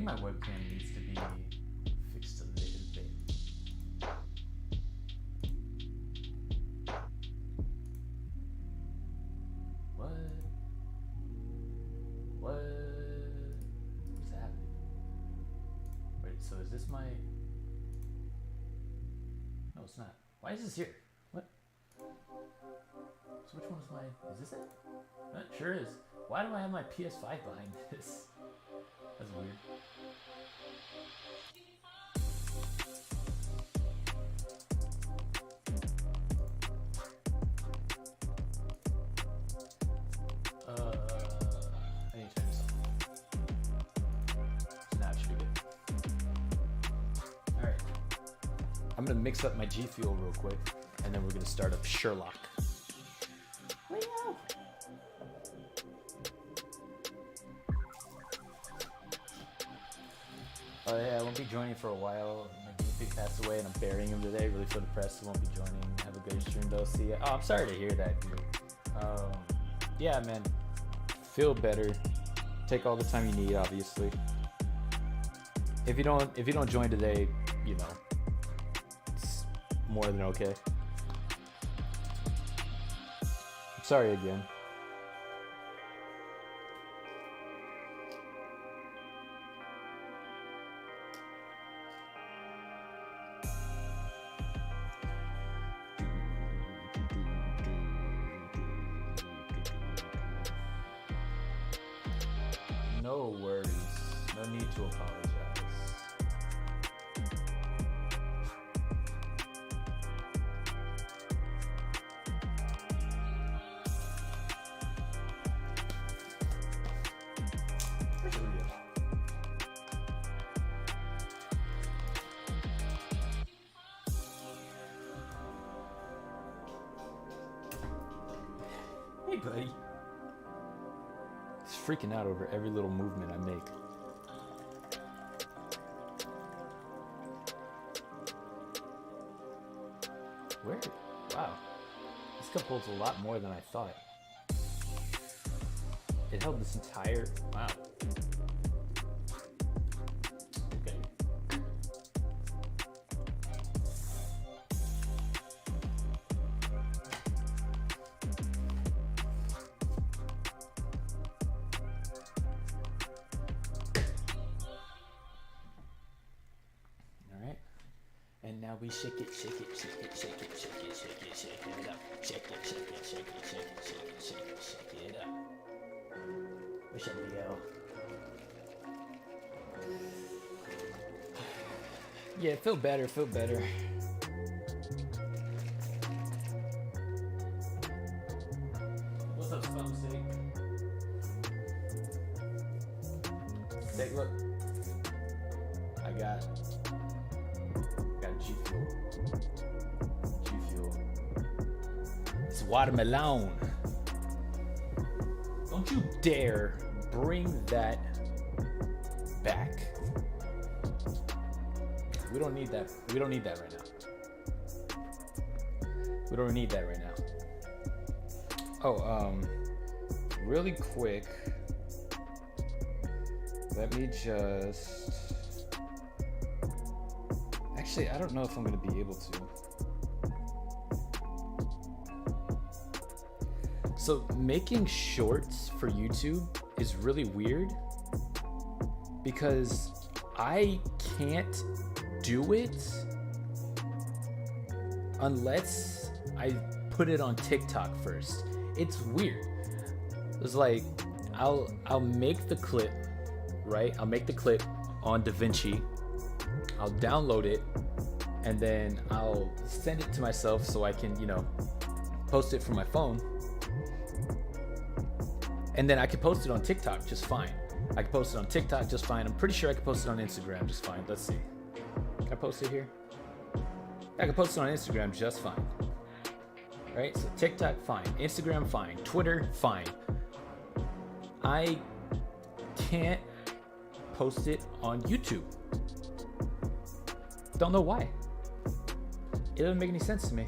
think my webcam needs to be fixed a little bit. What? What's happening? Wait, so is this my... No, it's not. Why is this here? What? So which one is my... Is this it? It sure is. Why do I have my PS5 behind this? That's weird. I need to turn this on. So now it should be good. Alright. I'm gonna mix up my G Fuel real quick, and then we're gonna start up Sherlock. Oh yeah, I won't be joining for a while. My guinea pig passed away and I'm burying him today. Really feel depressed. I won't be joining. Have a great stream though. See ya. Oh, I'm sorry to hear that, dude. Yeah, man. Feel better. Take all the time you need, obviously. If you don't join today, you know, it's more than okay. I'm sorry again. No worries. No need to apologize. Hey, buddy. He's freaking out over every little movement I make. Where? Wow. This cup holds a lot more than I thought. It held this entire... Wow. Okay. And now we shake it, shake it, shake it, shake it, shake it, shake it, shake it up. Shake it, shake it, shake it, shake it, shake it, shake it, shake it up. Wish I could go. Yeah, feel better, feel better. What's up, thumbstick? Take a look. I got G Fuel. G Fuel. It's watermelon. Don't you dare bring that back. We don't need that. We don't need that right now. We don't need that right now. Oh, really quick. Let me just... Actually, I don't know if I'm going to be able to. So making shorts for YouTube is really weird because I can't do it unless I put it on TikTok first. It's weird. It's like I'll make the clip, right? I'll make the clip on DaVinci. I'll download it and then I'll send it to myself so I can, post it from my phone. And then I can post it on TikTok just fine. I can post it on TikTok just fine. I'm pretty sure I can post it on Instagram just fine. Let's see. Can I post it here? I can post it on Instagram just fine. Right? So TikTok, fine. Instagram, fine. Twitter, fine. I can't post it on YouTube. Don't know why. It doesn't make any sense to me.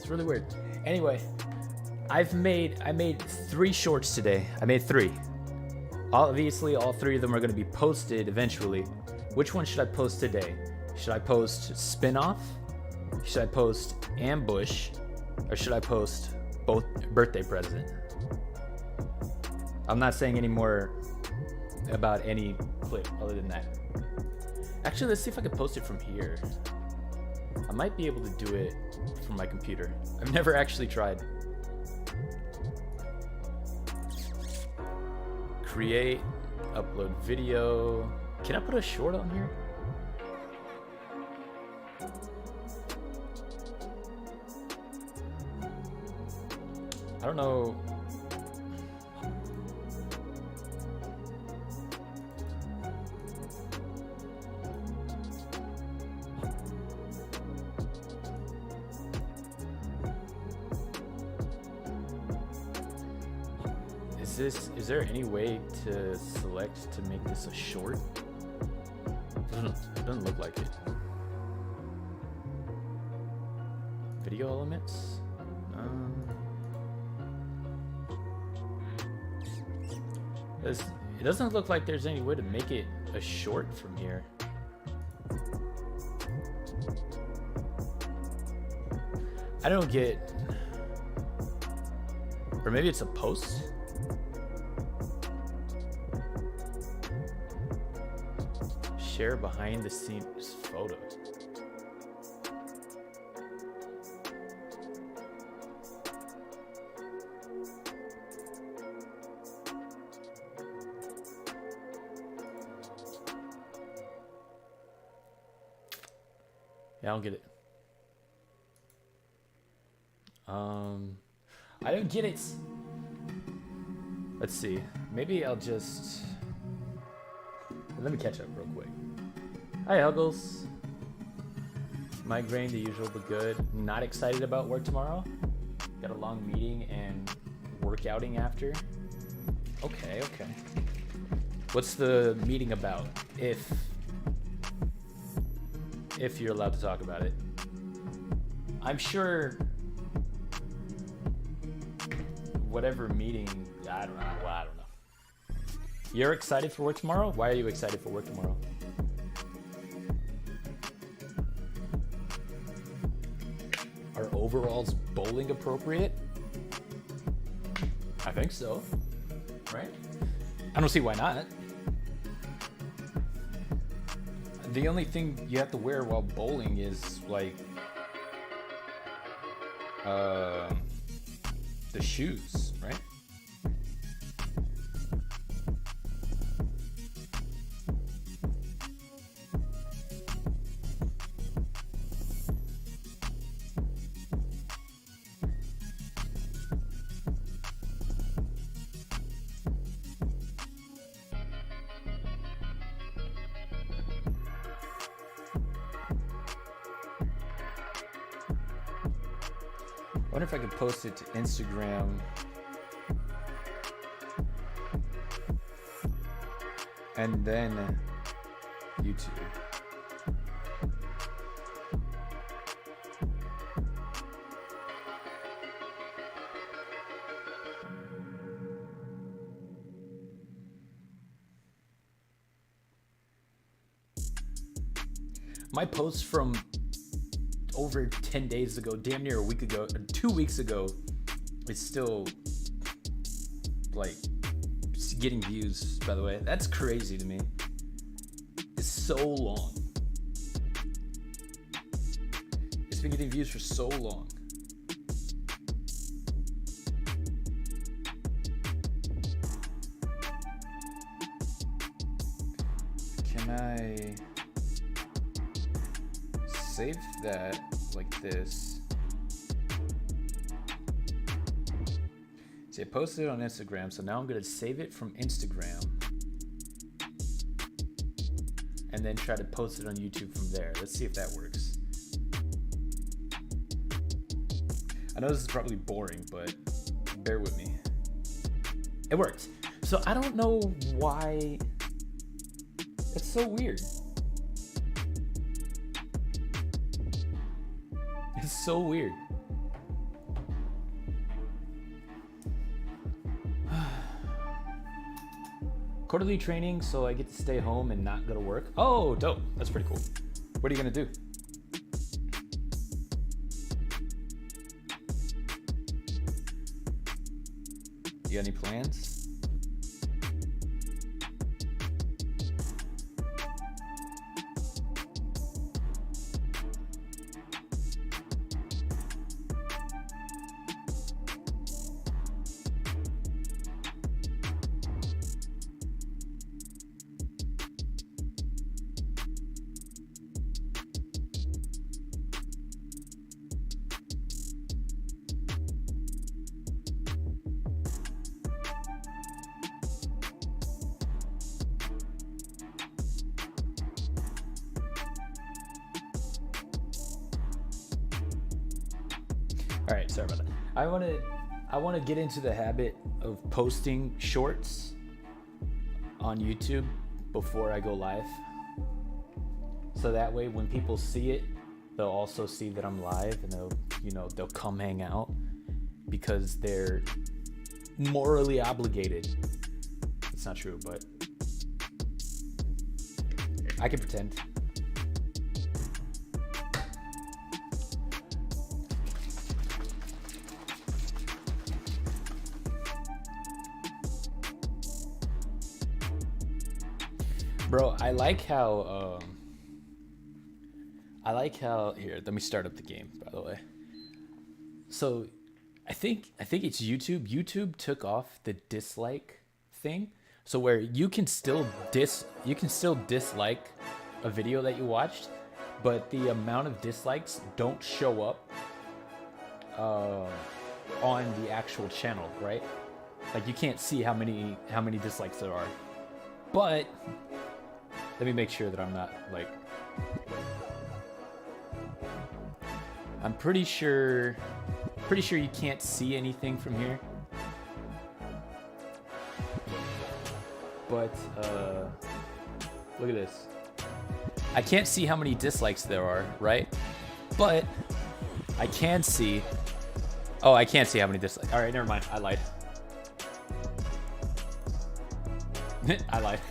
Really weird. Anyway, I made 3 shorts today. I made 3. Obviously, all 3 of them are going to be posted eventually. Which one should I post today? Should I post spin-off? Should I post ambush? Or should I post both birthday present? I'm not saying any more about any clip other than that. Actually, let's see if I can post it from here. I might be able to do it from my computer. I've never actually tried. Create, upload video. Can I put a short on here? I don't know. Is there any way to select to make this a short? It doesn't look like it. Video elements? It doesn't look like there's any way to make it a short from here. I don't get... Or maybe it's a post? Share behind the scenes photos. Yeah, I don't get it. I don't get it. Let's see. Maybe I'll just... Let me catch up real quick. Hi, Huggles. Migraine, the usual, but good. Not excited about work tomorrow. Got a long meeting and workouting after. Okay. What's the meeting about? If you're allowed to talk about it. I'm sure whatever meeting, I don't know. You're excited for work tomorrow? Why are you excited for work tomorrow? Are overalls bowling appropriate? I think so. Right? I don't see why not. The only thing you have to wear while bowling is like the shoes, right? wonder if I could post it to Instagram. And then YouTube. My post from over 10 days ago, damn near a week ago, 2 weeks ago, is still like getting views, by the way. That's crazy to me. It's so long. It's been getting views for so long. Can I save that like this? See, I posted it on Instagram, so now I'm gonna save it from Instagram and then try to post it on YouTube from there. Let's see if that works. I know this is probably boring, but bear with me. It worked. So I don't know why. It's so weird. It's so weird. Quarterly training, so I get to stay home and not go to work. Oh, dope. That's pretty cool. What are you gonna do? You got any plans? All right, sorry about that. I want to get into the habit of posting shorts on YouTube before I go live. So that way when people see it, they'll also see that I'm live and they'll come hang out because they're morally obligated. It's not true, but I can pretend. Bro, I like how here, let me start up the game, by the way. So I think it's YouTube. YouTube took off the dislike thing. So where you can still dislike a video that you watched, but the amount of dislikes don't show up on the actual channel, right? Like you can't see how many dislikes there are. But let me make sure that I'm not like. I'm pretty sure you can't see anything from here. But look at this. I can't see how many dislikes there are, right? But I can see. Oh, I can't see how many dislikes. All right, never mind. I lied. I lied.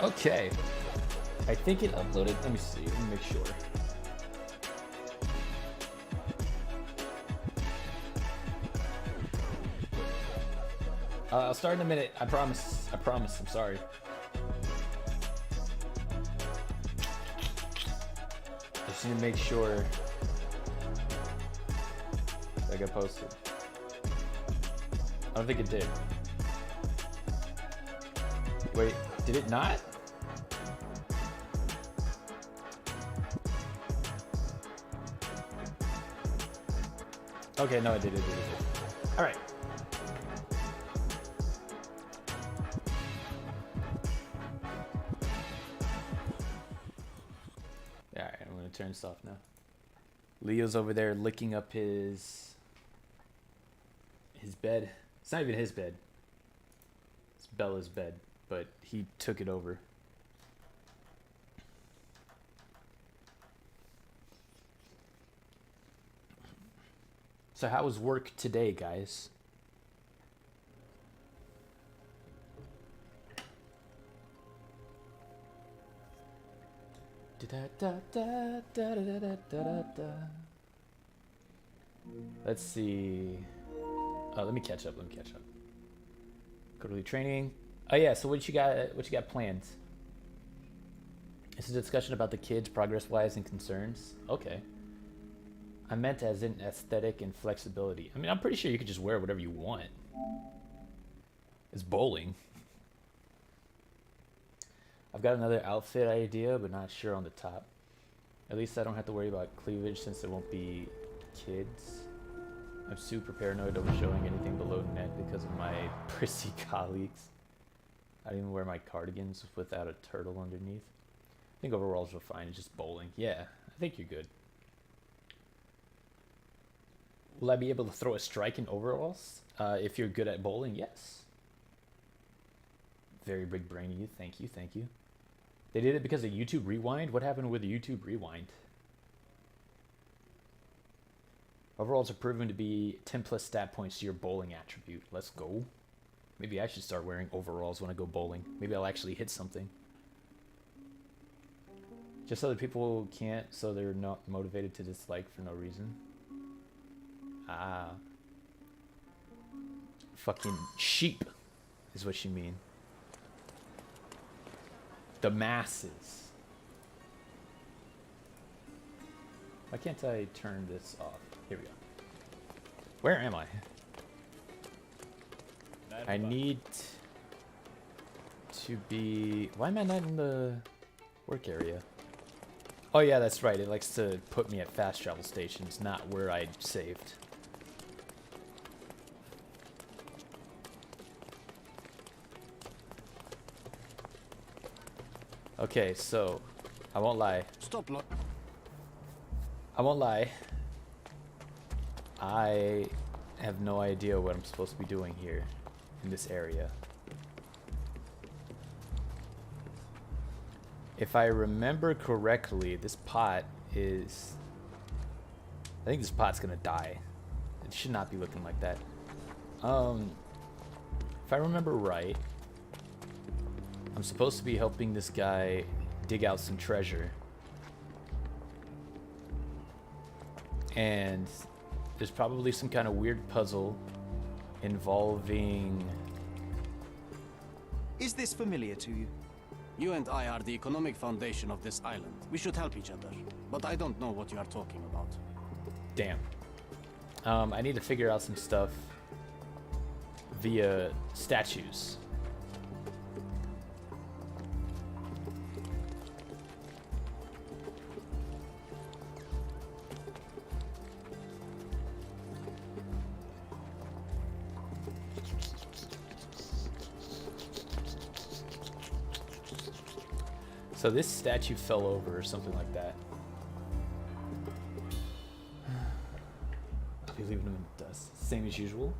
Okay. I think it uploaded. Let me see. Let me make sure. I'll start in a minute. I promise. I promise. I'm sorry. I just need to make sure that got posted. I don't think it did. Wait, did it not? Okay, no, I did. All right. All right, I'm gonna turn this off now. Leo's over there licking up his bed. It's not even his bed. It's Bella's bed, but he took it over. So how was work today, guys? Let's see. Oh, let me catch up. Quarterly training. Oh yeah. So what you got planned? It's a discussion about the kids, progress-wise, and concerns. Okay. I meant as in aesthetic and flexibility. I mean, I'm pretty sure you could just wear whatever you want. It's bowling. I've got another outfit idea, but not sure on the top. At least I don't have to worry about cleavage since there won't be kids. I'm super paranoid over showing anything below neck because of my prissy colleagues. I don't even wear my cardigans without a turtle underneath. I think overalls are fine. It's just bowling. Yeah, I think you're good. Will I be able to throw a strike in overalls? If you're good at bowling, yes. Very big brain you. Thank you. They did it because of YouTube Rewind? What happened with YouTube Rewind? Overalls are proven to be 10 plus stat points to your bowling attribute. Let's go. Maybe I should start wearing overalls when I go bowling. Maybe I'll actually hit something. Just other people can't, so they're not motivated to dislike for no reason. Ah. Fucking sheep is what you mean. The masses. Why can't I turn this off? Here we go. Where am I? I need to be... Why am I not in the work area? Oh yeah, that's right. It likes to put me at fast travel stations, not where I saved. Okay, so I won't lie. Stop. I won't lie. I have no idea what I'm supposed to be doing here in this area. If I remember correctly, this pot is... I think this pot's gonna die. It should not be looking like that. If I remember right, I'm supposed to be helping this guy dig out some treasure. And there's probably some kind of weird puzzle involving... Is this familiar to you? You and I are the economic foundation of this island. We should help each other. But I don't know what you are talking about. Damn. I need to figure out some stuff via statues. So this statue fell over or something like that. I'll be leaving him in the dust. Same as usual.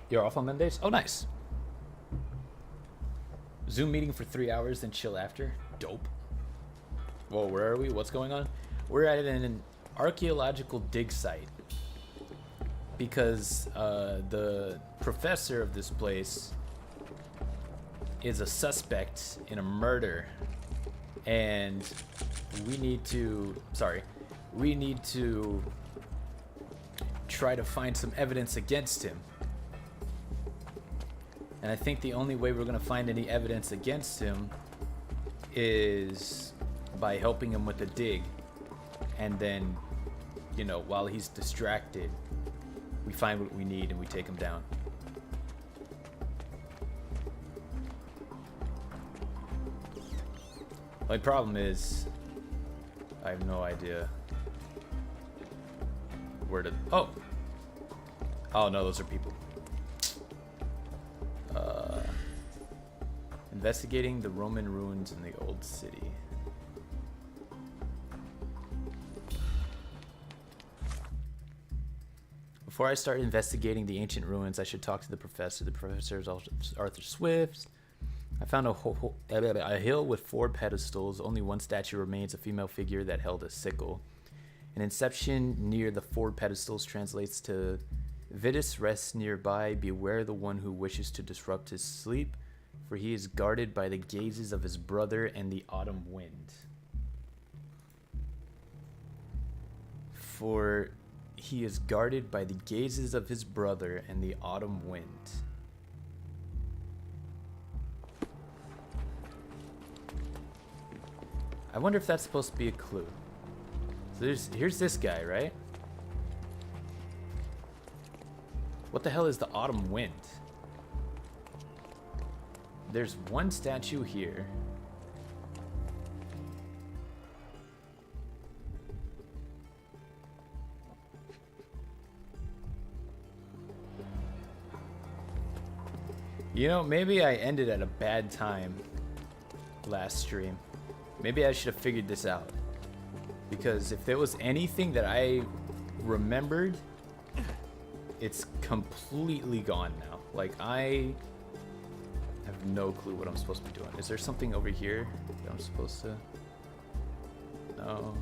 You're off on Mondays? Oh, nice. Zoom meeting for 3 hours, then chill after. Dope. Whoa, where are we? What's going on? We're at an archaeological dig site. Because the professor of this place is a suspect in a murder, and we need to try to find some evidence against him. And I think the only way we're gonna find any evidence against him is by helping him with the dig, and then, you know, while he's distracted, we find what we need and we take him down. My problem is, I have no idea Where did... Oh! Oh, no, those are people. Investigating the Roman ruins in the old city. Before I start investigating the ancient ruins, I should talk to the professor. The professor is Arthur Swift. I found a hill with 4 pedestals. Only one statue remains, a female figure that held a sickle. An inscription near the 4 pedestals translates to, Vitus rests nearby, beware the one who wishes to disrupt his sleep, for he is guarded by the gazes of his brother and the autumn wind. For he is guarded by the gazes of his brother and the autumn wind. I wonder if that's supposed to be a clue. So here's this guy, right? What the hell is the autumn wind? There's one statue here. You know, maybe I ended at a bad time last stream. Maybe I should have figured this out. Because if there was anything that I remembered, it's completely gone now. Like, I have no clue what I'm supposed to be doing. Is there something over here that I'm supposed to... No.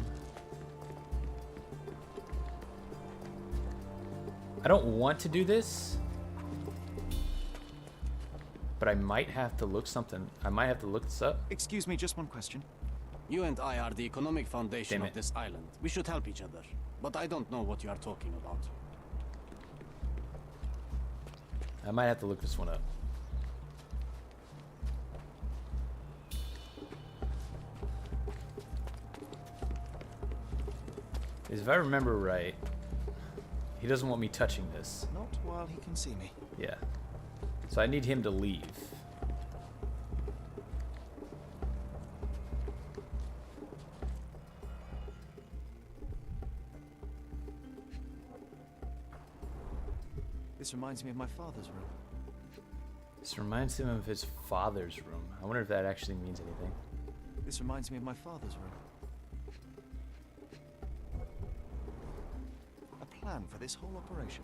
I don't want to do this, but I might have to look something. I might have to look this up. Excuse me, just one question. You and I are the economic foundation of this island. We should help each other. But I don't know what you are talking about. I might have to look this one up. If I remember right, he doesn't want me touching this. Not while he can see me. Yeah. So I need him to leave. This reminds me of my father's room. This reminds him of his father's room. I wonder if that actually means anything. This reminds me of my father's room. A plan for this whole operation.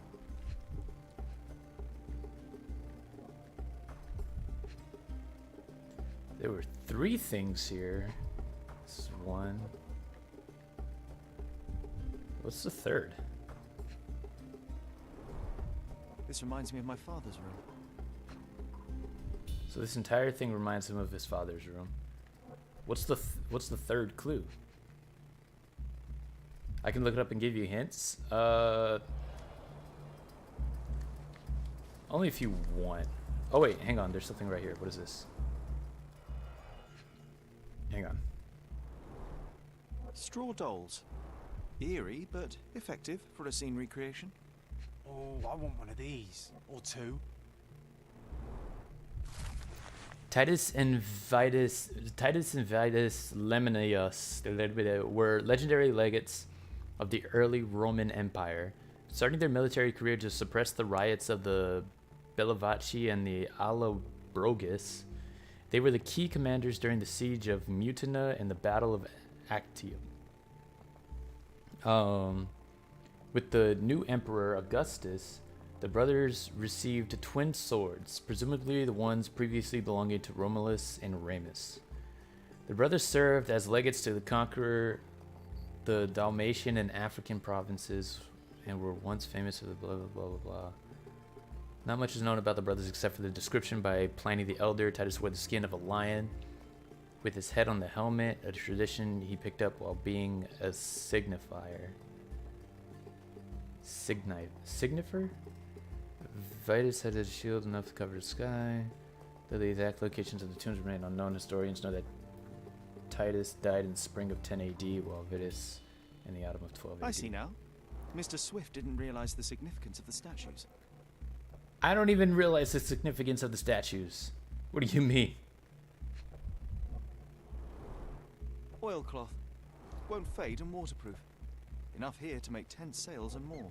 There were 3 things here. This is 1. What's the 3rd? This reminds me of my father's room. So this entire thing reminds him of his father's room. What's the 3rd clue? I can look it up and give you hints. Only if you want. Oh wait, hang on. There's something right here. What is this? Hang on. Straw dolls. Eerie, but effective for a scene recreation. Oh, I want one of these. Or 2. Titus and Vitus Lemnius were legendary legates of the early Roman Empire, starting their military career to suppress the riots of the Bellovaci and the Allobroges. They were the key commanders during the siege of Mutina and the Battle of Actium. With the new emperor Augustus, the brothers received twin swords, presumably the ones previously belonging to Romulus and Remus. The brothers served as legates to the conqueror, the Dalmatian and African provinces, and were once famous for the blah blah blah blah blah. Not much is known about the brothers except for the description by Pliny the Elder. Titus wore the skin of a lion with his head on the helmet, a tradition he picked up while being a signifier. Signifer? Vitus had a shield enough to cover the sky. Though the exact locations of the tombs remain unknown, historians know that Titus died in the spring of 10 AD, while Vitus in the autumn of 12 AD. I see now. Mr. Swift didn't realize the significance of the statues. I don't even realize the significance of the statues. What do you mean? Oilcloth. Won't fade and waterproof. Enough here to make 10 sales and more.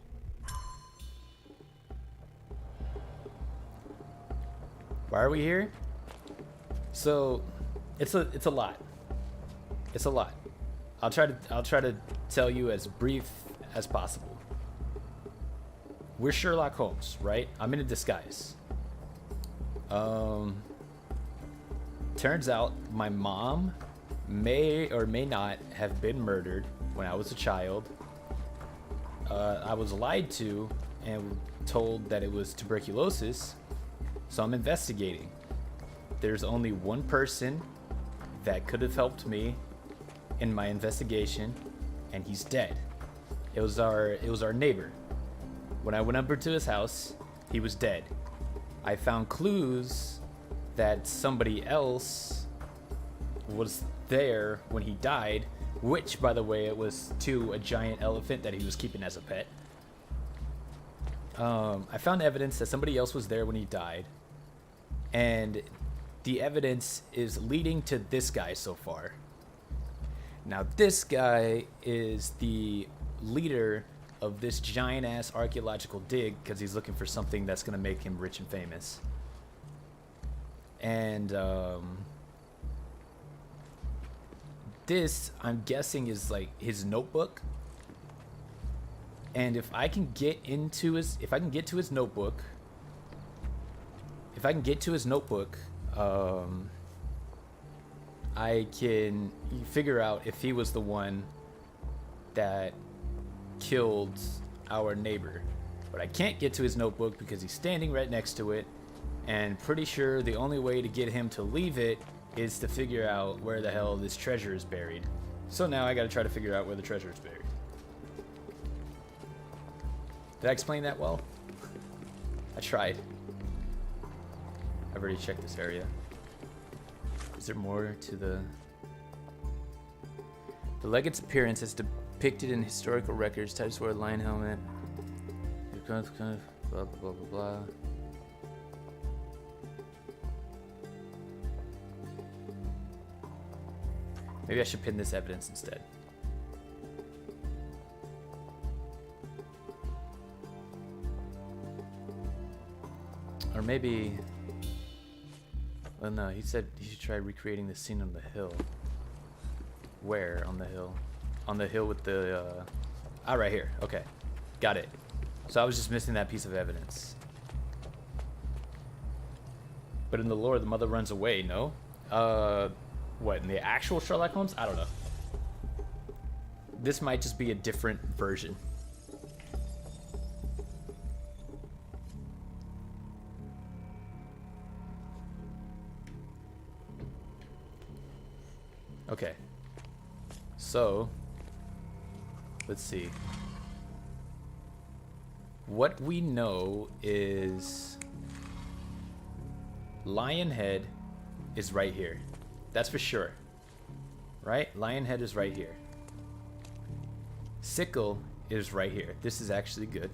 Why are we here? So, it's a lot. It's a lot. I'll try to tell you as brief as possible. We're Sherlock Holmes, right? I'm in a disguise. Turns out my mom may or may not have been murdered when I was a child. I was lied to and told that it was tuberculosis, so I'm investigating. There's only one person that could have helped me in my investigation, and he's dead. It was our neighbor. When I went over to his house, he was dead. I found clues that somebody else was there when he died, which, by the way, it was to a giant elephant that he was keeping as a pet. I found evidence that somebody else was there when he died, and the evidence is leading to this guy so far. Now, this guy is the leader of this giant ass archaeological dig because he's looking for something that's going to make him rich and famous. And this, I'm guessing, is like his notebook. And if I can get to his notebook, I can figure out if he was the one that killed our neighbor. But I can't get to his notebook because he's standing right next to it, and pretty sure the only way to get him to leave it is to figure out where the hell this treasure is buried. So now I gotta try to figure out where the treasure is buried. Did I explain that well? I tried. I've already checked this area. Is there more to the legate's appearance is depicted in historical records. Type sword, lion helmet. Blah blah blah blah blah. Maybe I should pin this evidence instead. Or maybe... Well, no, he said he should try recreating the scene on the hill. Where on the hill? On the hill with the... right here. Okay. Got it. So I was just missing that piece of evidence. But in the lore, the mother runs away, no? What, in the actual Sherlock Holmes? I don't know. This might just be a different version. Okay. So, let's see. What we know is Lionhead is right here. That's for sure. Right? Lionhead is right here. Sickle is right here. This is actually good.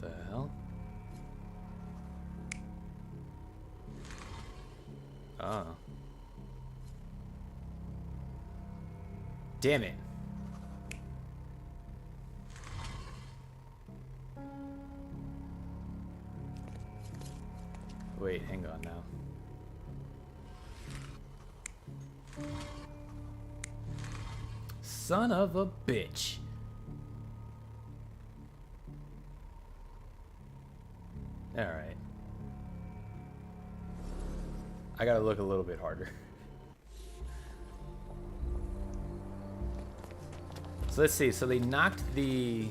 What the hell? Oh. Damn it. Wait, hang on now. Son of a bitch. Alright. I gotta look a little bit harder. So let's see. So they knocked the...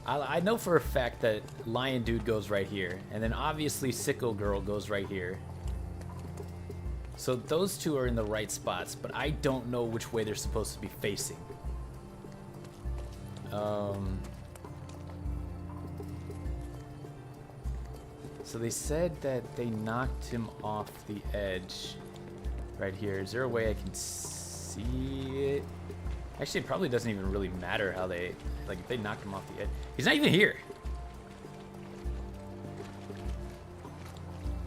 I know for a fact that Lion Dude goes right here. And then obviously Sickle Girl goes right here. So those two are in the right spots, but I don't know which way they're supposed to be facing. So they said that they knocked him off the edge right here. Is there a way I can see it? Actually, it probably doesn't even really matter how they, like, if they knocked him off the edge. He's not even here.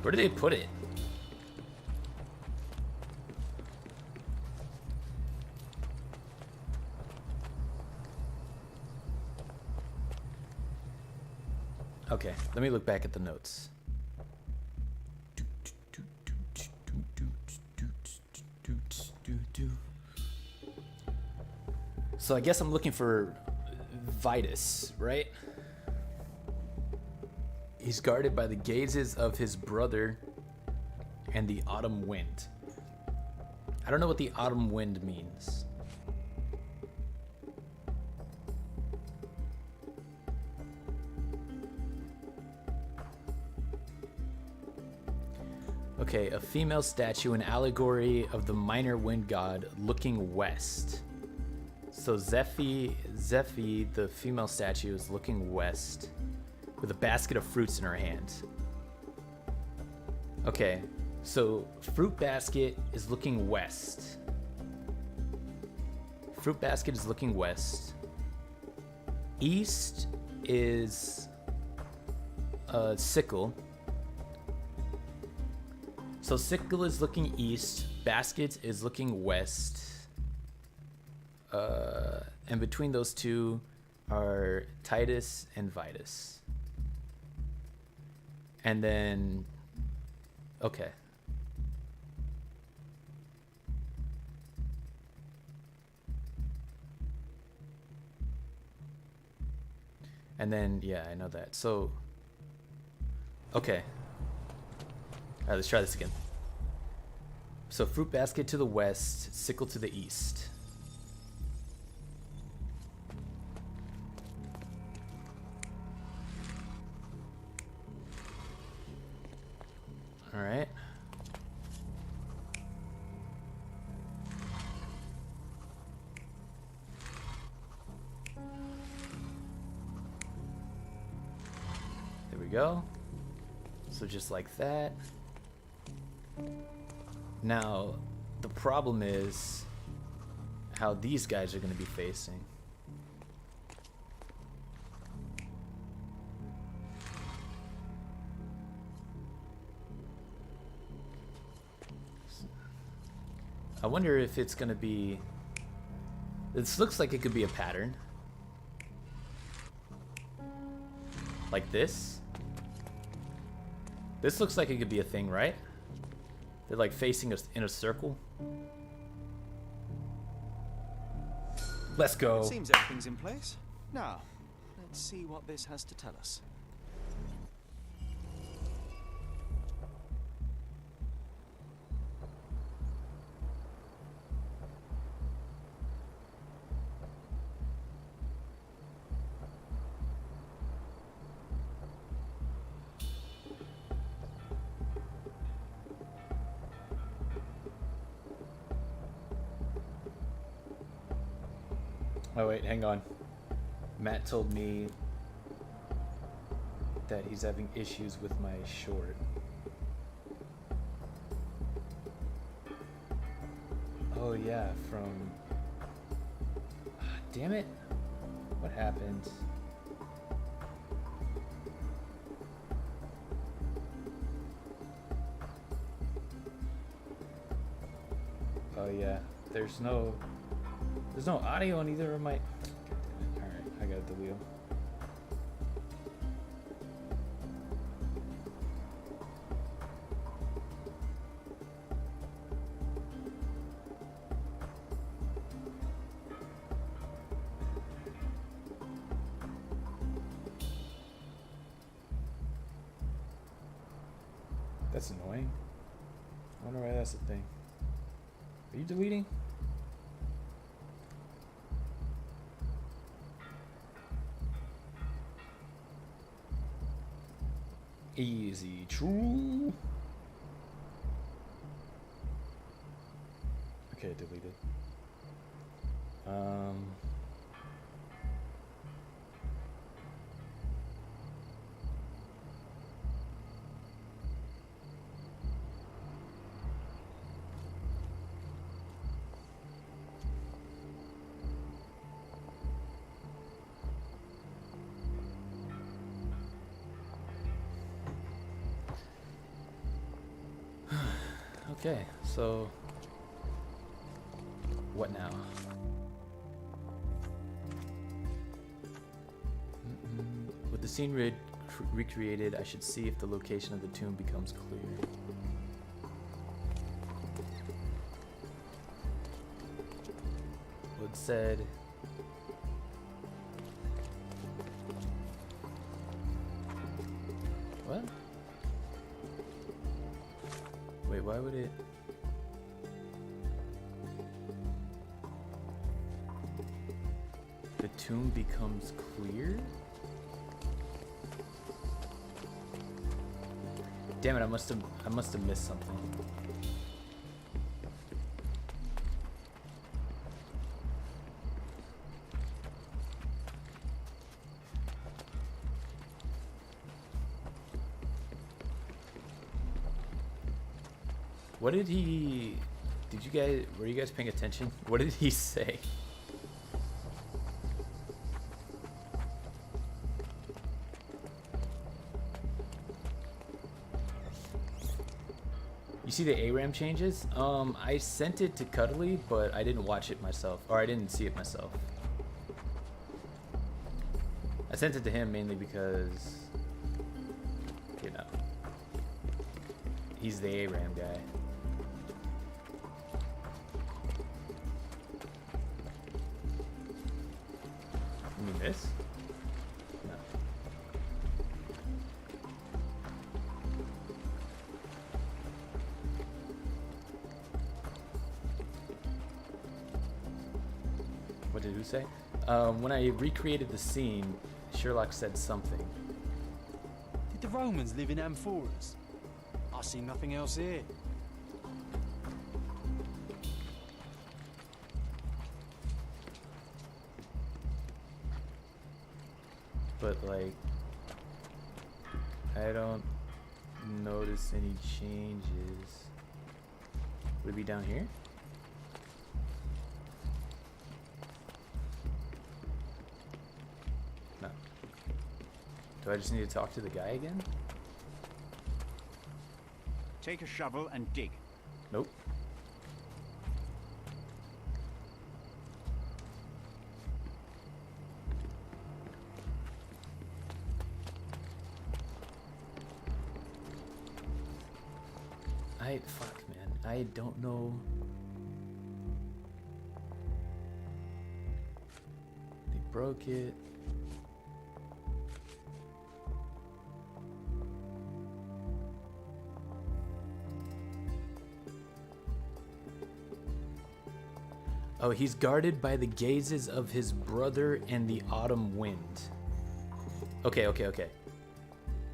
Where did they put it? Okay, let me look back at the notes. So I guess I'm looking for Vitus, right? He's guarded by the gazes of his brother and the autumn wind. I don't know what the autumn wind means. Okay, a female statue, an allegory of the minor wind god looking west. So Zephi, the female statue, is looking west with a basket of fruits in her hand. Okay, so fruit basket is looking west. Fruit basket is looking west. East is a sickle. So sickle is looking east, basket is looking west. And between those two are Titus and Vitus. And then, okay. And then, yeah, I know that. So, okay. All right, let's try this again. So fruit basket to the west, sickle to the east. All right. There we go. So just like that. Now, the problem is how these guys are going to be facing. I wonder if it's going to be... This looks like it could be a pattern. Like this. This looks like it could be a thing, right? They're like facing us in a circle. Let's go. Seems everything's in place. Now, let's see what this has to tell us. Oh wait, hang on. Matt told me that he's having issues with my short. Oh yeah, from... Damn it. What happened? Oh yeah, there's no audio on either of my... Alright, I gotta delete them. That's annoying. I wonder why that's a thing. Are you deleting? Easy, true. Okay, deleted. Okay, so what now? With the scene recreated, I should see if the location of the tomb becomes clear. Wood said, what? Wait, why would it? The tomb becomes clear? Damn it, I must have missed something. What did he... were you guys paying attention? What did he say? You see the ARAM changes? I sent it to Cuddly, but I didn't watch it myself. Or I didn't see it myself. I sent it to him mainly because, you know, he's the ARAM guy. You mean this? No. What did who say? When I recreated the scene, Sherlock said something. Did the Romans live in amphoras? I see nothing else here. But like, I don't notice any changes. Would it be down here? No. Do I just need to talk to the guy again? Take a shovel and dig. Nope. Fuck, man. I don't know. They broke it. Oh, he's guarded by the gazes of his brother and the autumn wind. Okay.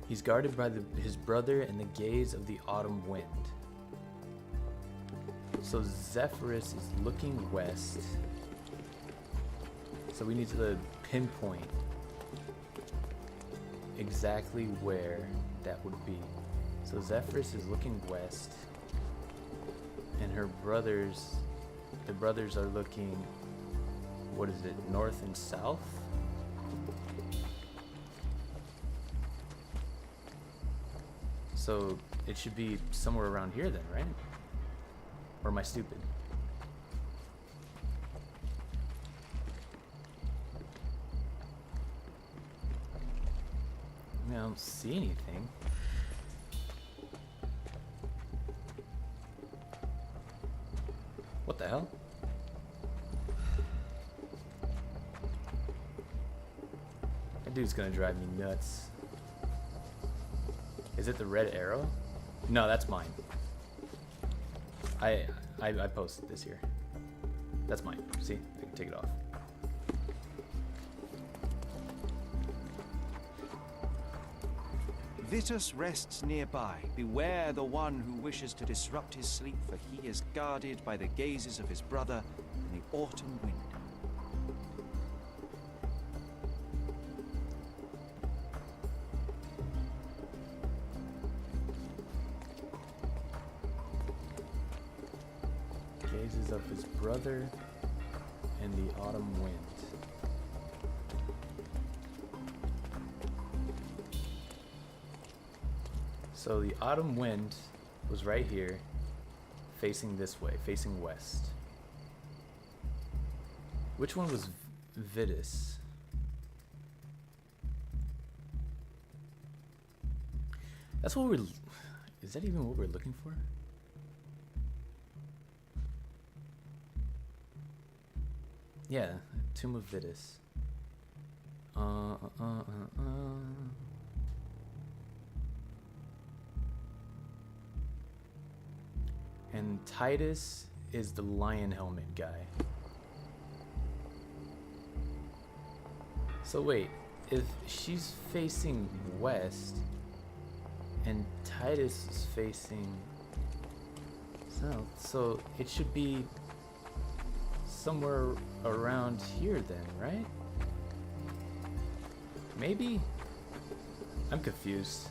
He's guarded by his brother and the gaze of the autumn wind. So Zephyrus is looking west. So we need to pinpoint exactly where that would be. So Zephyrus is looking west, and the brothers are looking, what is it, north and south? So it should be somewhere around here then, right? Or am I stupid? I mean, I don't see anything. What the hell? That dude's gonna drive me nuts. Is it the red arrow? No, that's mine. I posted this here. That's mine. See? I can take it off. Vitus rests nearby. Beware the one who wishes to disrupt his sleep, for he is guarded by the gazes of his brother in the autumn wind. Gazes of his brother in the autumn wind. So the autumn wind was right here, facing this way, facing west. Which one was Vitus? That's what we're... Is that even what we're looking for? Yeah, Tomb of Vitus. And Titus is the lion helmet guy. So wait, if she's facing west and Titus is facing south, so it should be somewhere around here then, right? Maybe? I'm confused.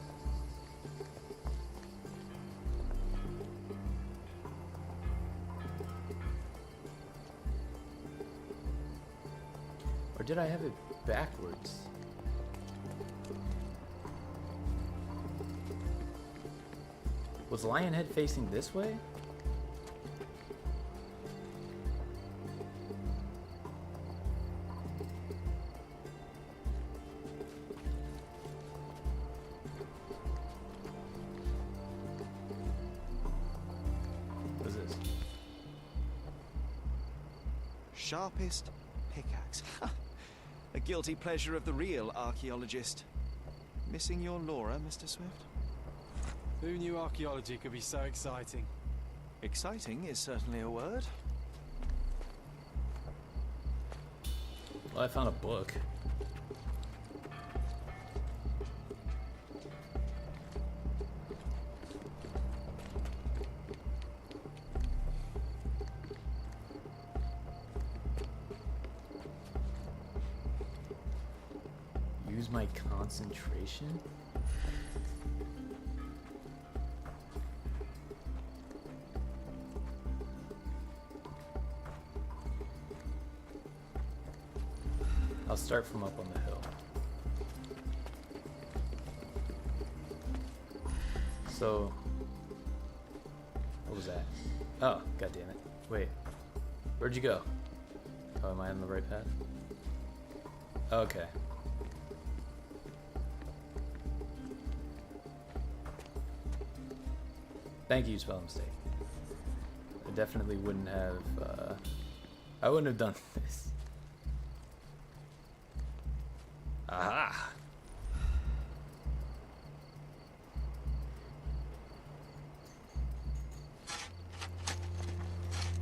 Or did I have it backwards? Was Lionhead facing this way? What is this? Sharpest pickaxe. A guilty pleasure of the real archaeologist. Missing your Laura, Mr. Swift? Who knew archaeology could be so exciting? Exciting is certainly a word. Well, I found a book. Use my concentration? I'll start from up on the hill. So, what was that? Oh, god damn it. Wait, where'd you go? Oh, am I on the right path? Okay. Thank you, spell mistake. I definitely wouldn't have, I wouldn't have done this. Aha!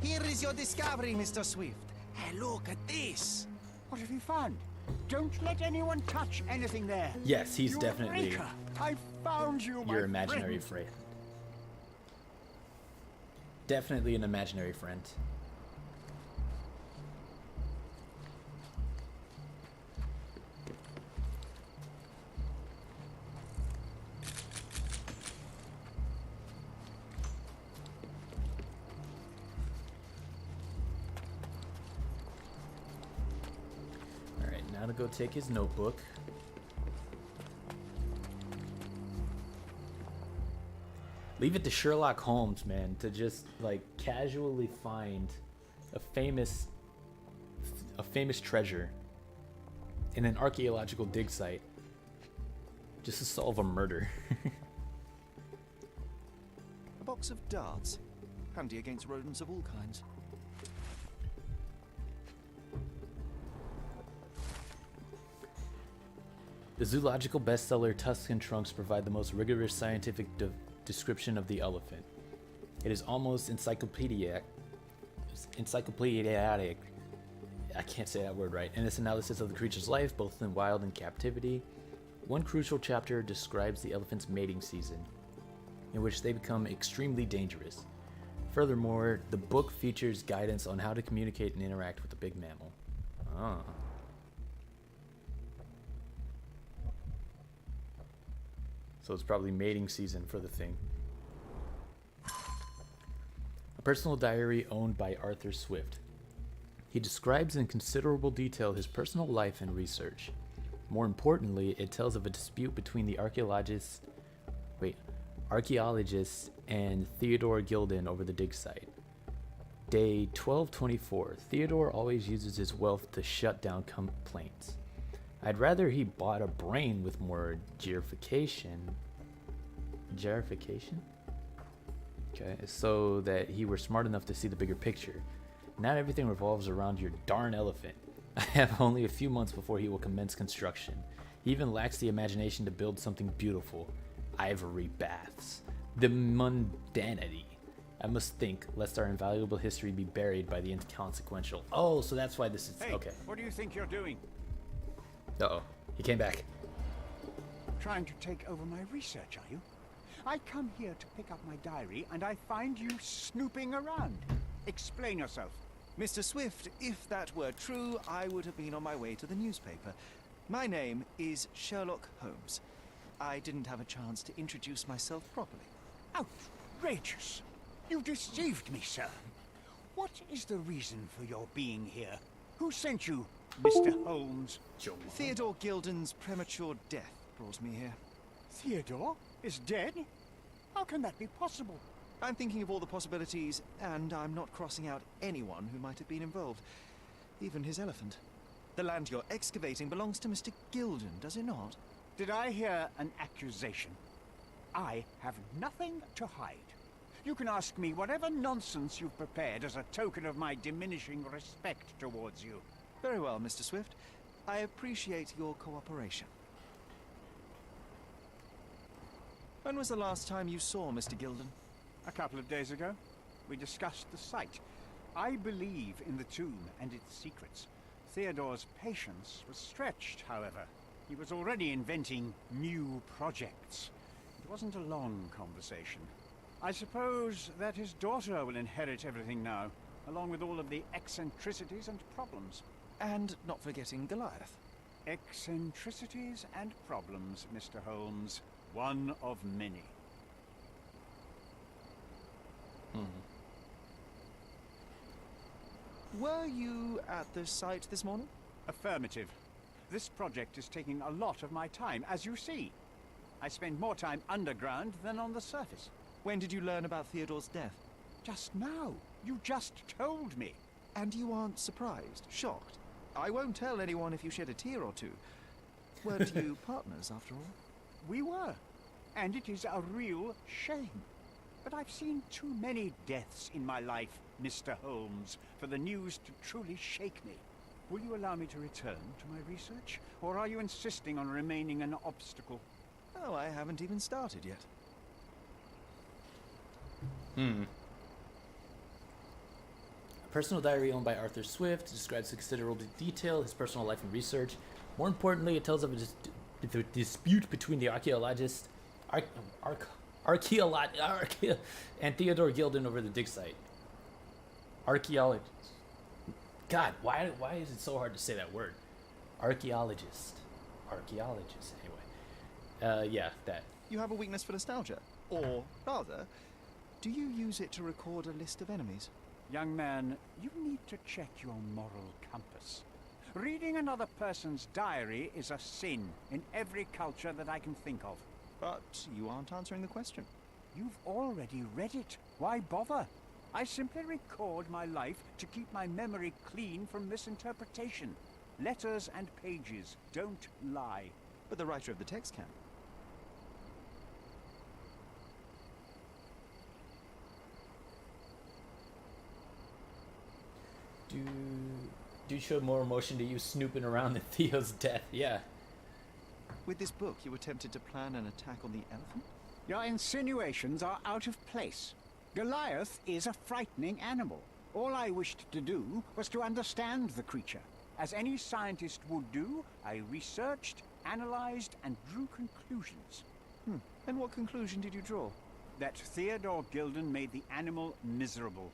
Here is your discovery, Mr. Swift. Hey, look at this. What have you found? Don't let anyone touch anything there. Yes, he's You definitely Eureka! I found you, my your imaginary friend. Definitely an imaginary friend. Alright, now to go take his notebook. Leave it to Sherlock Holmes, man, to just like casually find a famous treasure in an archaeological dig site just to solve a murder. A box of darts. Handy against rodents of all kinds. The zoological bestseller Tuscan Trunks provide the most rigorous scientific description of the elephant. It is almost encyclopedic. I can't say that word right. In its analysis of the creature's life, both in wild and captivity, One crucial chapter describes the elephant's mating season, in which they become extremely dangerous. Furthermore, the book features guidance on how to communicate and interact with a big mammal. Ah. So it's probably mating season for the thing. A personal diary owned by Arthur Swift. He describes in considerable detail his personal life and research. More importantly, it tells of a dispute between the archaeologists and Theodore Gilden over the dig site. Day 1224. Theodore always uses his wealth to shut down complaints. I'd rather he bought a brain with more jarification. Jarification? Okay, so that he were smart enough to see the bigger picture. Not everything revolves around your darn elephant. I have only a few months before he will commence construction. He even lacks the imagination to build something beautiful. Ivory baths. The mundanity. I must think, lest our invaluable history be buried by the inconsequential. Oh, so that's why this is... Hey, okay. what do you think you're doing? Uh-oh. He came back. Trying to take over my research, are you? I come here to pick up my diary, and I find you snooping around. Explain yourself. Mr. Swift, if that were true, I would have been on my way to the newspaper. My name is Sherlock Holmes. I didn't have a chance to introduce myself properly. Outrageous! You deceived me, sir. What is the reason for your being here? Who sent you, Mr. Holmes? Theodore Gilden's premature death brought me here. Theodore is dead? How can that be possible? I'm thinking of all the possibilities, and I'm not crossing out anyone who might have been involved. Even his elephant. The land you're excavating belongs to Mr. Gilden, does it not? Did I hear an accusation? I have nothing to hide. You can ask me whatever nonsense you've prepared as a token of my diminishing respect towards you. Very well, Mr. Swift. I appreciate your cooperation. When was the last time you saw Mr. Gilden? A couple of days ago, we discussed the site. I believe in the tomb and its secrets. Theodore's patience was stretched, however. He was already inventing new projects. It wasn't a long conversation. I suppose that his daughter will inherit everything now, along with all of the eccentricities and problems. And not forgetting Goliath. Eccentricities and problems, Mr. Holmes. One of many. Were you at the site this morning? Affirmative. This project is taking a lot of my time, as you see. I spend more time underground than on the surface. When did you learn about Theodore's death? Just now. You just told me. And you aren't surprised, shocked? I won't tell anyone if you shed a tear or two. Weren't you partners, after all? We were. And it is a real shame. But I've seen too many deaths in my life, Mr. Holmes, for the news to truly shake me. Will you allow me to return to my research? Or are you insisting on remaining an obstacle? Oh, I haven't even started yet. A personal diary owned by Arthur Swift describes in considerable detail his personal life and research. More importantly, it tells of a dispute between the archaeologist and Theodore Gilden over the dig site. Archaeologist. God, why is it so hard to say that word? Archaeologist. Anyway. Yeah, that. You have a weakness for nostalgia. Or, rather, do you use it to record a list of enemies? Young man, you need to check your moral compass. Reading another person's diary is a sin in every culture that I can think of. But you aren't answering the question. You've already read it. Why bother? I simply record my life to keep my memory clean from misinterpretation. Letters and pages don't lie. But the writer of the text can. Do you show more emotion to you snooping around than Theo's death? Yeah. With this book, you attempted to plan an attack on the elephant? Your insinuations are out of place. Goliath is a frightening animal. All I wished to do was to understand the creature. As any scientist would do, I researched analyzed and drew conclusions. And what conclusion did you draw? That Theodore Gilden made the animal miserable.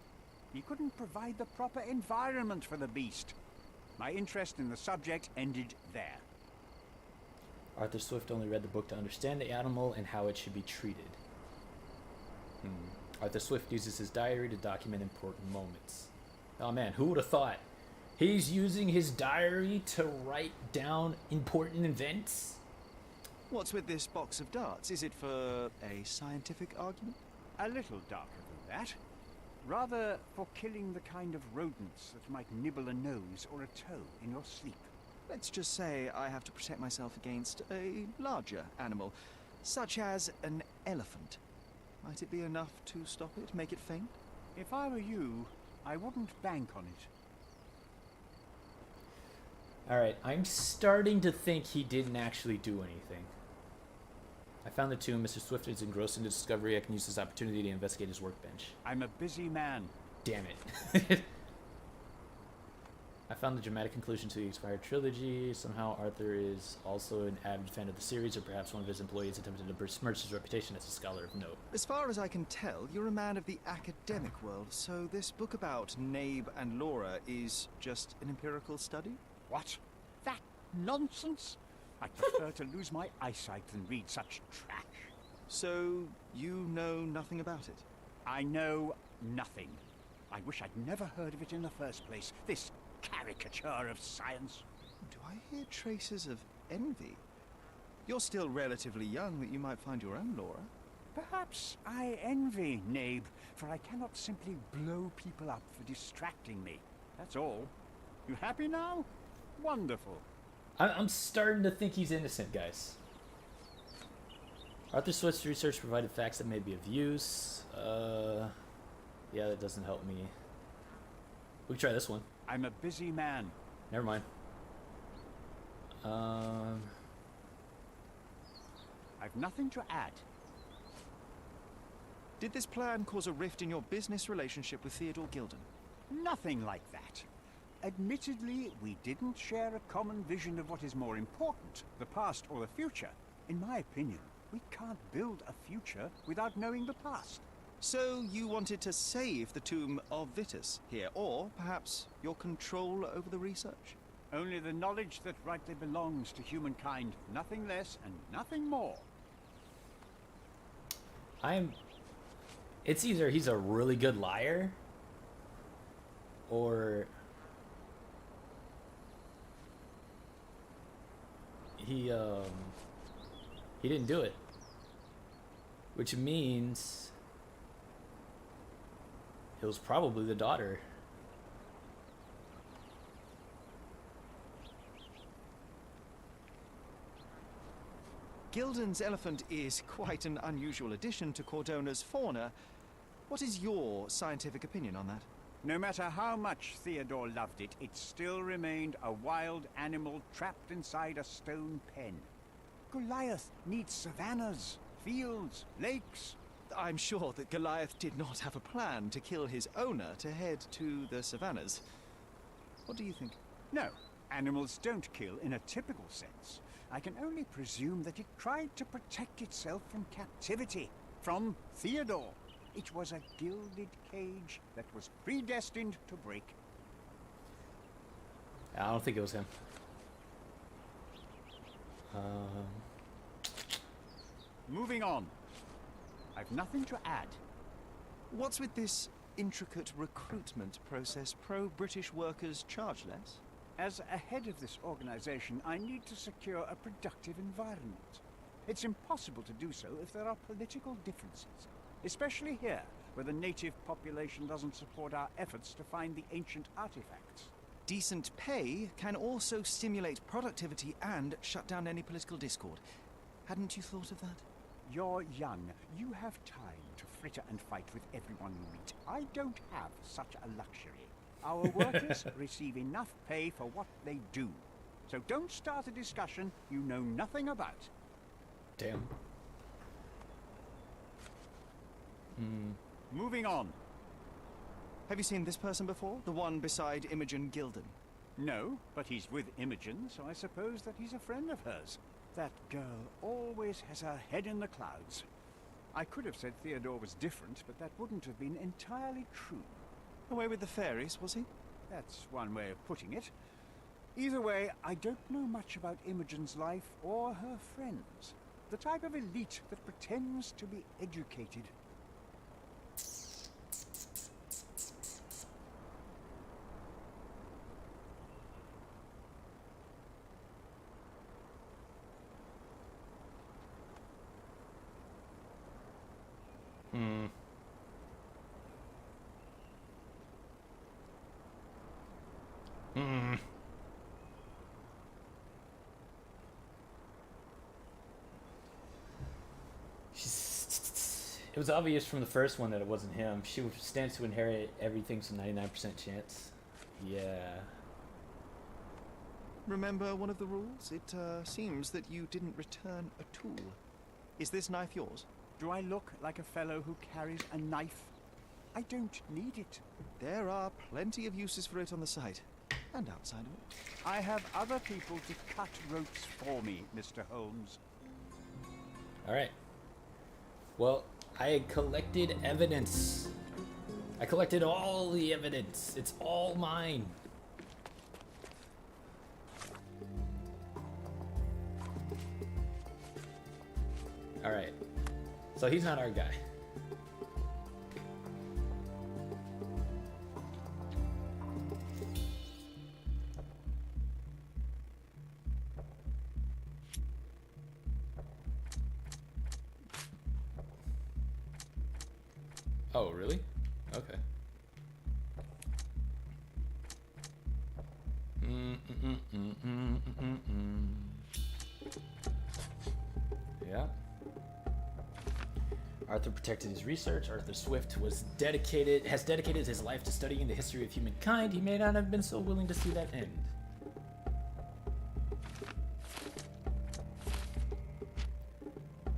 He couldn't provide the proper environment for the beast. My interest in the subject ended there. Arthur Swift only read the book to understand the animal and how it should be treated. Arthur Swift uses his diary to document important moments. Oh man, who would have thought? He's using his diary to write down important events? What's with this box of darts? Is it for a scientific argument? A little darker than that. Rather for killing the kind of rodents that might nibble a nose or a toe in your sleep. Let's just say I have to protect myself against a larger animal, such as an elephant. Might it be enough to stop it, make it faint? If I were you, I wouldn't bank on it. Alright, I'm starting to think he didn't actually do anything. I found the tomb. Mr. Swift is engrossed in the discovery. I can use this opportunity to investigate his workbench. I'm a busy man. Damn it. I found the dramatic conclusion to the expired trilogy. Somehow Arthur is also an avid fan of the series, or perhaps one of his employees attempted to besmirch his reputation as a scholar of note. As far as I can tell, you're a man of the academic world, so this book about Nabe and Laura is just an empirical study? What? That nonsense? I'd prefer to lose my eyesight than read such trash. So, you know nothing about it? I know nothing. I wish I'd never heard of it in the first place. This caricature of science. Do I hear traces of envy? You're still relatively young, that you might find your own Laura. Perhaps I envy Nabe, for I cannot simply blow people up for distracting me. That's all. You happy now? Wonderful. I'm starting to think he's innocent, guys. Arthur Swift's research provided facts that may be of use. Yeah, that doesn't help me. We can try this one. I'm a busy man. Never mind. I've nothing to add. Did this plan cause a rift in your business relationship with Theodore Gilden? Nothing like that. Admittedly, we didn't share a common vision of what is more important, the past or the future. In my opinion, we can't build a future without knowing the past. So you wanted to save the tomb of Vitus here, or perhaps your control over the research? Only the knowledge that rightly belongs to humankind, nothing less and nothing more. It's either he's a really good liar, or he didn't do it. Which means it was probably the daughter. Gilden's elephant is quite an unusual addition to Cordona's fauna. What is your scientific opinion on that? No matter how much Theodore loved it, it still remained a wild animal trapped inside a stone pen. Goliath needs savannas, fields, lakes. I'm sure that Goliath did not have a plan to kill his owner to head to the savannas. What do you think? No, animals don't kill in a typical sense. I can only presume that it tried to protect itself from captivity, from Theodore. It was a gilded cage that was predestined to break. I don't think it was him. Moving on. I've nothing to add. What's with this intricate recruitment process? Pro-British workers charge less? As a head of this organization, I need to secure a productive environment. It's impossible to do so if there are political differences, especially here, where the native population doesn't support our efforts to find the ancient artifacts. Decent pay can also stimulate productivity and shut down any political discord. Hadn't you thought of that? You're young. You have time to fritter and fight with everyone you meet. I don't have such a luxury. Our workers receive enough pay for what they do. So don't start a discussion you know nothing about. Damn. Moving on. Have you seen this person before? The one beside Imogen Gilden? No, but he's with Imogen, so I suppose that he's a friend of hers. That girl always has her head in the clouds. I could have said Theodore was different, but that wouldn't have been entirely true. Away with the fairies, was he? That's one way of putting it. Either way, I don't know much about Imogen's life or her friends. The type of elite that pretends to be educated. Hmm. Hmm. It was obvious from the first one that it wasn't him. She stands to inherit everything's a 99% chance. Yeah. Remember one of the rules? It seems that you didn't return a tool. Is this knife yours? Do I look like a fellow who carries a knife? I don't need it. There are plenty of uses for it on the site. And outside of it. I have other people to cut ropes for me, Mr. Holmes. Alright. Well, I collected evidence. I collected all the evidence. It's all mine. Alright. So he's not our guy. Oh, really? Okay. Yeah. Arthur protected his research. Arthur Swift has dedicated his life to studying the history of humankind. He may not have been so willing to see that end.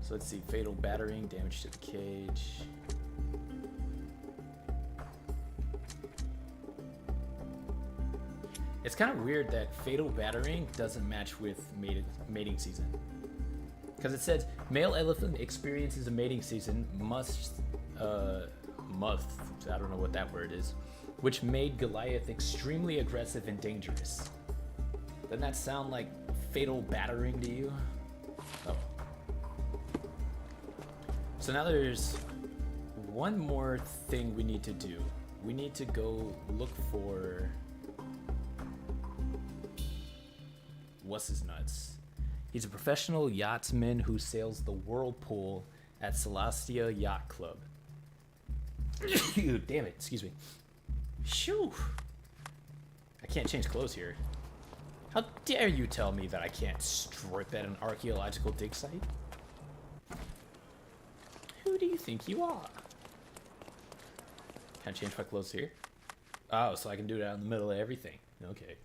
So let's see. Fatal battering, damage to the cage. It's kind of weird that fatal battering doesn't match with mating season. Because it says, male elephant experiences a mating season I don't know what that word is, which made Goliath extremely aggressive and dangerous. Doesn't that sound like fatal battering to you? Oh. So now there's one more thing we need to do. We need to go look for... what's his nuts? He's a professional yachtsman who sails the Whirlpool at Celestia Yacht Club. Damn it, excuse me. Shoo! I can't change clothes here. How dare you tell me that I can't strip at an archaeological dig site? Who do you think you are? Can I change my clothes here? Oh, so I can do it out in the middle of everything. Okay.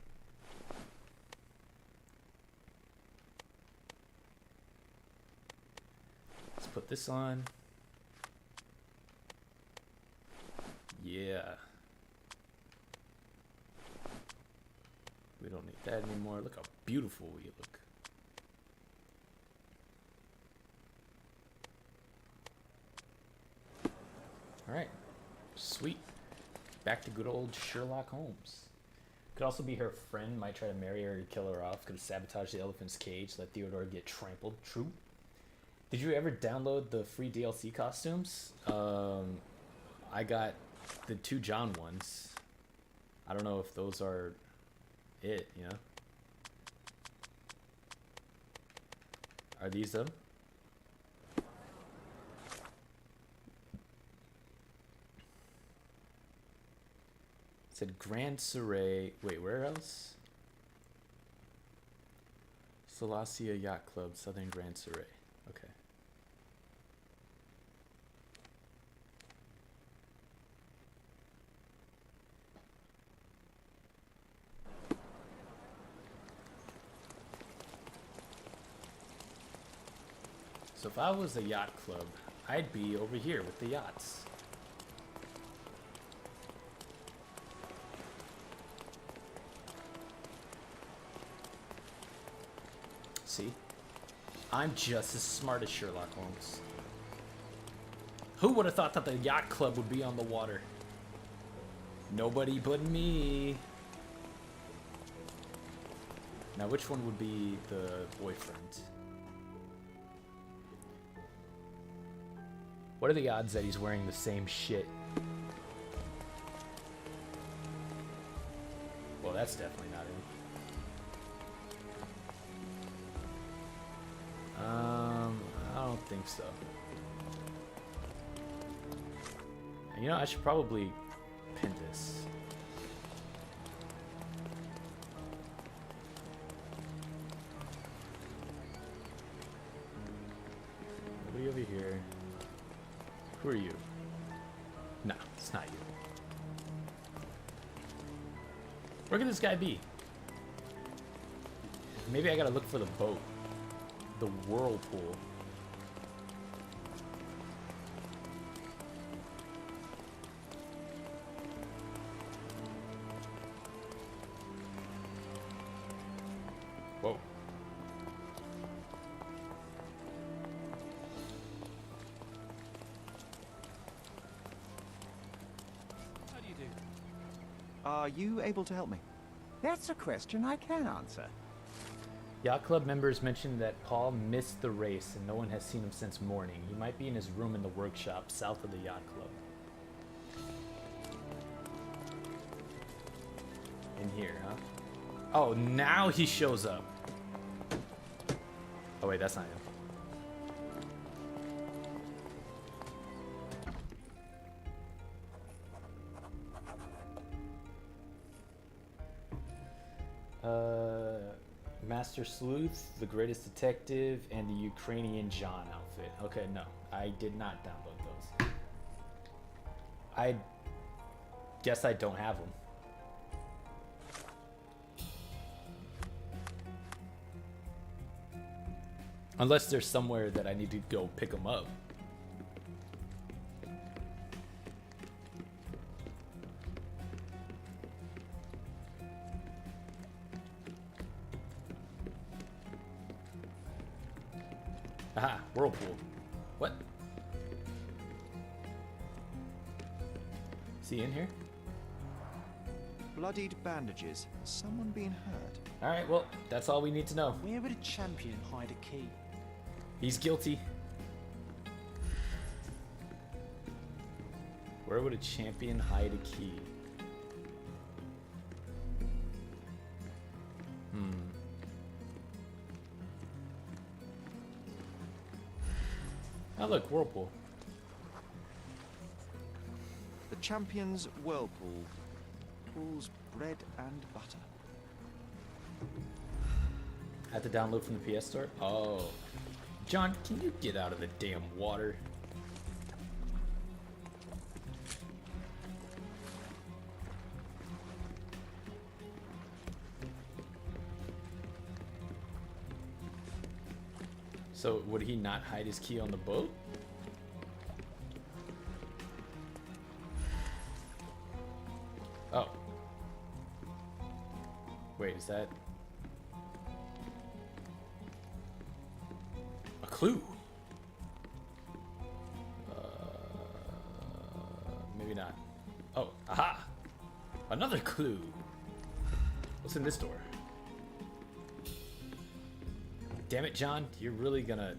Put this on. Yeah. We don't need that anymore. Look how beautiful we look. Alright. Sweet. Back to good old Sherlock Holmes. Could also be her friend, might try to marry her to kill her off. Could have sabotaged the elephant's cage, let Theodore get trampled. True. Did you ever download the free DLC costumes? I got the 2 John ones. I don't know if those are it, you know? Are these them? It said Grand Surrey. Wait, where else? Celestia Yacht Club, Southern Grand Surrey. Okay. So if I was a yacht club, I'd be over here with the yachts. See? I'm just as smart as Sherlock Holmes. Who would have thought that the yacht club would be on the water? Nobody but me. Now, which one would be the boyfriend? What are the odds that he's wearing the same shit? Well, that's definitely not him. I don't think so. You know, I should probably pin this. Nobody over here. Who are you? No, it's not you. Where could this guy be? Maybe I gotta look for the boat. The whirlpool. Whoa. How do you do? Are you able to help me? That's a question I can answer. Yacht Club members mentioned that Paul missed the race and no one has seen him since morning. He might be in his room in the workshop south of the Yacht Club. In here, huh? Oh, now he shows up. Oh wait, that's not him. Master Sleuth, the Greatest Detective, and the Ukrainian John outfit. Okay, no, I did not download those. I guess I don't have them. Unless there's somewhere that I need to go pick them up. Aha, whirlpool. What? Is he in here? Bloodied bandages. Has someone been hurt? Alright, well, that's all we need to know. Where would a champion hide a key? He's guilty. Where would a champion hide a key? Oh look, whirlpool. The champion's whirlpool pulls bread and butter. I have to download from the PS Store? Oh. John, can you get out of the damn water? So, would he not hide his key on the boat? Oh. Wait, is that a clue? Maybe not. Oh, aha! Another clue. What's in this door? Damn it, John, you're really gonna...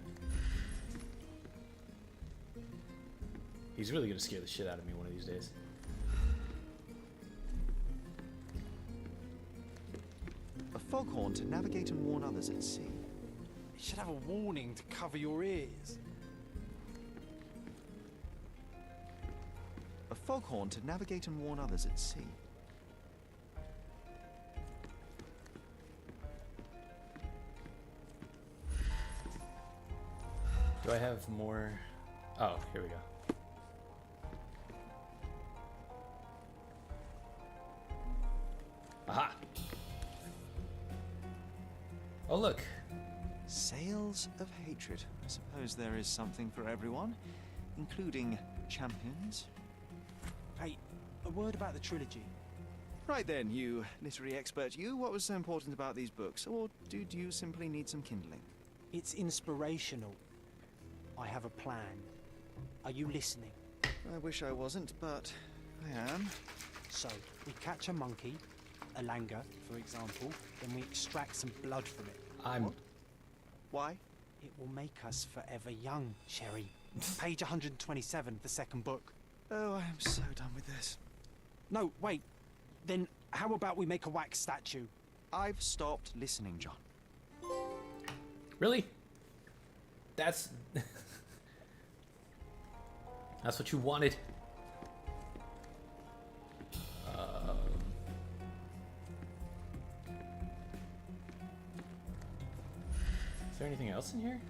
He's really gonna scare the shit out of me one of these days. A foghorn to navigate and warn others at sea. It should have a warning to cover your ears. A foghorn to navigate and warn others at sea. Do I have more? Oh, here we go. Aha! Oh, look. Sails of hatred. I suppose there is something for everyone, including champions. Hey, a word about the trilogy. Right then, you literary expert, you, what was so important about these books? Or did you simply need some kindling? It's inspirational. I have a plan. Are you listening? I wish I wasn't, but I am. So, we catch a monkey, a langur, for example, then we extract some blood from it. I'm. Why? It will make us forever young, Sherry. Page 127, the second book. Oh, I am so done with this. No, wait. Then how about we make a wax statue? I've stopped listening, John. Really? That's. That's what you wanted. Is there anything else in here?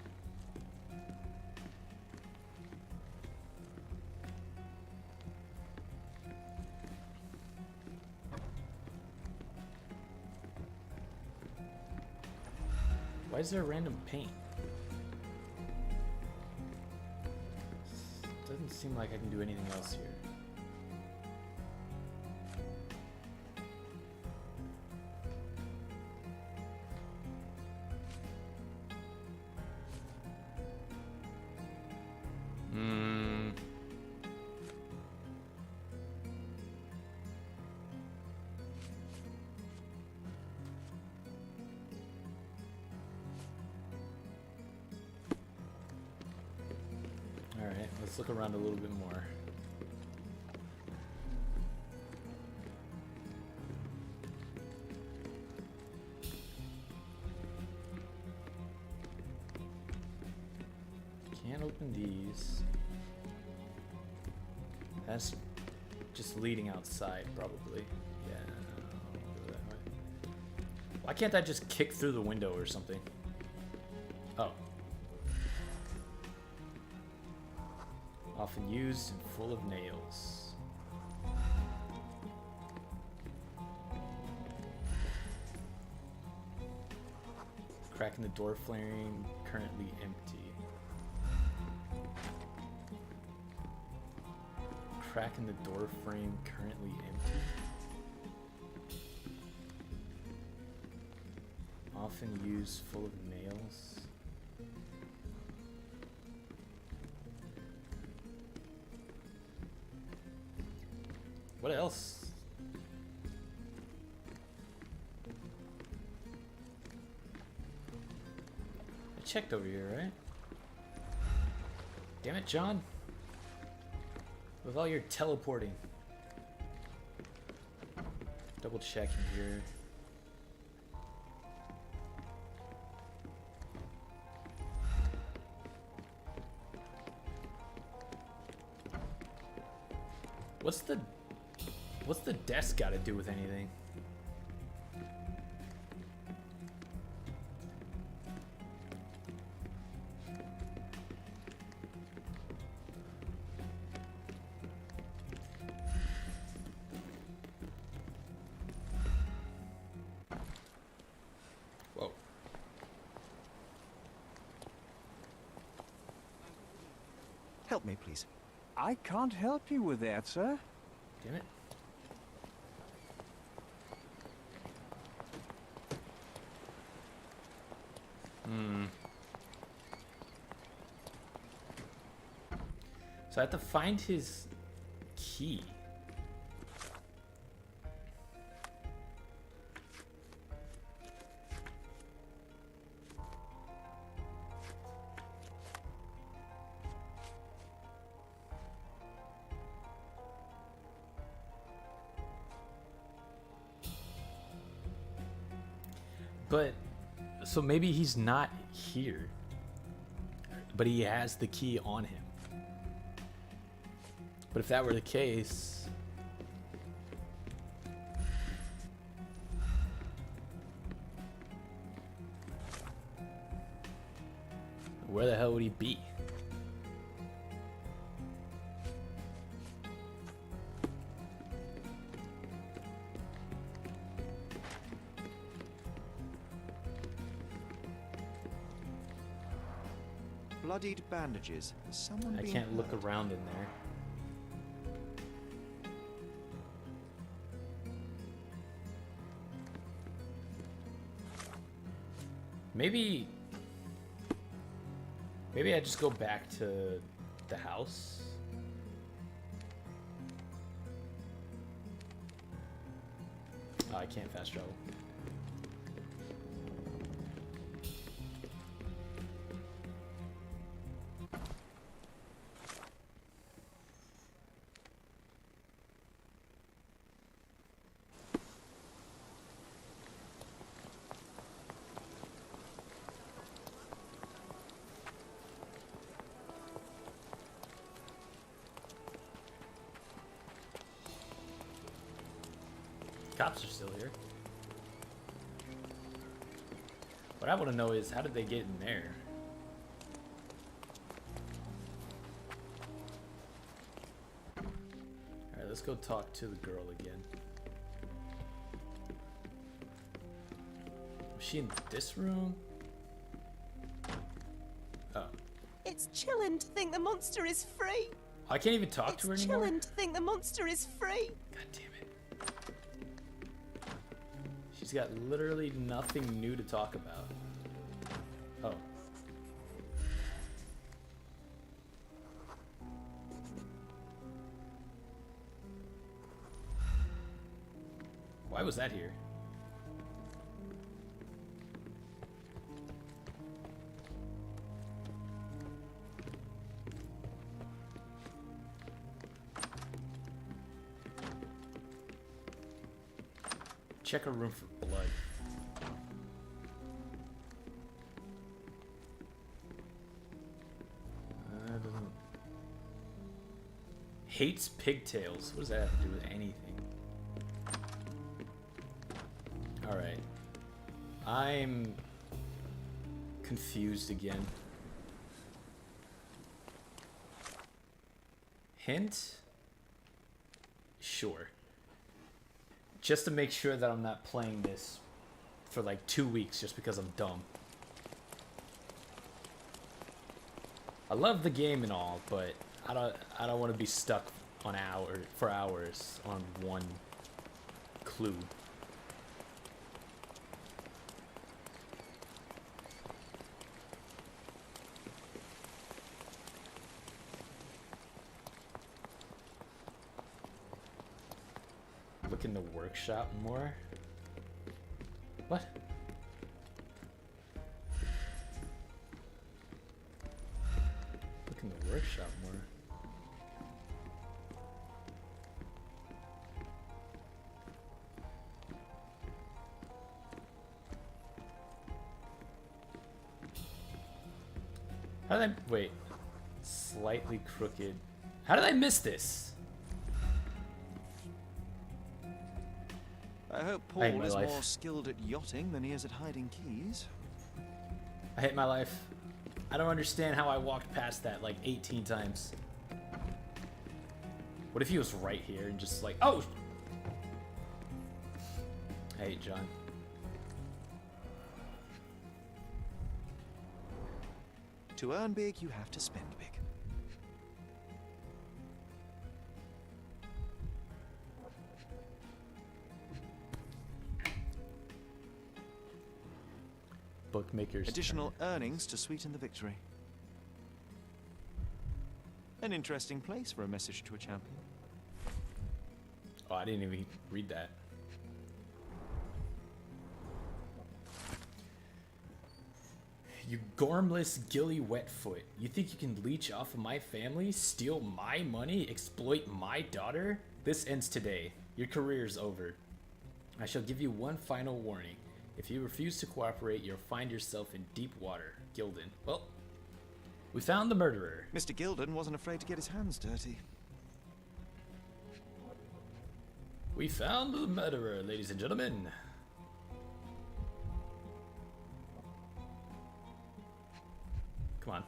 Why is there a random paint? Doesn't seem like I can do anything else here. Alright, let's look around a little bit more. Can't open these. That's just leading outside, probably. Yeah, I'll go that way. Why can't I just kick through the window or something? Oh. Often used and full of nails. Crack in the door flaring, currently empty. Crack in the door frame, currently empty. Often used, full of nails. What else? I checked over here, right? Damn it, John. With all your teleporting. Double checking here. What's the desk got to do with anything? Whoa. Help me, please. I can't help you with that, sir. Damn it. So I have to find his key. But, so maybe he's not here, but he has the key on him. But if that were the case, where the hell would he be? Bloodied bandages. Has someone I been can't look hurt? around in there. Maybe Maybe I just go back to the house. Oh, I can't fast travel. Cops are still here. What I want to know is, how did they get in there? Alright, let's go talk to the girl again. Was she in this room? Oh. It's chilling to think the monster is free. I can't even talk to her It's anymore? chilling to think the monster is free. God damn it. She's got literally nothing new to talk about. Oh. Why was that here? Check a room for blood. Hates pigtails. What does that have to do with anything? Alright. I'm confused again. Hint? Sure. Just to make sure that I'm not playing this for like 2 weeks just because I'm dumb. I love the game and all, but I don't want to be stuck on for hours on one clue. Look in the workshop more. What? Look in the workshop more. How did I wait? Slightly crooked. How did I miss this? I hope I hate Paul my is life. more skilled at yachting than he is at hiding keys. I hate my life. I don't understand how I walked past that like 18 times. What if he was right here and just like, oh! I hate John. To earn big, you have to spend big. Bookmaker's Additional turn. earnings to sweeten the victory. An interesting place for a message to a champion. Oh, I didn't even read that. You gormless, gilly wetfoot. You think you can leech off of my family, steal my money, exploit my daughter? This ends today. Your career's over. I shall give you one final warning. If you refuse to cooperate, you'll find yourself in deep water. Gildan. Well, we found the murderer. Mr. Gildan wasn't afraid to get his hands dirty. We found the murderer, ladies and gentlemen. Come on.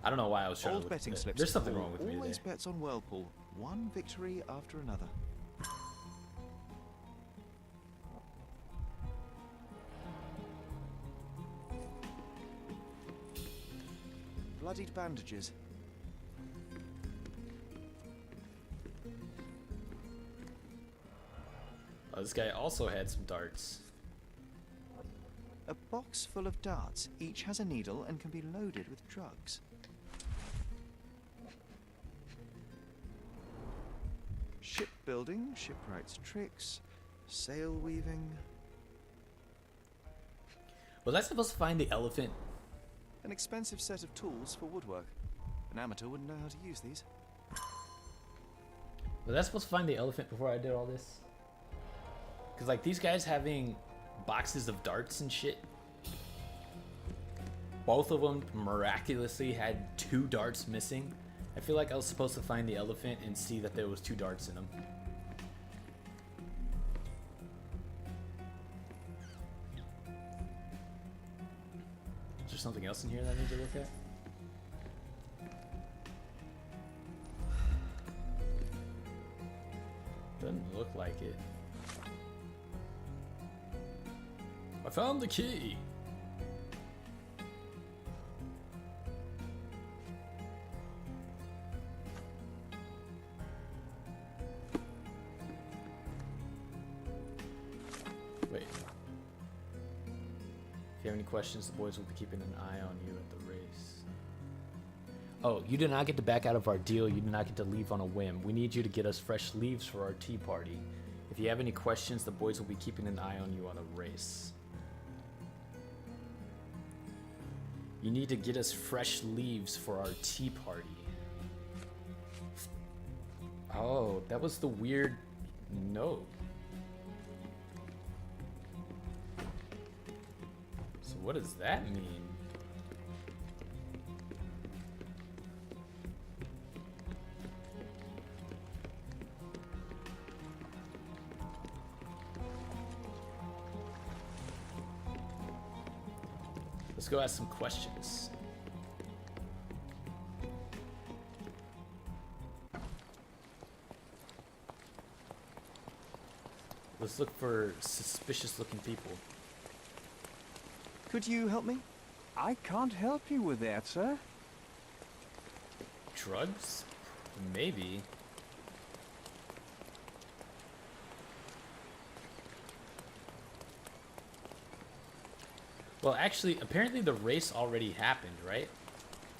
I don't know why I was trying Old to betting slips. There's something Paul wrong with me always there. bets on Whirlpool. One victory after another. Bloodied bandages. Oh, this guy also had some darts. A box full of darts. Each has a needle and can be loaded with drugs. Shipbuilding, shipwright's tricks, sail weaving. Was I supposed to find the elephant? An expensive set of tools for woodwork. An amateur wouldn't know how to use these. Was I supposed to find the elephant before I did all this? Because, like, these guys having boxes of darts and shit. Both of them miraculously had 2 darts missing. I feel like I was supposed to find the elephant and see that there was 2 darts in them. Is there something else in here that I need to look at? Doesn't look like it. I found the key. Wait. If you have any questions, the boys will be keeping an eye on you at the race. Oh, you did not get to back out of our deal. You did not get to leave on a whim. We need you to get us fresh leaves for our tea party. If you have any questions, the boys will be keeping an eye on you on a race. You need to get us fresh leaves for our tea party. Oh, that was the weird note. So what does that mean? Let's go ask some questions. Let's look for suspicious looking people. Could you help me? I can't help you with that, sir. Drugs? Maybe. Well, actually, apparently the race already happened, right?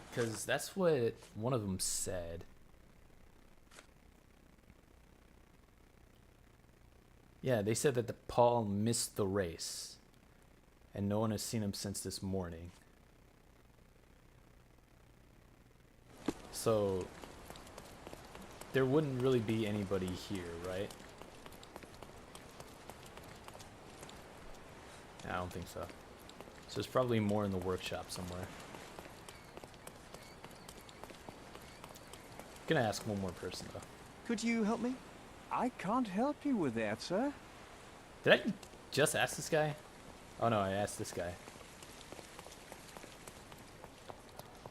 Because that's what one of them said. Yeah, they said that Paul missed the race. And no one has seen him since this morning. So, there wouldn't really be anybody here, right? I don't think so. So there's probably more in the workshop somewhere. Gonna ask one more person though. Could you help me? I can't help you with that, sir. Did I just ask this guy? Oh no, I asked this guy.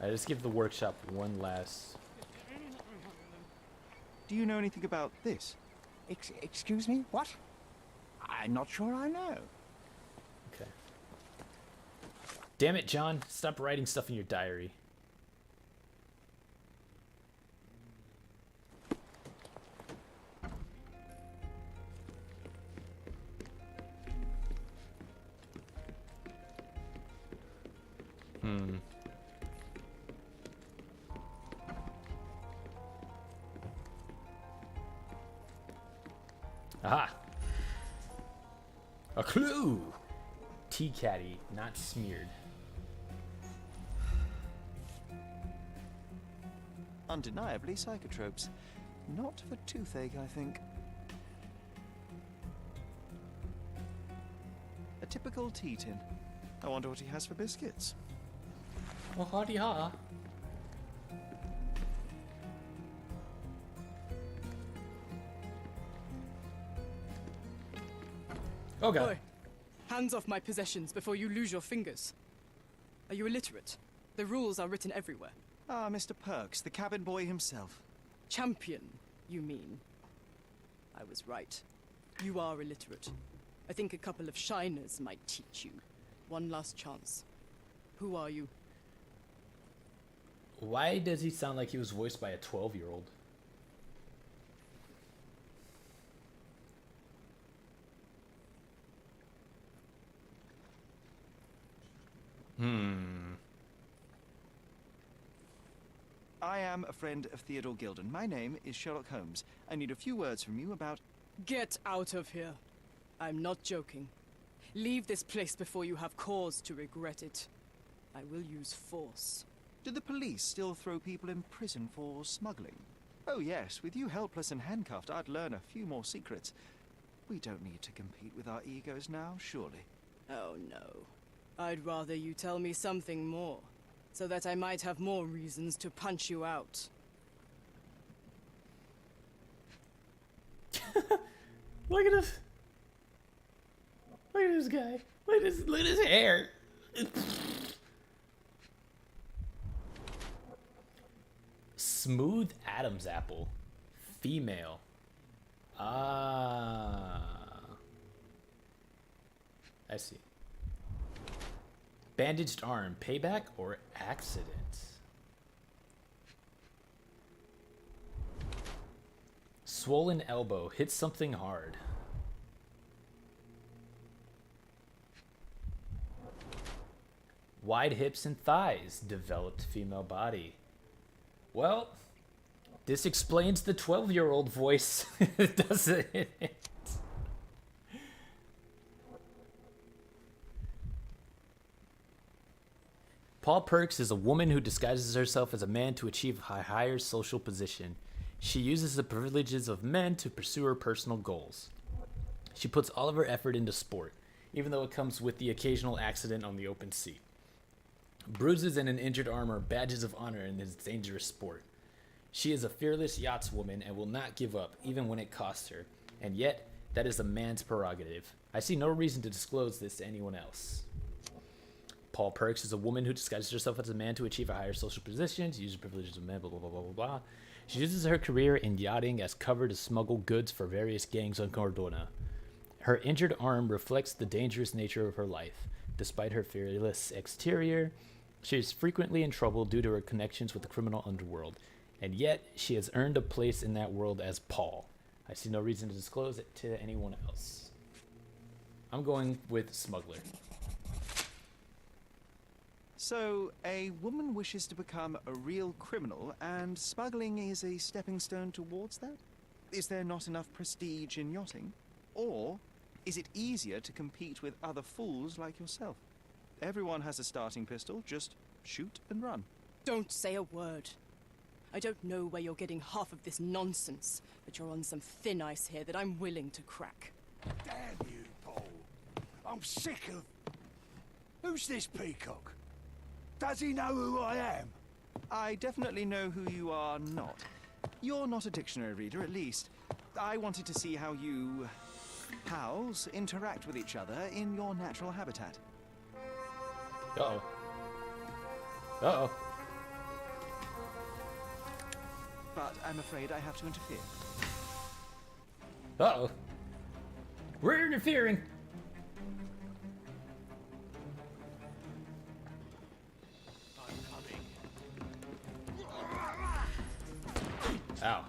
I just give the workshop one last. Do you know anything about this? Excuse me? What? I'm not sure I know. Okay. Damn it, John! Stop writing stuff in your diary. Aha! A clue! Tea caddy, not smeared. Undeniably psychotropes. Not for toothache, I think. A typical tea tin. I wonder what he has for biscuits. Oh, hardy ha! Oh god. Boy, hands off my possessions before you lose your fingers. Are you illiterate? The rules are written everywhere. Ah, Mr. Perks, the cabin boy himself. Champion, you mean? I was right. You are illiterate. I think a couple of shiners might teach you. One last chance. Who are you? Why does he sound like he was voiced by a 12-year-old? I am a friend of Theodore Gilden. My name is Sherlock Holmes. I need a few words from you about... Get out of here. I'm not joking. Leave this place before you have cause to regret it. I will use force. Do the police still throw people in prison for smuggling? Oh yes, with you helpless and handcuffed, I'd learn a few more secrets. We don't need to compete with our egos now, surely. Oh no. I'd rather you tell me something more, so that I might have more reasons to punch you out. Look at this. Look at this guy. Look at his hair. Smooth Adam's apple. Female. Ah. I see. Bandaged arm. Payback or accident? Swollen elbow. Hit something hard. Wide hips and thighs. Developed female body. Well, this explains the 12-year-old voice, doesn't it? Paul Perks is a woman who disguises herself as a man to achieve a higher social position. She uses the privileges of men to pursue her personal goals. She puts all of her effort into sport, even though it comes with the occasional accident on the open sea. Bruises and an injured arm are badges of honor in this dangerous sport. She is a fearless yachtswoman and will not give up, even when it costs her. And yet, that is a man's prerogative. I see no reason to disclose this to anyone else. Paul Perks is a woman who disguises herself as a man to achieve a higher social position. She uses privileges of men, blah, blah, blah, blah, blah, blah. She uses her career in yachting as cover to smuggle goods for various gangs on Cordona. Her injured arm reflects the dangerous nature of her life. Despite her fearless exterior, she is frequently in trouble due to her connections with the criminal underworld, and yet she has earned a place in that world as Paul. I see no reason to disclose it to anyone else. I'm going with smuggler. So, a woman wishes to become a real criminal, and smuggling is a stepping stone towards that? Is there not enough prestige in yachting? Or is it easier to compete with other fools like yourself? Everyone has a starting pistol, just shoot and run. Don't say a word. I don't know where you're getting half of this nonsense, but you're on some thin ice here that I'm willing to crack. Damn you, Paul. I'm sick of... Who's this peacock? Does he know who I am? I definitely know who you are not. You're not a dictionary reader, at least. I wanted to see how you... pals interact with each other in your natural habitat. Uh-oh. Uh-oh. But I'm afraid I have to interfere. Uh-oh. We're interfering. Ow.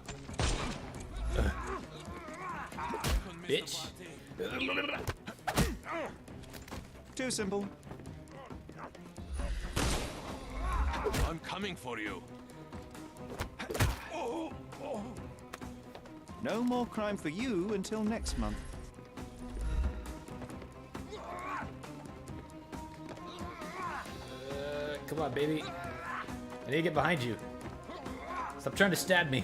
Bitch. Too simple. I'm coming for you. No more crime for you until next month. Come on, baby. I need to get behind you. Stop trying to stab me.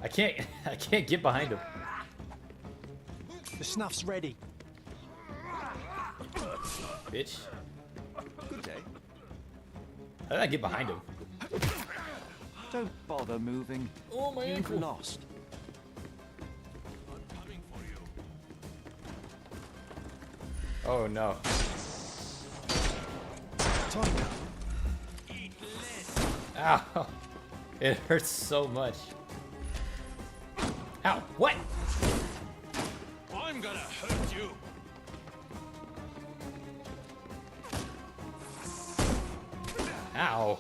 I can't get behind him. The snuff's ready. Bitch. Good day. How did I get behind him? Don't bother moving. Oh, my You've ankle. lost. I'm coming for you. Oh no. Ow. It hurts so much. Ow. What? I'm gonna hurt you. Ow.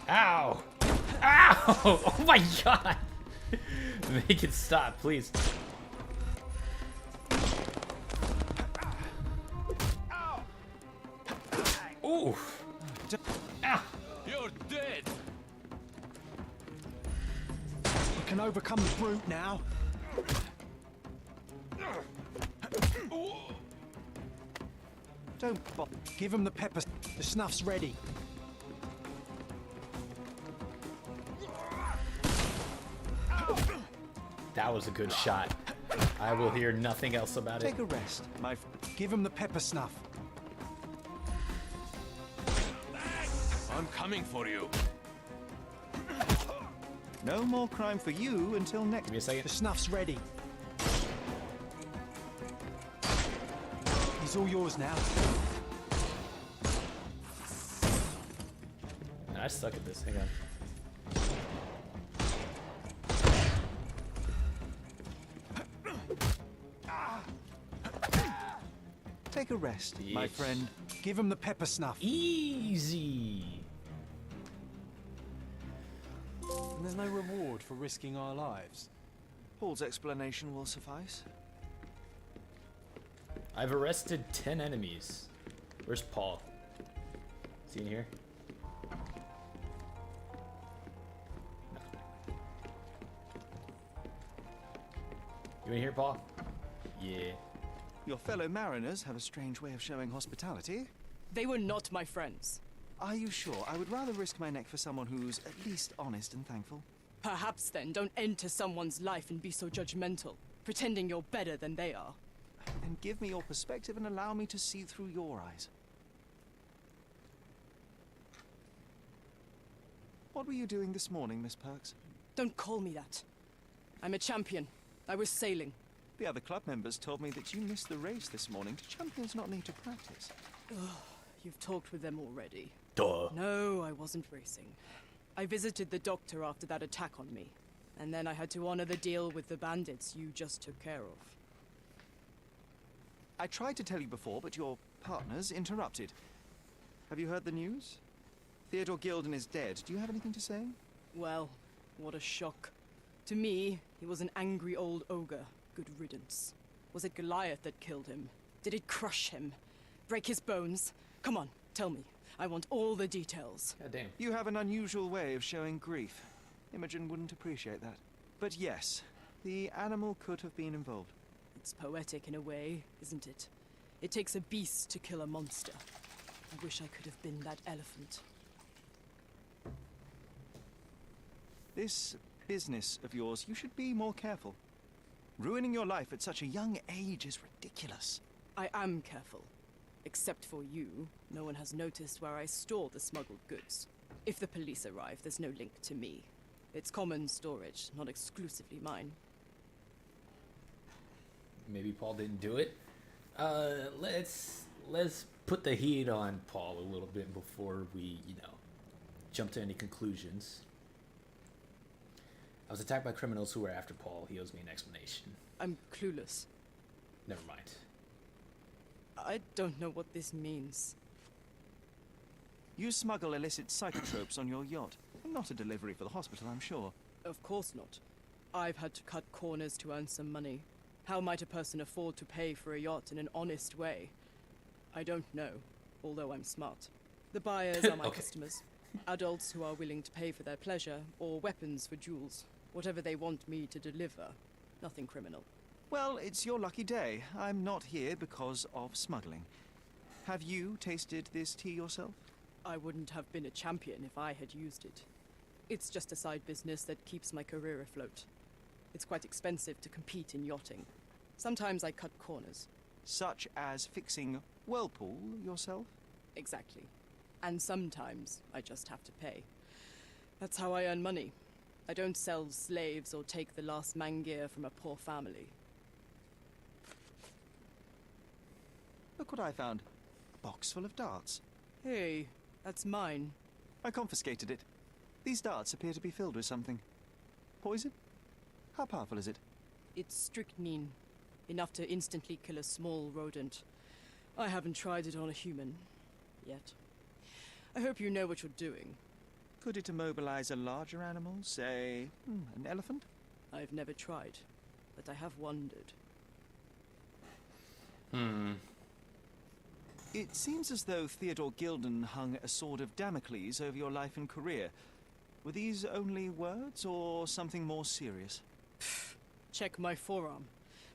Ow. Ow! Oh my god! Make it stop, please. Ooh! Ah! You're dead! We can overcome the brute now. Don't bother. Give him the pepper. The snuff's ready. That was a good shot. I will hear nothing else about it. Take a rest, my Give him the pepper snuff. I'm coming for you. No more crime for you until next. Give me a second. The snuff's ready. He's all yours now. I suck at this. Hang on. Take a rest, my Yes. friend. Give him the pepper snuff. Easy. And there's no reward for risking our lives. Paul's explanation will suffice. I've arrested 10 enemies. Where's Paul? Is he in here? No. You in here, Paul? Yeah. Your fellow mariners have a strange way of showing hospitality. They were not my friends. Are you sure? I would rather risk my neck for someone who's at least honest and thankful. Perhaps then don't enter someone's life and be so judgmental, pretending you're better than they are. And give me your perspective and allow me to see through your eyes. What were you doing this morning, Miss Perks? Don't call me that. I'm a champion. I was sailing. The other club members told me that you missed the race this morning. Do champions not need to practice? You've talked with them already. Duh. No, I wasn't racing. I visited the doctor after that attack on me. And then I had to honor the deal with the bandits you just took care of. I tried to tell you before, but your partners interrupted. Have you heard the news? Theodore Gilden is dead. Do you have anything to say? Well, what a shock. To me, he was an angry old ogre. Good riddance. Was it Goliath that killed him? Did it crush him? Break his bones? Come on, tell me. I want all the details. God damn. You have an unusual way of showing grief. Imogen wouldn't appreciate that. But yes, the animal could have been involved. It's poetic in a way, isn't it? It takes a beast to kill a monster. I wish I could have been that elephant. This business of yours, you should be more careful. Ruining your life at such a young age is ridiculous. I am careful. Except for you, no one has noticed where I store the smuggled goods. If the police arrive, there's no link to me. It's common storage, not exclusively mine. Maybe Paul didn't do it. Let's put the heat on Paul a little bit before we, jump to any conclusions. I was attacked by criminals who were after Paul. He owes me an explanation. I'm clueless. Never mind. I don't know what this means. You smuggle illicit psychotropes on your yacht. Not a delivery for the hospital, I'm sure. Of course not. I've had to cut corners to earn some money. How might a person afford to pay for a yacht in an honest way? I don't know, although I'm smart. The buyers are my Okay. customers. Adults who are willing to pay for their pleasure, or weapons for jewels. Whatever they want me to deliver. Nothing criminal. Well, it's your lucky day. I'm not here because of smuggling. Have you tasted this tea yourself? I wouldn't have been a champion if I had used it. It's just a side business that keeps my career afloat. It's quite expensive to compete in yachting. Sometimes I cut corners. Such as fixing whirlpool yourself? Exactly. And sometimes I just have to pay. That's how I earn money. I don't sell slaves or take the last mangear from a poor family. Look what I found. A box full of darts. Hey, that's mine. I confiscated it. These darts appear to be filled with something. Poison? How powerful is it? It's strychnine. Enough to instantly kill a small rodent. I haven't tried it on a human. Yet. I hope you know what you're doing. Could it immobilize a larger animal, say, an elephant? I've never tried, but I have wondered. It seems as though Theodore Gilden hung a sword of Damocles over your life and career. Were these only words, or something more serious? Check my forearm.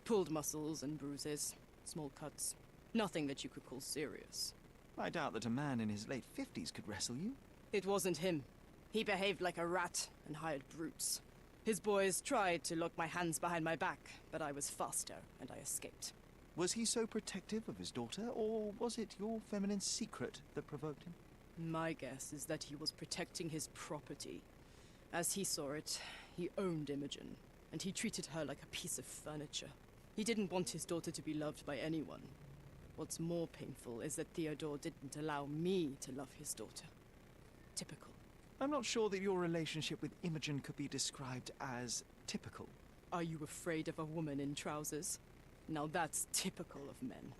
Pulled muscles and bruises. Small cuts. Nothing that you could call serious. I doubt that a man in his late 50s could wrestle you. It wasn't him. He behaved like a rat and hired brutes. His boys tried to lock my hands behind my back, but I was faster and I escaped. Was he so protective of his daughter, or was it your feminine secret that provoked him? My guess is that he was protecting his property. As he saw it, he owned Imogen, and he treated her like a piece of furniture. He didn't want his daughter to be loved by anyone. What's more painful is that Theodore didn't allow me to love his daughter. Typical. I'm not sure that your relationship with Imogen could be described as typical. Are you afraid of a woman in trousers? Now that's typical of men.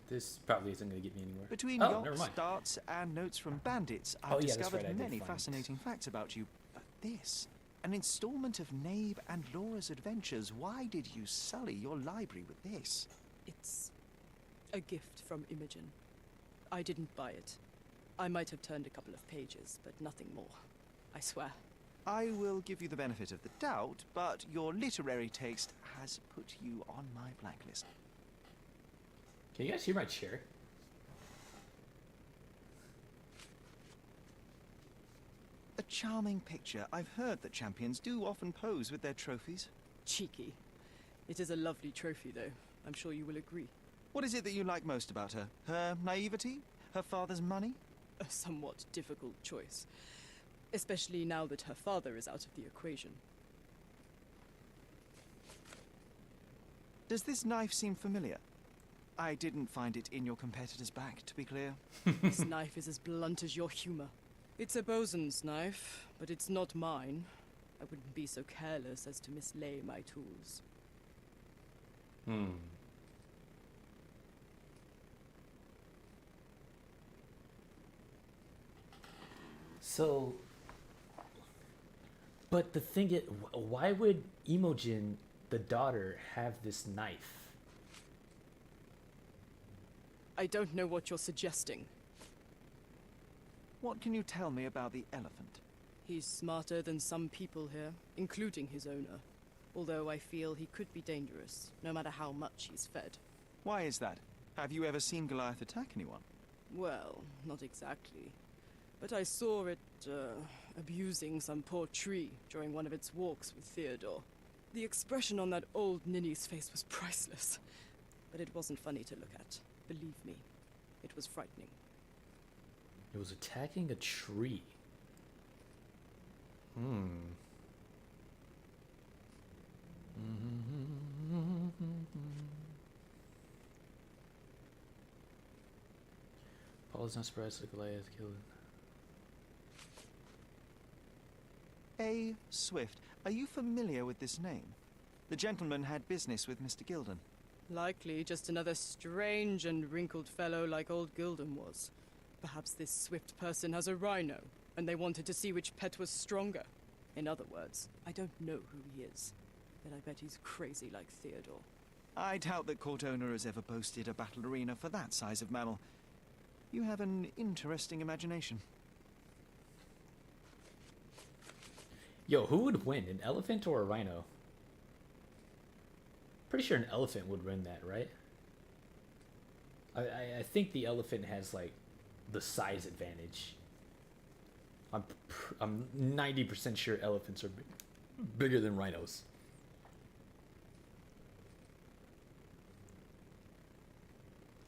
This probably isn't going to get me anywhere. Between never yachts, mind. darts, and notes from bandits, Oh, I've yeah, that's discovered right, I did many find fascinating facts about you. But this, an installment of Nabe and Laura's adventures. Why did you sully your library with this? It's a gift from Imogen. I didn't buy it. I might have turned a couple of pages, but nothing more. I swear. I will give you the benefit of the doubt, but your literary taste has put you on my blacklist. Can you guys hear my chair? A charming picture. I've heard that champions do often pose with their trophies. Cheeky. It is a lovely trophy, though. I'm sure you will agree. What is it that you like most about her? Her naivety? Her father's money? A somewhat difficult choice. Especially now that her father is out of the equation. Does this knife seem familiar? I didn't find it in your competitor's back, to be clear. This knife is as blunt as your humor. It's a bosun's knife, but it's not mine. I wouldn't be so careless as to mislay my tools. So, but the thing is, why would Imogen, the daughter, have this knife? I don't know what you're suggesting. What can you tell me about the elephant? He's smarter than some people here, including his owner. Although I feel he could be dangerous, no matter how much he's fed. Why is that? Have you ever seen Goliath attack anyone? Well, not exactly. But I saw it, abusing some poor tree during one of its walks with Theodore. The expression on that old ninny's face was priceless. But it wasn't funny to look at. Believe me, it was frightening. It was attacking a tree. Paul is not surprised that Goliath killed him. A. Swift. Are you familiar with this name? The gentleman had business with Mr. Gilden. Likely just another strange and wrinkled fellow like old Gilden was. Perhaps this Swift person has a rhino, and they wanted to see which pet was stronger. In other words, I don't know who he is, but I bet he's crazy like Theodore. I doubt that court owner has ever boasted a battle arena for that size of mammal. You have an interesting imagination. Yo, who would win, an elephant or a rhino? Pretty sure an elephant would win that, right? I think the elephant has like the size advantage. I'm 90% sure elephants are bigger than rhinos.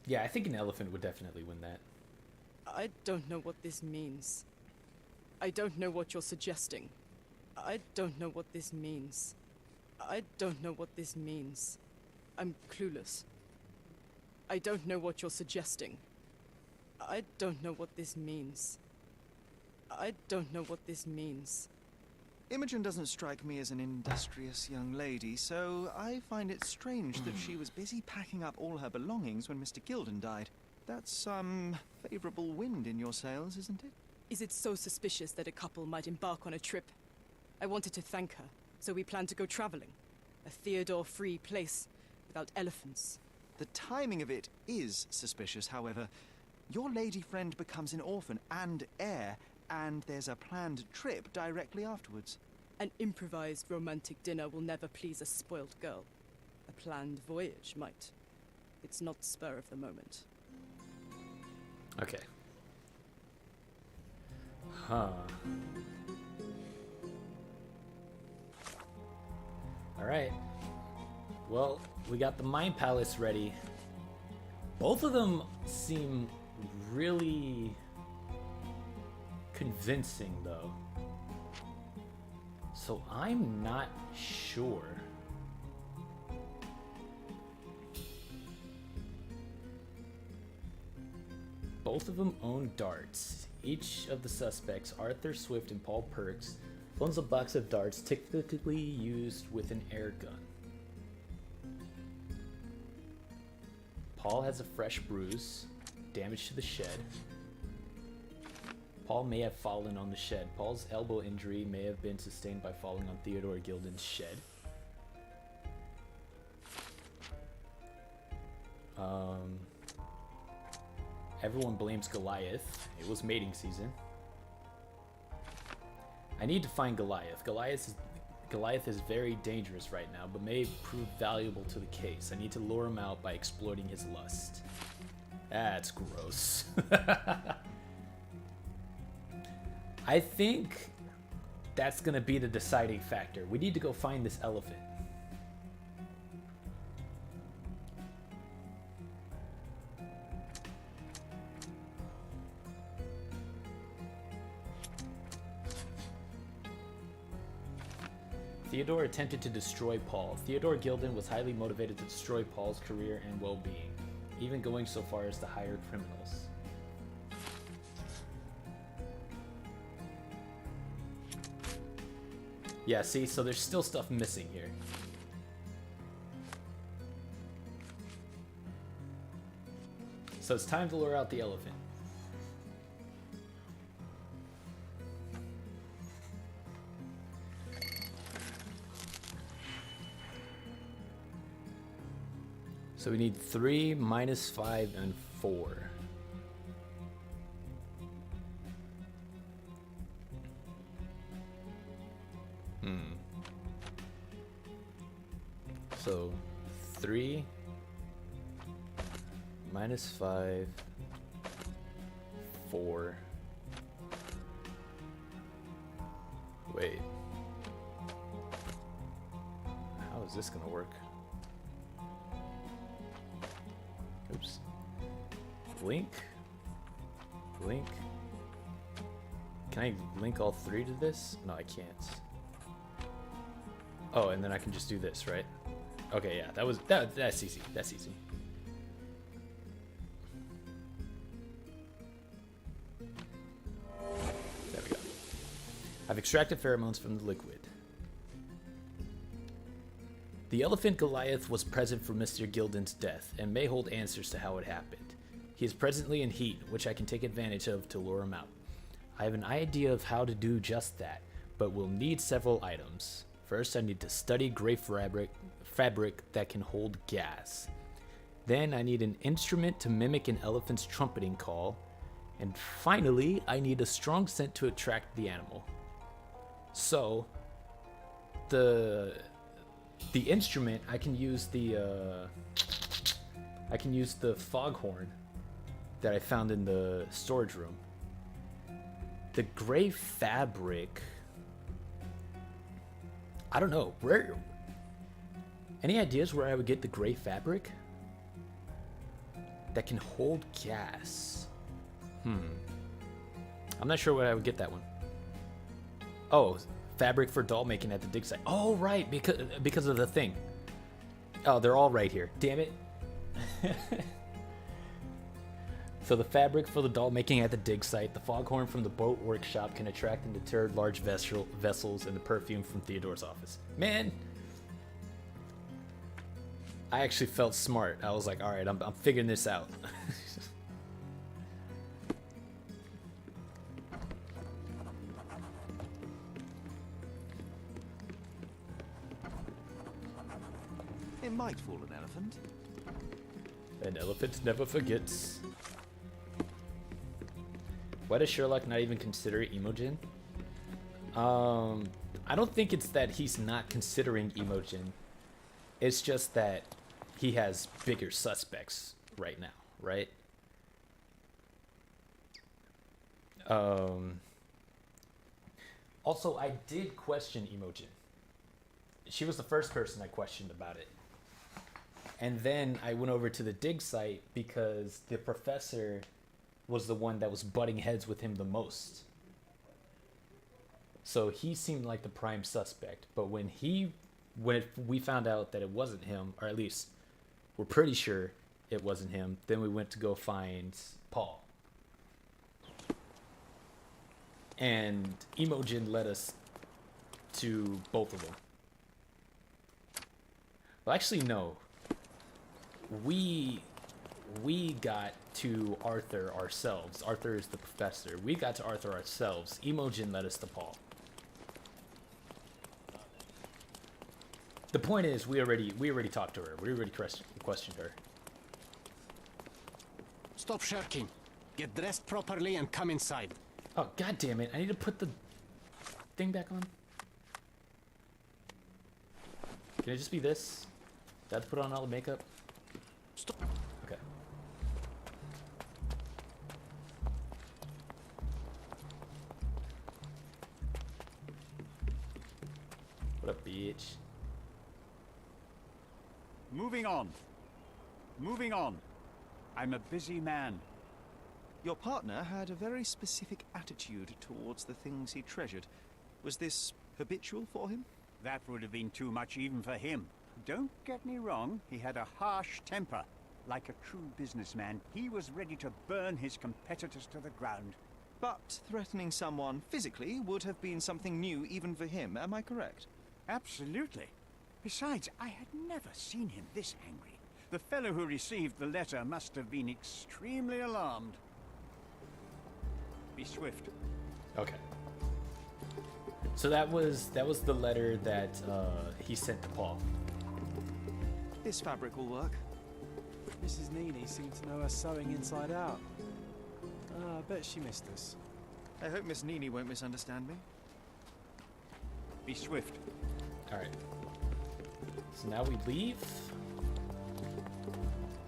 Yeah, I think an elephant would definitely win that. I don't know what this means. I don't know what you're suggesting. I don't know what this means. I don't know what this means. I'm clueless. I don't know what you're suggesting. I don't know what this means. I don't know what this means. Imogen doesn't strike me as an industrious young lady, so I find it strange that she was busy packing up all her belongings when Mr. Gilden died. That's some favourable wind in your sails, isn't it? Is it so suspicious that a couple might embark on a trip? I wanted to thank her, so we planned to go traveling. A Theodore-free place, without elephants. The timing of it is suspicious, however. Your lady friend becomes an orphan and heir, and there's a planned trip directly afterwards. An improvised romantic dinner will never please a spoilt girl. A planned voyage might. It's not spur of the moment. Okay. Huh. Alright. Well, we got the Mind Palace ready. Both of them seem really convincing, though. So I'm not sure. Both of them own darts. Each of the suspects, Arthur Swift and Paul Perks, owns a box of darts typically used with an air gun. Paul has a fresh bruise, damage to the shed. Paul may have fallen on the shed. Paul's elbow injury may have been sustained by falling on Theodore Gilden's shed. Everyone blames Goliath. It was mating season. I need to find Goliath. Goliath is very dangerous right now, but may prove valuable to the case. I need to lure him out by exploiting his lust. That's gross. I think that's gonna be the deciding factor. We need to go find this elephant. Theodore attempted to destroy Paul. Theodore Gilden was highly motivated to destroy Paul's career and well-being, even going so far as to hire criminals. Yeah, see, so there's still stuff missing here. So it's time to lure out the elephant. So we need 3, -5, and 4. So 3, -5, 4. Wait. How is this gonna work? Oops. Link. Link. Can I link all 3 to this? No, I can't. Oh, and then I can just do this, right? Okay, yeah, that's easy. That's easy. There we go. I've extracted pheromones from the liquid. The elephant Goliath was present for Mr. Gilden's death and may hold answers to how it happened. He is presently in heat, which I can take advantage of to lure him out. I have an idea of how to do just that, but we'll need several items. First, I need to study gray fabric that can hold gas. Then I need an instrument to mimic an elephant's trumpeting call. And finally, I need a strong scent to attract the animal. So, the instrument, I can use the foghorn that I found in the storage room. The gray fabric, I don't know, where, any ideas where I would get the gray fabric that can hold gas? I'm not sure where I would get that one. Oh, fabric for doll making at the dig site. Oh, right, because of the thing. Oh, they're all right here. Damn it. So the fabric for the doll making at the dig site, the foghorn from the boat workshop can attract and deter large vessels, and the perfume from Theodore's office. Man, I actually felt smart. I was like, all right, I'm figuring this out. It might fool an elephant. An elephant never forgets. Why does Sherlock not even consider Imogen? I don't think it's that he's not considering Imogen. It's just that he has bigger suspects right now, right? Also, I did question Imogen. She was the first person I questioned about it. And then I went over to the dig site because the professor was the one that was butting heads with him the most. So he seemed like the prime suspect. But when we found out that it wasn't him, or at least we're pretty sure it wasn't him, then we went to go find Paul. And Imogen led us to both of them. Well, actually, no. We got to Arthur ourselves. Arthur is the professor. We got to Arthur ourselves. Imogen led us to Paul. The point is, we already talked to her. We already questioned her. Stop shirking. Get dressed properly and come inside. Oh, god damn it. I need to put the thing back on. Can it just be this? Do I have to put on all the makeup? Stop. Okay. What up, bitch? Moving on. Moving on. I'm a busy man. Your partner had a very specific attitude towards the things he treasured. Was this habitual for him? That would have been too much even for him. Don't get me wrong, he had a harsh temper. Like a true businessman, he was ready to burn his competitors to the ground. But threatening someone physically would have been something new even for him, am I correct? Absolutely. Besides, I had never seen him this angry. The fellow who received the letter must have been extremely alarmed. Be swift. Okay. So that was the letter that he sent to Paul. This fabric will work. Mrs. Nini seemed to know her sewing inside out. I bet she missed us. I hope Miss Nini won't misunderstand me. Be swift. All right. So now we leave.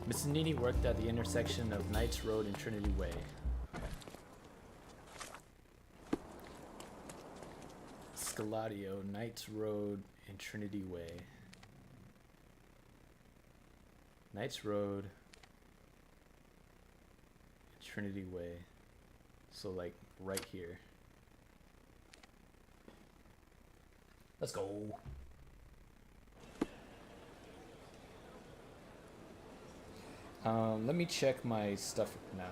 Mrs. Nini worked at the intersection of Knights Road and Trinity Way. Scaladio, Knights Road, and Trinity Way. Knights Road, Trinity Way. So like right here. Let's go. Let me check my stuff now.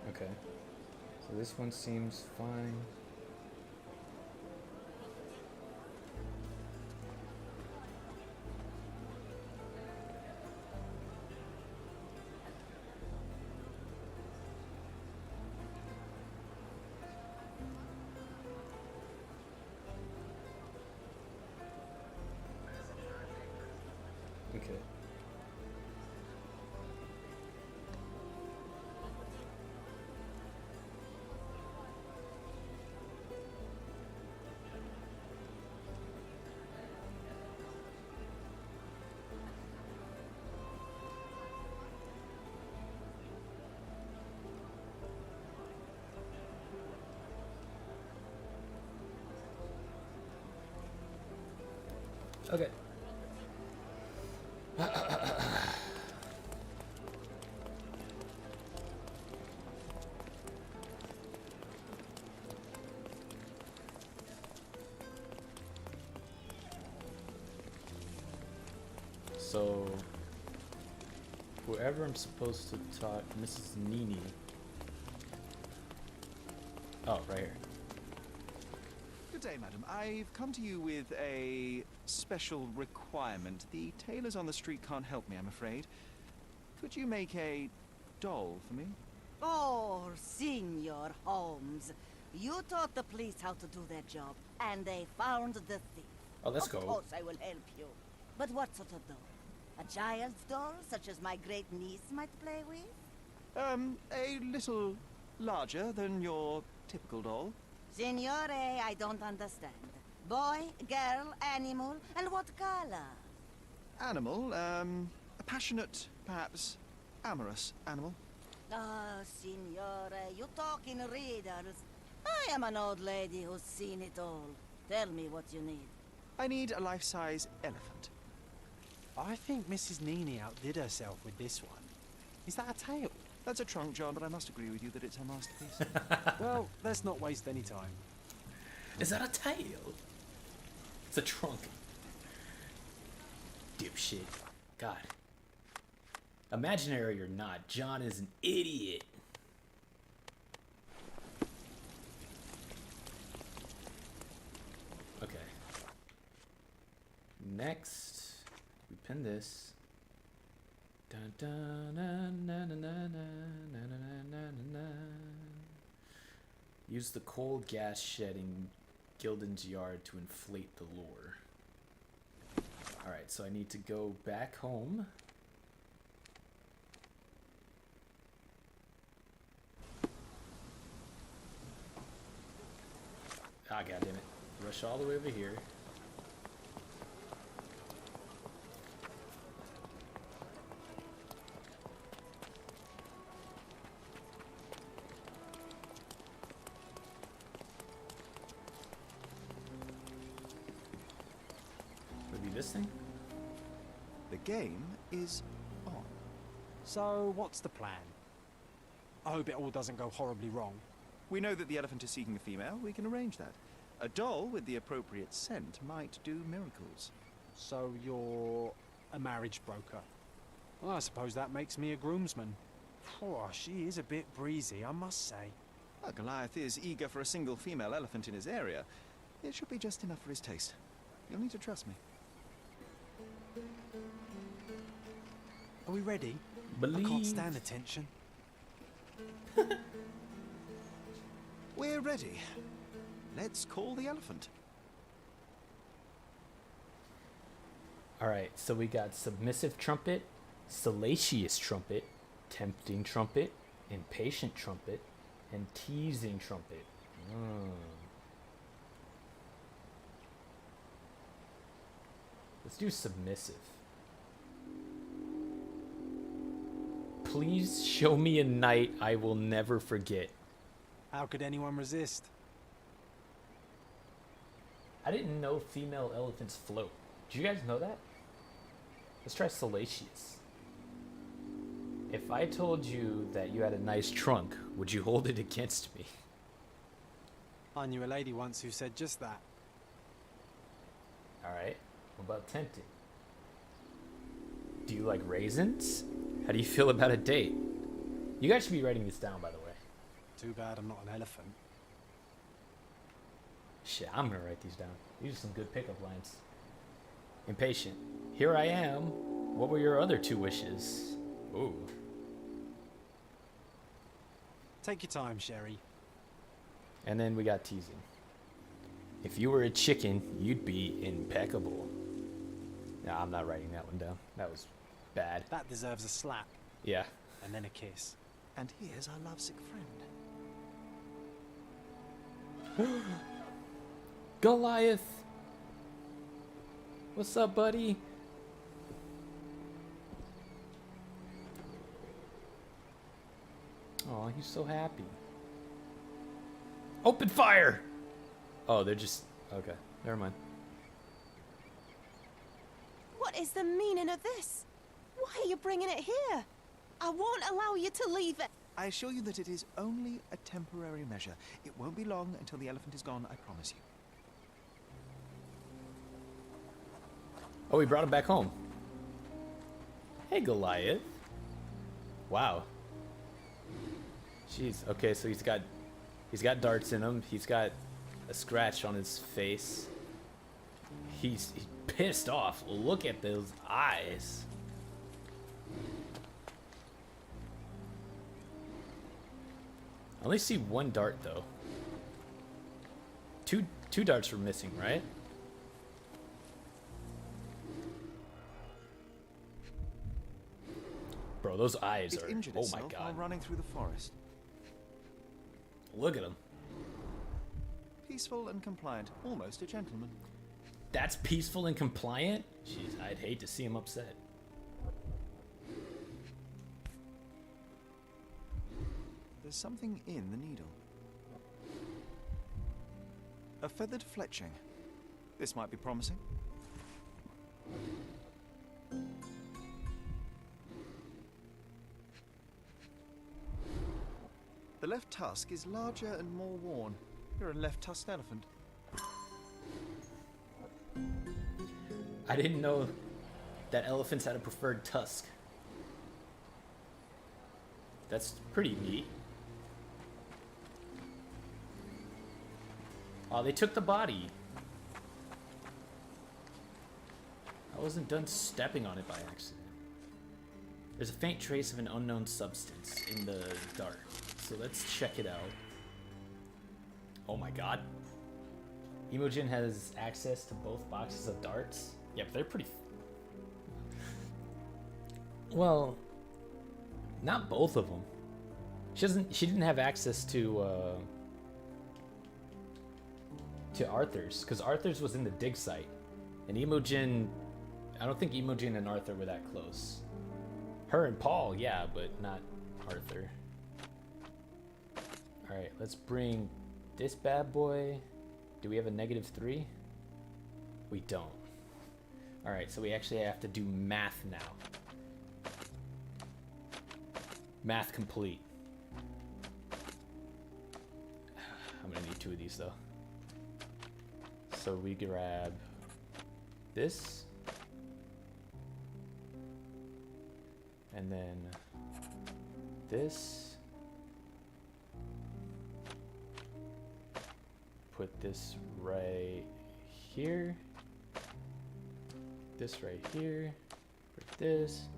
Okay. So this one seems fine. Okay. Okay. So, whoever I'm supposed to talk, Mrs. Nini. Oh, right here. Good day, madam. I've come to you with a special requirement. The tailors on the street can't help me, I'm afraid. Could you make a doll for me? Oh, Signor Holmes, You taught the police how to do their job, and they found the thief. Oh, let's Of go. course I will help you. But what sort of doll? A child's doll, such as my great niece might play with? A little larger than your typical doll. Signore, I don't understand. Boy, girl, animal, and what color? Animal, a passionate, perhaps amorous animal. Oh, signore, you talk in riddles. I am an old lady who's seen it all. Tell me what you need. I need a life-size elephant. I think Mrs. Nini outdid herself with this one. Is that a tail? That's a trunk, John, but I must agree with you that it's her masterpiece. Well, let's not waste any time. Is that a tail? It's a trunk. Dipshit. God. Imaginary or not, John is an idiot. Okay. Next, we pin this. Dun, dun, na, na, na, na, na, na, na, na, na, na. Use the cold gas shedding Gildan's yard to inflate the lure. Alright, so I need to go back home. Ah, goddammit. Rush all the way over here. Would it be this thing? The game is on. So, what's the plan? I hope it all doesn't go horribly wrong. We know that the elephant is seeking a female. We can arrange that. A doll with the appropriate scent might do miracles. So you're a marriage broker. Well, I suppose that makes me a groomsman. Oh, she is a bit breezy, I must say. Well, Goliath is eager for a single female elephant in his area. It should be just enough for his taste. You'll need to trust me. Are we ready? Believe. I can't stand attention. We're ready. Let's call the elephant. Alright, so we got submissive trumpet, salacious trumpet, tempting trumpet, impatient trumpet, and teasing trumpet. Let's do submissive. Please show me a night I will never forget. How could anyone resist? I didn't know female elephants float. Do you guys know that? Let's try salacious. If I told you that you had a nice trunk, would you hold it against me? I knew a lady once who said just that. Alright, what about tempting? Do you like raisins? How do you feel about a date? You guys should be writing this down, by the way. Too bad I'm not an elephant. Shit, I'm gonna write these down. These are some good pickup lines. Impatient. Here I am. What were your other two wishes? Ooh. Take your time, Sherry. And then we got teasing. If you were a chicken, you'd be impeccable. Nah, I'm not writing that one down. That was bad. That deserves a slap. Yeah. And then a kiss. And here's our lovesick friend. Goliath! What's up, buddy? Oh, he's so happy. Open fire! Oh, they're just... Okay, never mind. What is the meaning of this? Why are you bringing it here? I won't allow you to leave it. I assure you that it is only a temporary measure. It won't be long until the elephant is gone, I promise you. Oh, we brought him back home. Hey, Goliath. Wow. Jeez. Okay, so he's got darts in him. He's got a scratch on his face. He's pissed off. Look at those eyes. I only see one dart though. Two darts were missing, right? Bro, those eyes It are... injured Oh my itself while god. running through the forest. Look at him. Peaceful and compliant, almost a gentleman. That's peaceful and compliant? Jeez, I'd hate to see him upset. There's something in the needle. A feathered fletching. This might be promising. The left tusk is larger and more worn. You're a left-tusked elephant. I didn't know that elephants had a preferred tusk. That's pretty neat. Oh, they took the body. I wasn't done stepping on it by accident. There's a faint trace of an unknown substance in the dart. So let's check it out. Oh my god. Imogen has access to both boxes of darts. Yeah, but they're pretty... Well, not both of them. She didn't have access to Arthur's, because Arthur's was in the dig site. And Imogen... I don't think Imogen and Arthur were that close. Her and Paul, yeah, but not Arthur. Alright, let's bring this bad boy. Do we have a -3? We don't. Alright, so we actually have to do math now. Math complete. I'm gonna need 2 of these though. So we grab this. And then this. Put this right here. This right here. Put this.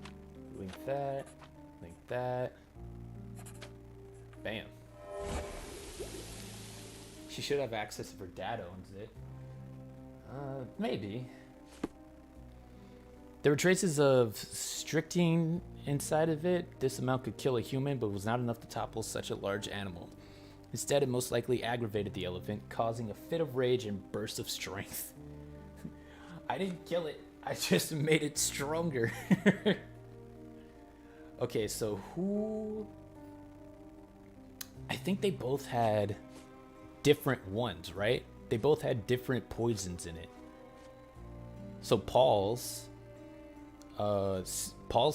Link that. Link that. Bam. She should have access if her dad owns it. Maybe. There were traces of strychnine inside of it. This amount could kill a human, but was not enough to topple such a large animal. Instead, it most likely aggravated the elephant, causing a fit of rage and burst of strength. I didn't kill it. I just made it stronger. Okay, so who... I think they both had different ones, right? They both had different poisons in it. So Paul's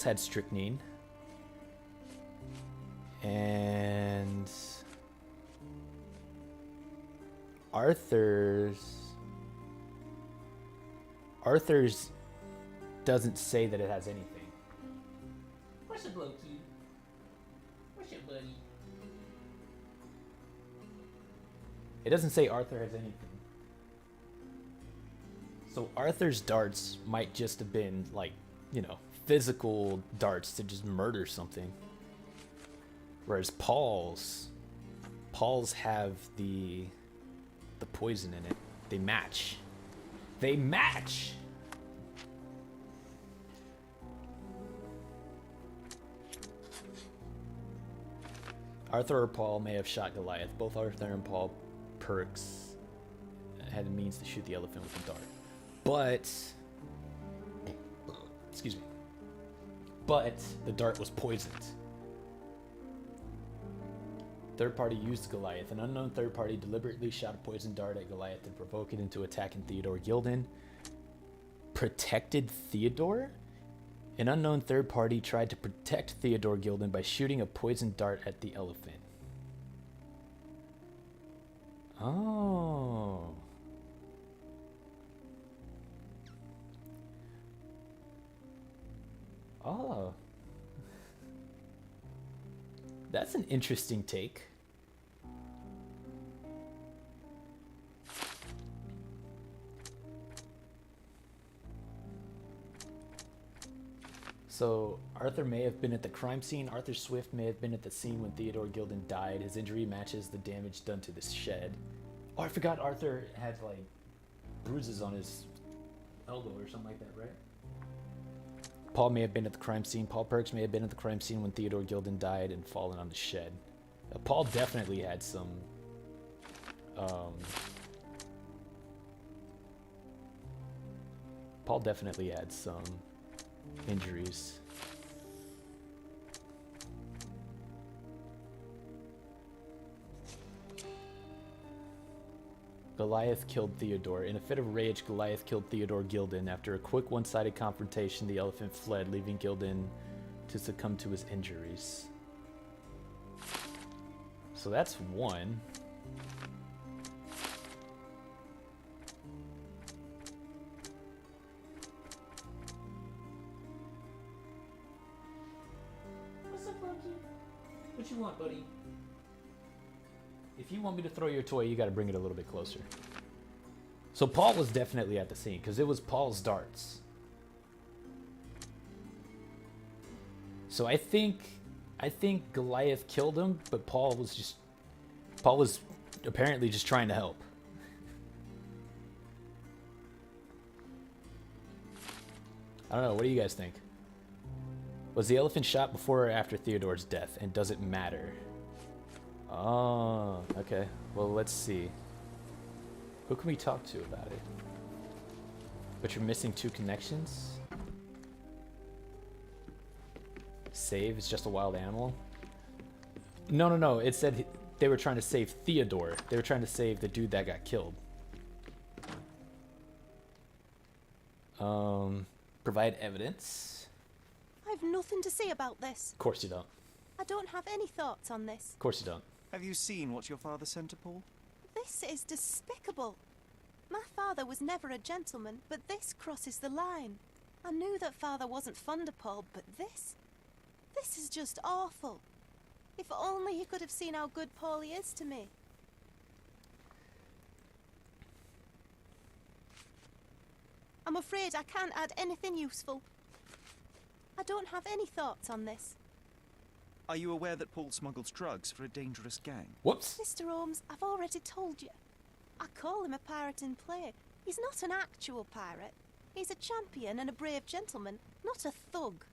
had strychnine. And Arthur's doesn't say that it has anything. Where's the blow key? Where's your buddy? It doesn't say Arthur has anything. So Arthur's darts might just have been like, you know, physical darts to just murder something. Whereas Paul's have the poison in it. They match. They match! Arthur or Paul may have shot Goliath. Both Arthur and Paul Perks had the means to shoot the elephant with a dart. But... Excuse me. But the dart was poisoned. Third party used Goliath. An unknown third party deliberately shot a poison dart at Goliath to provoke it into attacking Theodore Gilden. Protected Theodore? An unknown third party tried to protect Theodore Gilden by shooting a poison dart at the elephant. Oh. Oh. That's an interesting take. So, Arthur may have been at the crime scene. Arthur Swift may have been at the scene when Theodore Gilden died. His injury matches the damage done to the shed. Oh, I forgot Arthur had like bruises on his elbow or something like that, right? Paul may have been at the crime scene. Paul Perks may have been at the crime scene when Theodore Gilden died and fallen on the shed. Paul definitely had some Paul definitely had some injuries. Goliath killed Theodore. In a fit of rage, Goliath killed Theodore Gilden. After a quick one-sided confrontation, the elephant fled, leaving Gilden to succumb to his injuries. So that's one. What's up, Loki? What you want, buddy? If you want me to throw your toy, you got to bring it a little bit closer. So Paul was definitely at the scene because it was Paul's darts. So I think Goliath killed him, but Paul was apparently just trying to help. I don't know. What do you guys think? Was the elephant shot before or after Theodore's death, and does it matter? Oh, okay. Well, let's see. Who can we talk to about it? But you're missing 2 connections? Save is just a wild animal? No. It said they were trying to save Theodore. They were trying to save the dude that got killed. Provide evidence. I've nothing to say about this. Of course you don't. I don't have any thoughts on this. Of course you don't. Have you seen what your father sent to Paul? This is despicable. My father was never a gentleman, but this crosses the line. I knew that father wasn't fond of Paul, but this is just awful. If only he could have seen how good Paulie is to me. I'm afraid I can't add anything useful. I don't have any thoughts on this. Are you aware that Paul smuggles drugs for a dangerous gang? Whoops. Mr. Holmes, I've already told you. I call him a pirate in play. He's not an actual pirate. He's a champion and a brave gentleman, not a thug.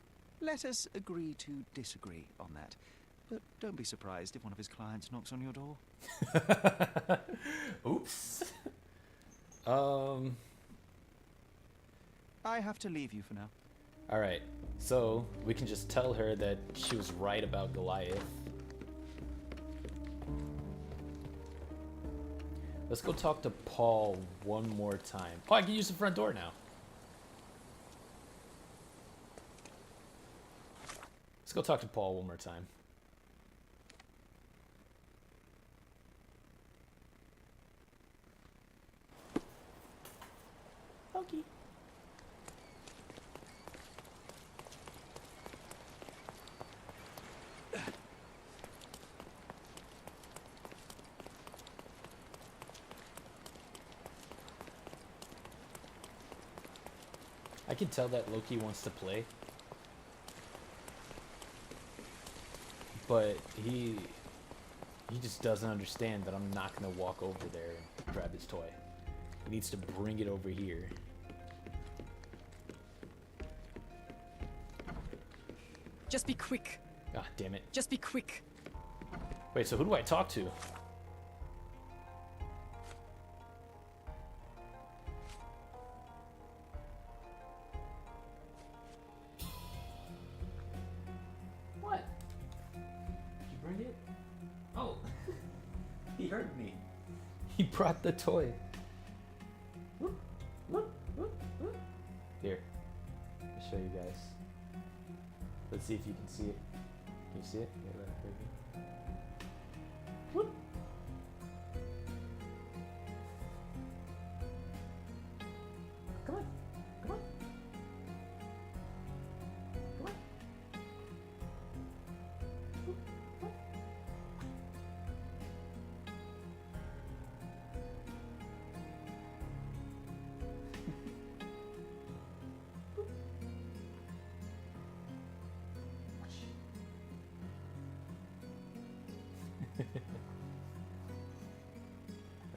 Let us agree to disagree on that. But don't be surprised if one of his clients knocks on your door. Oops. I have to leave you for now. Alright, so we can just tell her that she was right about Goliath. Let's go talk to Paul one more time. Oh, I can use the front door now. Let's go talk to Paul one more time. Okay. I can tell that Loki wants to play, but he just doesn't understand that I'm not gonna walk over there and grab his toy. He needs to bring it over here. Just be quick. Ah, damn it. Just be quick. Wait, so who do I talk to? What? Did you bring it? Oh, he heard me. He brought the toy. Here, I'll show you guys. Let's see if you can see it. Can you see it? Yeah, right here. Whoop. Come on. Come on. Come on. Whoop. Whoop.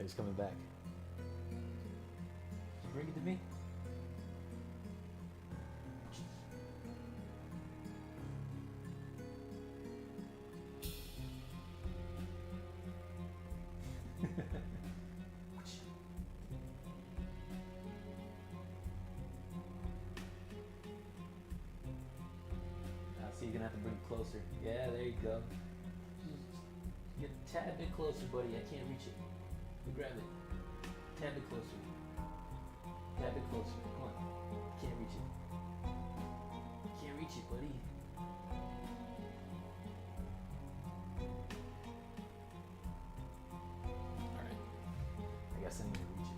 he's coming back. Bring it to me. So you're gonna have to bring it closer. Yeah, there you go. Just get a tad bit closer, buddy. I can't reach it. You grab it. Tad bit closer. Tad bit closer. Come on. Can't reach it. Can't reach it, buddy. Alright. I guess I need to reach it.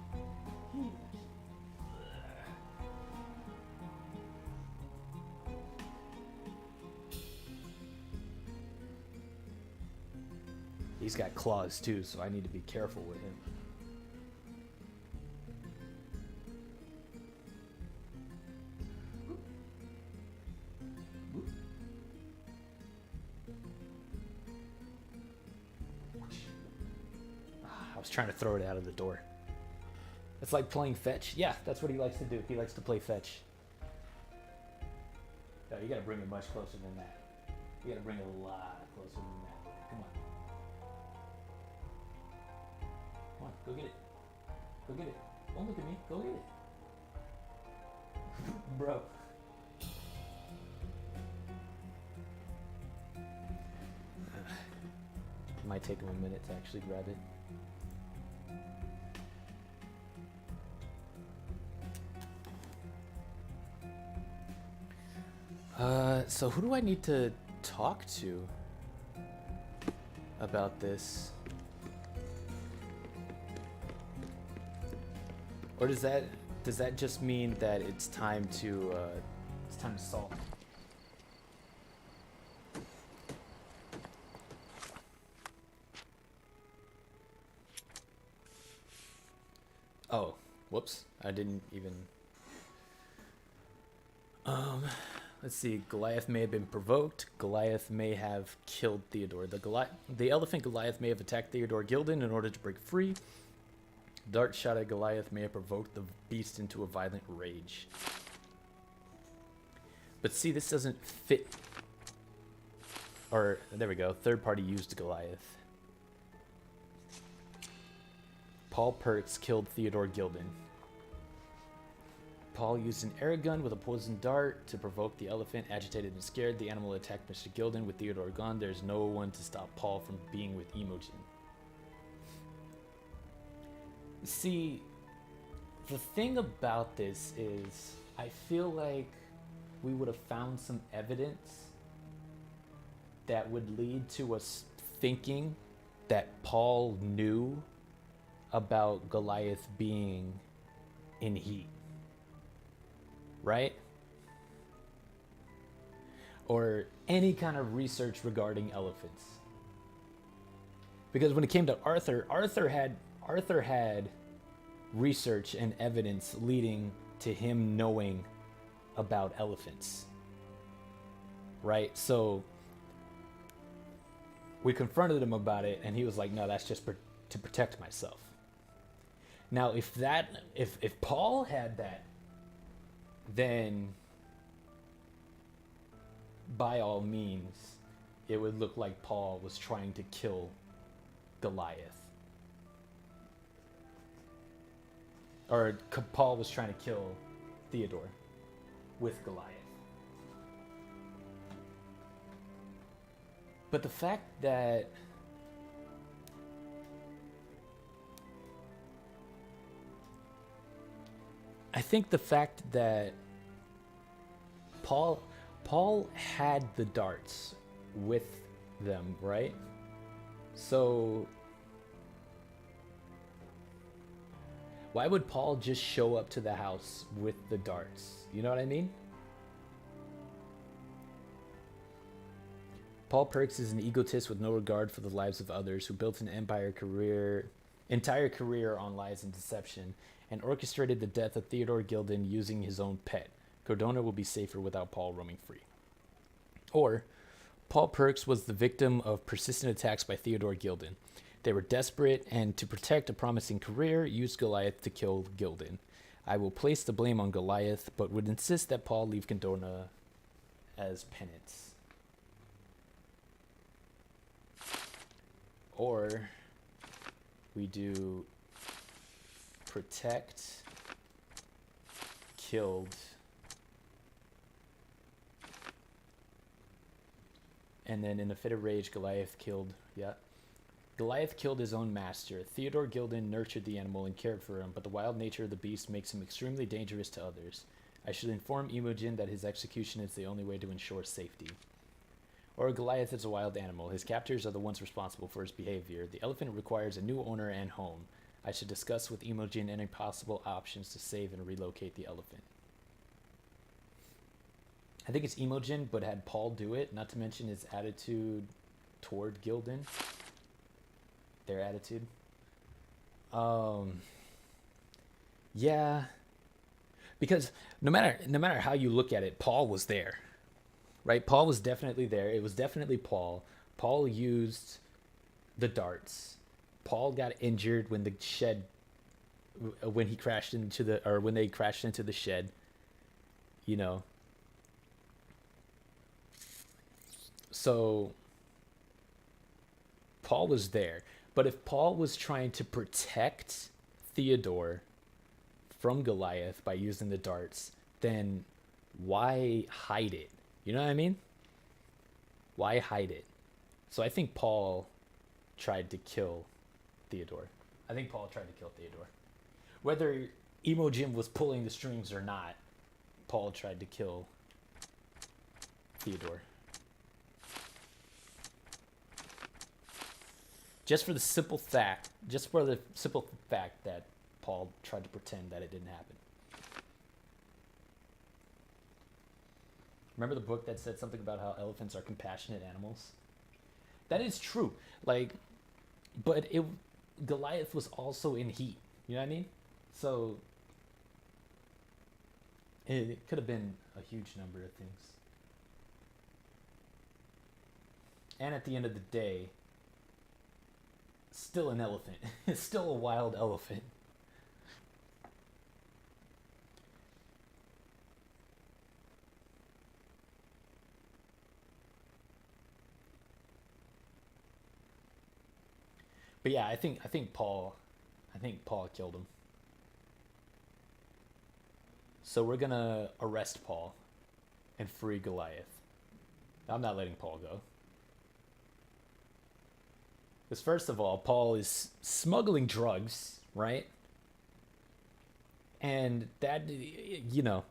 He's got claws too, so I need to be careful with him. I was trying to throw it out of the door. It's like playing fetch. Yeah, that's what he likes to do. He likes to play fetch. No, you gotta bring it much closer than that. You gotta bring it a lot closer than that. Come on. Come on, go get it. Go get it. Don't look at me. Go get it. Bro. Might take him a minute to actually grab it. So who do I need to talk to about this? Or does that just mean that it's time to solve? Oh, whoops. I didn't even let's see. Goliath may have been provoked. Goliath may have killed Theodore. The elephant Goliath may have attacked Theodore Gildan in order to break free. Dart shot at Goliath may have provoked the beast into a violent rage. But see, this doesn't fit. Or, there we go. Third party used Goliath. Paul Perks killed Theodore Gildan. Paul used an air gun with a poisoned dart to provoke the elephant. Agitated and scared, the animal attacked Mr. Gildan. With Theodore gone, there's no one to stop Paul from being with Imogen. See, the thing about this is, I feel like we would have found some evidence that would lead to us thinking that Paul knew about Goliath being in heat. Right? Or any kind of research regarding elephants. Because when it came to Arthur had research and evidence leading to him knowing about elephants. Right? So we confronted him about it and he was like, no, that's just to protect myself. Now, if Paul had that, then by all means, it would look like Paul was trying to kill Goliath. Or Paul was trying to kill Theodore with Goliath. But the fact that I think the fact that Paul had the darts with them, right? So why would Paul just show up to the house with the darts? You know what I mean? Paul Perks is an egotist with no regard for the lives of others who built an entire career on lies and deception and orchestrated the death of Theodore Gildan using his own pet. Cordona will be safer without Paul roaming free. Or, Paul Perks was the victim of persistent attacks by Theodore Gildan. They were desperate, and to protect a promising career, used Goliath to kill Gildan. I will place the blame on Goliath, but would insist that Paul leave Condona as penance. Or we do protect, killed, and then in a fit of rage, Goliath killed, Goliath killed his own master. Theodore Gildan nurtured the animal and cared for him, but the wild nature of the beast makes him extremely dangerous to others. I should inform Imogen that his execution is the only way to ensure safety. Or Goliath is a wild animal. His captors are the ones responsible for his behavior. The elephant requires a new owner and home. I should discuss with Imogen any possible options to save and relocate the elephant. I think it's Imogen, but had Paul do it, not to mention his attitude toward Gildan. Their attitude. Yeah. Because no matter how you look at it, Paul was there. Right? Paul was definitely there. It was definitely Paul. Paul used the darts. Paul got injured when the shed when he crashed into the or when they crashed into the shed. You know. So Paul was there. But if Paul was trying to protect Theodore from Goliath by using the darts, then why hide it? You know what I mean? Why hide it? So I think Paul tried to kill Theodore. I think Paul tried to kill Theodore. Whether Imogen was pulling the strings or not, Paul tried to kill Theodore. Just for the simple fact that Paul tried to pretend that it didn't happen. Remember the book that said something about how elephants are compassionate animals? That is true. Like, but Goliath was also in heat. You know what I mean? So it could have been a huge number of things. And at the end of the day, still an elephant. It's still a wild elephant. But yeah, I think Paul killed him. So we're gonna arrest Paul and free Goliath. I'm not letting Paul go. Because first of all, Paul is smuggling drugs, right? And that, you know,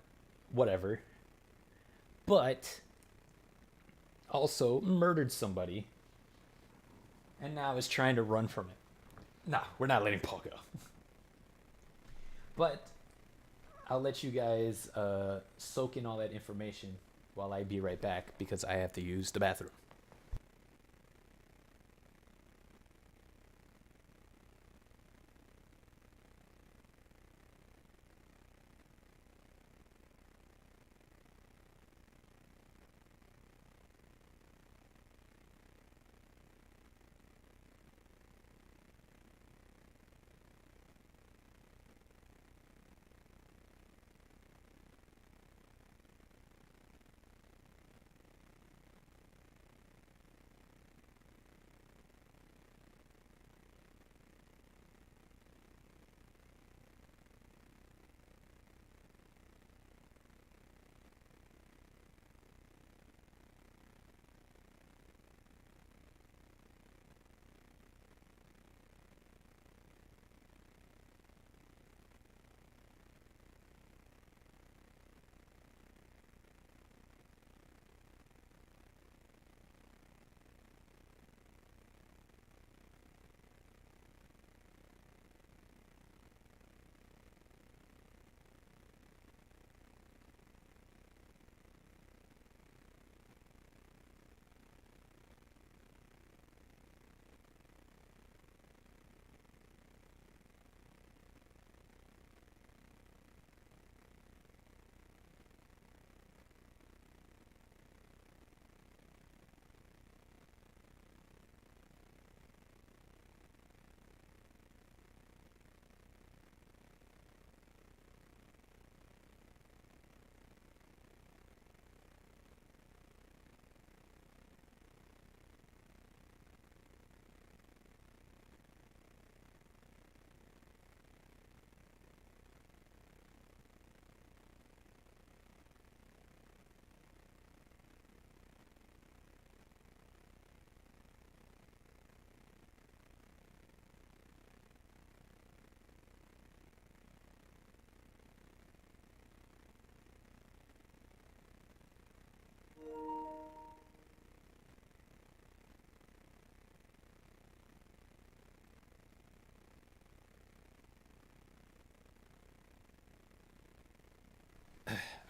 whatever. But also murdered somebody. And now is trying to run from it. No, we're not letting Paul go. But I'll let you guys soak in all that information while I be right back because I have to use the bathroom.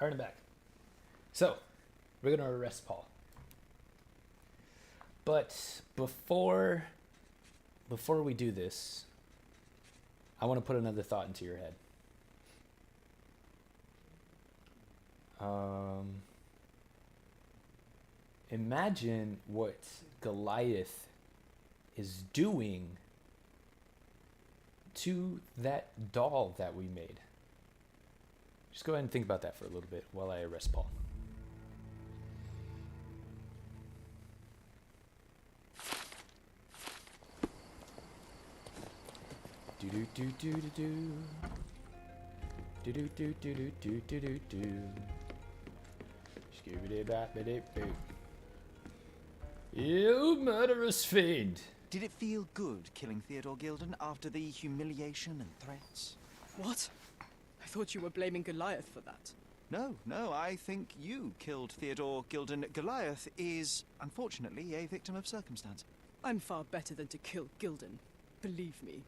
Alright, I'm back. So, we're gonna arrest Paul. But before we do this, I want to put another thought into your head. Imagine what Goliath is doing to that doll that we made. Just go ahead and think about that for a little bit while I arrest Paul. Do do do do do do. Do do do do do do do do do. Scooby-Doo-Bop-a-Doo-Boo. You murderous fiend! Did it feel good killing Theodore Gilden after the humiliation and threats? What? I thought you were blaming Goliath for that. No, I think you killed Theodore Gilden. Goliath is, unfortunately, a victim of circumstance. I'm far better than to kill Gilden. Believe me.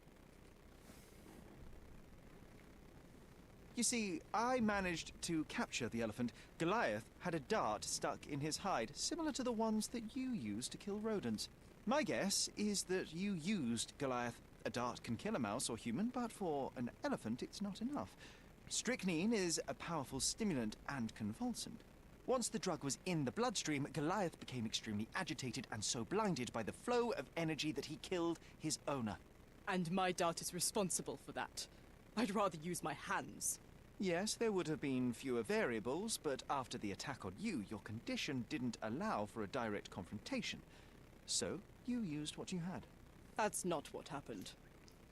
You see, I managed to capture the elephant. Goliath had a dart stuck in his hide, similar to the ones that you used to kill rodents. My guess is that you used Goliath. A dart can kill a mouse or human, but for an elephant it's not enough. Strychnine is a powerful stimulant and convulsant. Once the drug was in the bloodstream, Goliath became extremely agitated and so blinded by the flow of energy that he killed his owner. And my dart is responsible for that. I'd rather use my hands. Yes, there would have been fewer variables, but after the attack on you, your condition didn't allow for a direct confrontation. So, you used what you had. That's not what happened.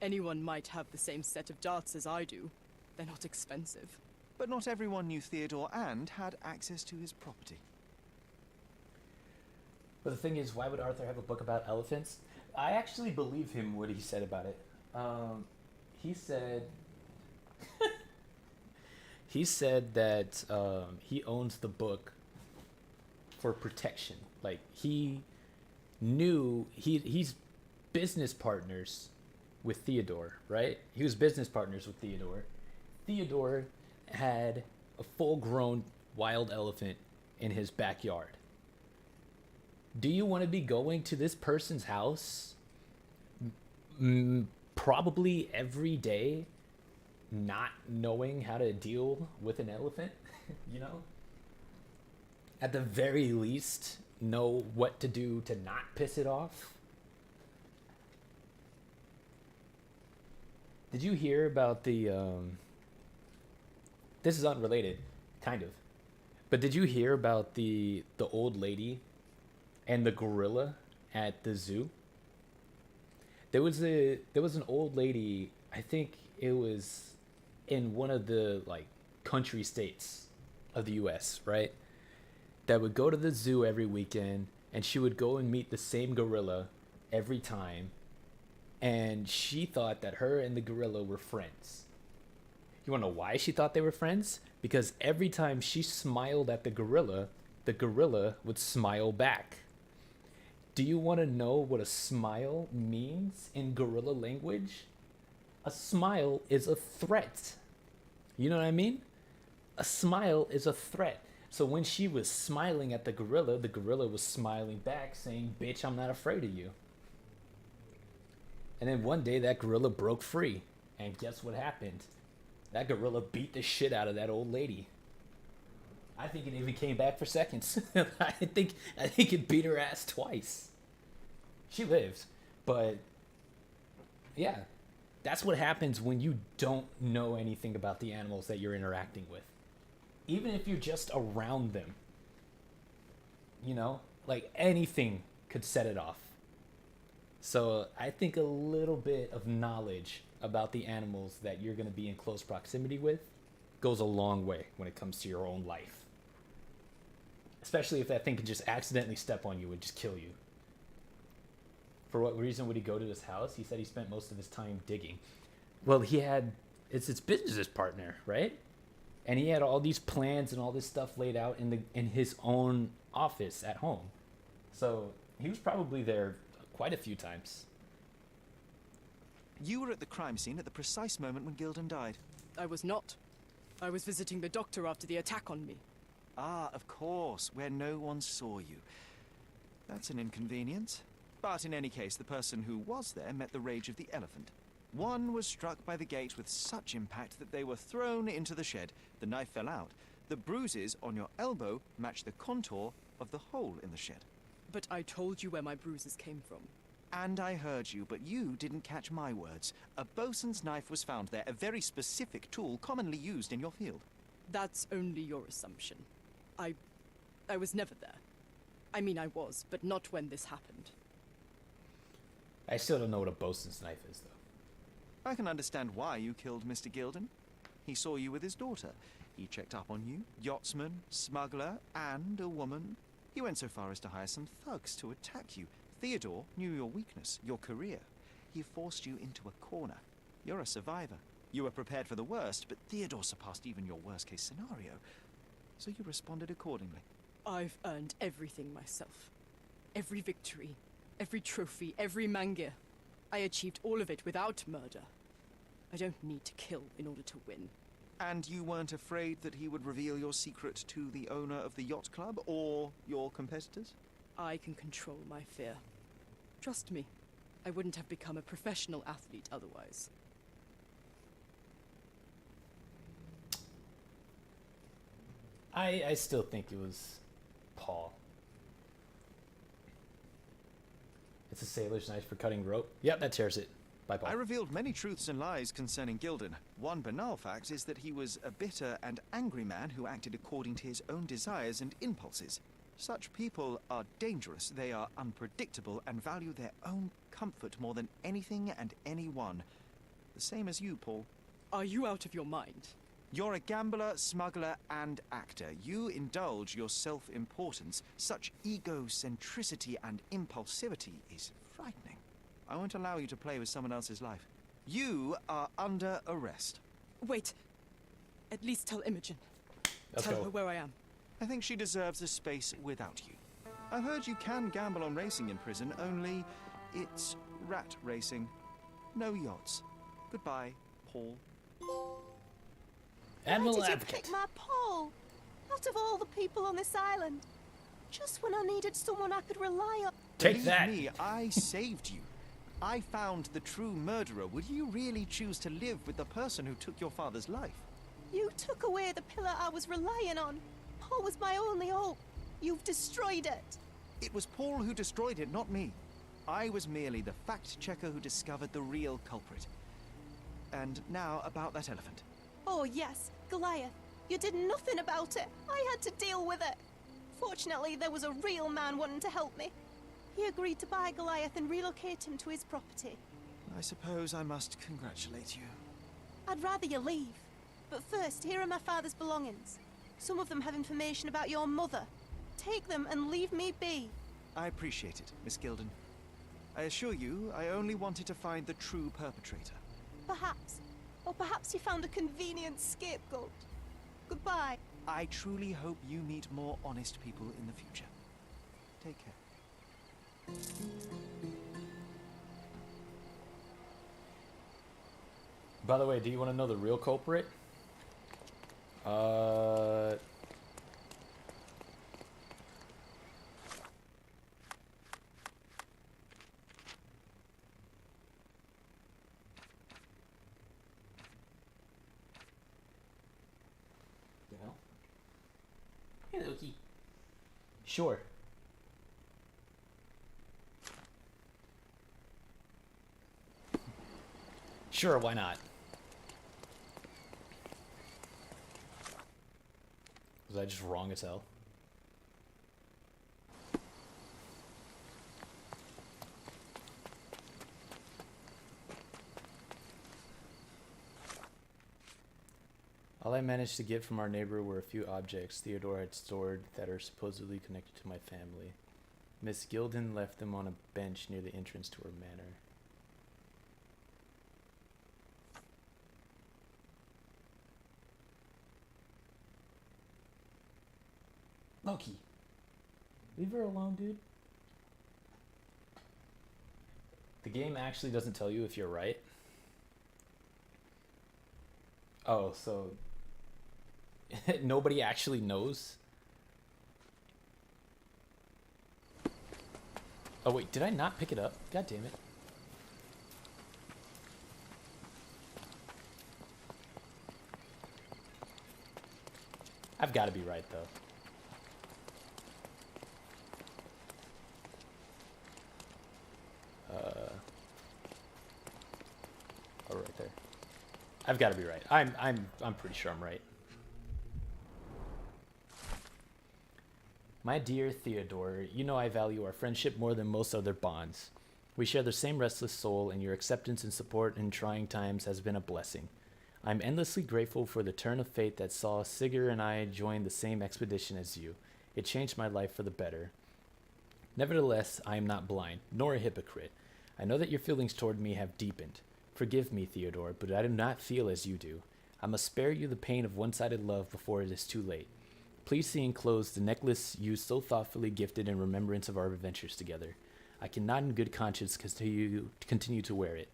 Anyone might have the same set of darts as I do. They're not expensive. But not everyone knew Theodore and had access to his property. But the thing is, why would Arthur have a book about elephants? I actually believe him what he said about it. He said... He said that he owns the book for protection. Like, he knew... He's business partners with Theodore, right? He was business partners with Theodore. Theodore had a full-grown wild elephant in his backyard. Do you want to be going to this person's house probably every day, not knowing how to deal with an elephant? You know? At the very least, know what to do to not piss it off? Did you hear about the... This is unrelated, kind of. But did you hear about the old lady and the gorilla at the zoo? There was an old lady, I think it was in one of the like country states of the US, right? That would go to the zoo every weekend, and she would go and meet the same gorilla every time. And she thought that her and the gorilla were friends. You want to know why she thought they were friends? Because every time she smiled at the gorilla would smile back. Do you want to know what a smile means in gorilla language? A smile is a threat. You know what I mean? A smile is a threat. So when she was smiling at the gorilla was smiling back saying, "Bitch, I'm not afraid of you." And then one day that gorilla broke free. And guess what happened? That gorilla beat the shit out of that old lady. I think it even came back for seconds. I think it beat her ass twice. She lives. But yeah, that's what happens when you don't know anything about the animals that you're interacting with. Even if you're just around them. You know, like anything could set it off. So I think a little bit of knowledge about the animals that you're going to be in close proximity with goes a long way when it comes to your own life. Especially if that thing can just accidentally step on you and just kill you. For what reason would he go to his house? He said he spent most of his time digging. Well, it's his business partner, right? And he had all these plans and all this stuff laid out in his own office at home. So he was probably there quite a few times. You were at the crime scene at the precise moment when Gilden died. I was not. I was visiting the doctor after the attack on me. Ah, of course, where no one saw you. That's an inconvenience. But in any case, the person who was there met the rage of the elephant. One was struck by the gate with such impact that they were thrown into the shed. The knife fell out. The bruises on your elbow match the contour of the hole in the shed. But I told you where my bruises came from. And I heard you, but you didn't catch my words. A bosun's knife was found there, a very specific tool commonly used in your field. That's only your assumption. I was never there. I mean, I was, but not when this happened. I still don't know what a bosun's knife is, though. I can understand why you killed Mr. Gilden. He saw you with his daughter. He checked up on you, yachtsman, smuggler, and a woman. He went so far as to hire some thugs to attack you. Theodore knew your weakness, your career. He forced you into a corner. You're a survivor. You were prepared for the worst, but Theodore surpassed even your worst-case scenario. So you responded accordingly. I've earned everything myself. Every victory, every trophy, every mangir. I achieved all of it without murder. I don't need to kill in order to win. And you weren't afraid that he would reveal your secret to the owner of the yacht club or your competitors? I can control my fear. Trust me, I wouldn't have become a professional athlete otherwise. I still think it was Paul. It's a sailor's knife for cutting rope. Yep, that tears it. Bye, Paul. I revealed many truths and lies concerning Gilden. One banal fact is that he was a bitter and angry man who acted according to his own desires and impulses. Such people are dangerous, they are unpredictable, and value their own comfort more than anything and anyone. The same as you, Paul. Are you out of your mind? You're a gambler, smuggler, and actor. You indulge your self-importance. Such egocentricity and impulsivity is frightening. I won't allow you to play with someone else's life. You are under arrest. Wait. At least tell Imogen. Let's Tell go. her where I am. I think she deserves a space without you. I've heard you can gamble on racing in prison, only it's rat racing. No yachts. Goodbye, Paul. Why Admiral did you Advocate. pick my Paul? Out of all the people on this island. Just when I needed someone I could rely on. Take Believe that. me, I saved you. I found the true murderer. Would you really choose to live with the person who took your father's life? You took away the pillar I was relying on. Paul was my only hope. You've destroyed it. It was Paul who destroyed it, not me. I was merely the fact-checker who discovered the real culprit. And now about that elephant. Oh yes, Goliath. You did nothing about it. I had to deal with it. Fortunately, there was a real man wanting to help me. He agreed to buy Goliath and relocate him to his property. I suppose I must congratulate you. I'd rather you leave. But first, here are my father's belongings. Some of them have information about your mother. Take them and leave me be. I appreciate it, Miss Gilden. I assure you, I only wanted to find the true perpetrator. Perhaps. Or perhaps you found a convenient scapegoat. Goodbye. I truly hope you meet more honest people in the future. Take care. By the way, do you want to know the real culprit? You know? Hey, Loki. Sure. Sure, why not? Was I just wrong as hell? All I managed to get from our neighbor were a few objects Theodore had stored that are supposedly connected to my family. Miss Gilden left them on a bench near the entrance to her manor. Loki, leave her alone, dude. The game actually doesn't tell you if you're right. Oh, so nobody actually knows. Oh wait, did I not pick it up? God damn it. I've got to be right though. Oh, right there. I've got to be right. I'm pretty sure I'm right. My dear Theodore, you know I value our friendship more than most other bonds. We share the same restless soul, and your acceptance and support in trying times has been a blessing. I'm endlessly grateful for the turn of fate that saw Sigurd and I join the same expedition as you. It changed my life for the better. Nevertheless, I am not blind, nor a hypocrite. I know that your feelings toward me have deepened. Forgive me, Theodore, but I do not feel as you do. I must spare you the pain of one-sided love before it is too late. Please see enclosed the necklace you so thoughtfully gifted in remembrance of our adventures together. I cannot in good conscience continue to wear it.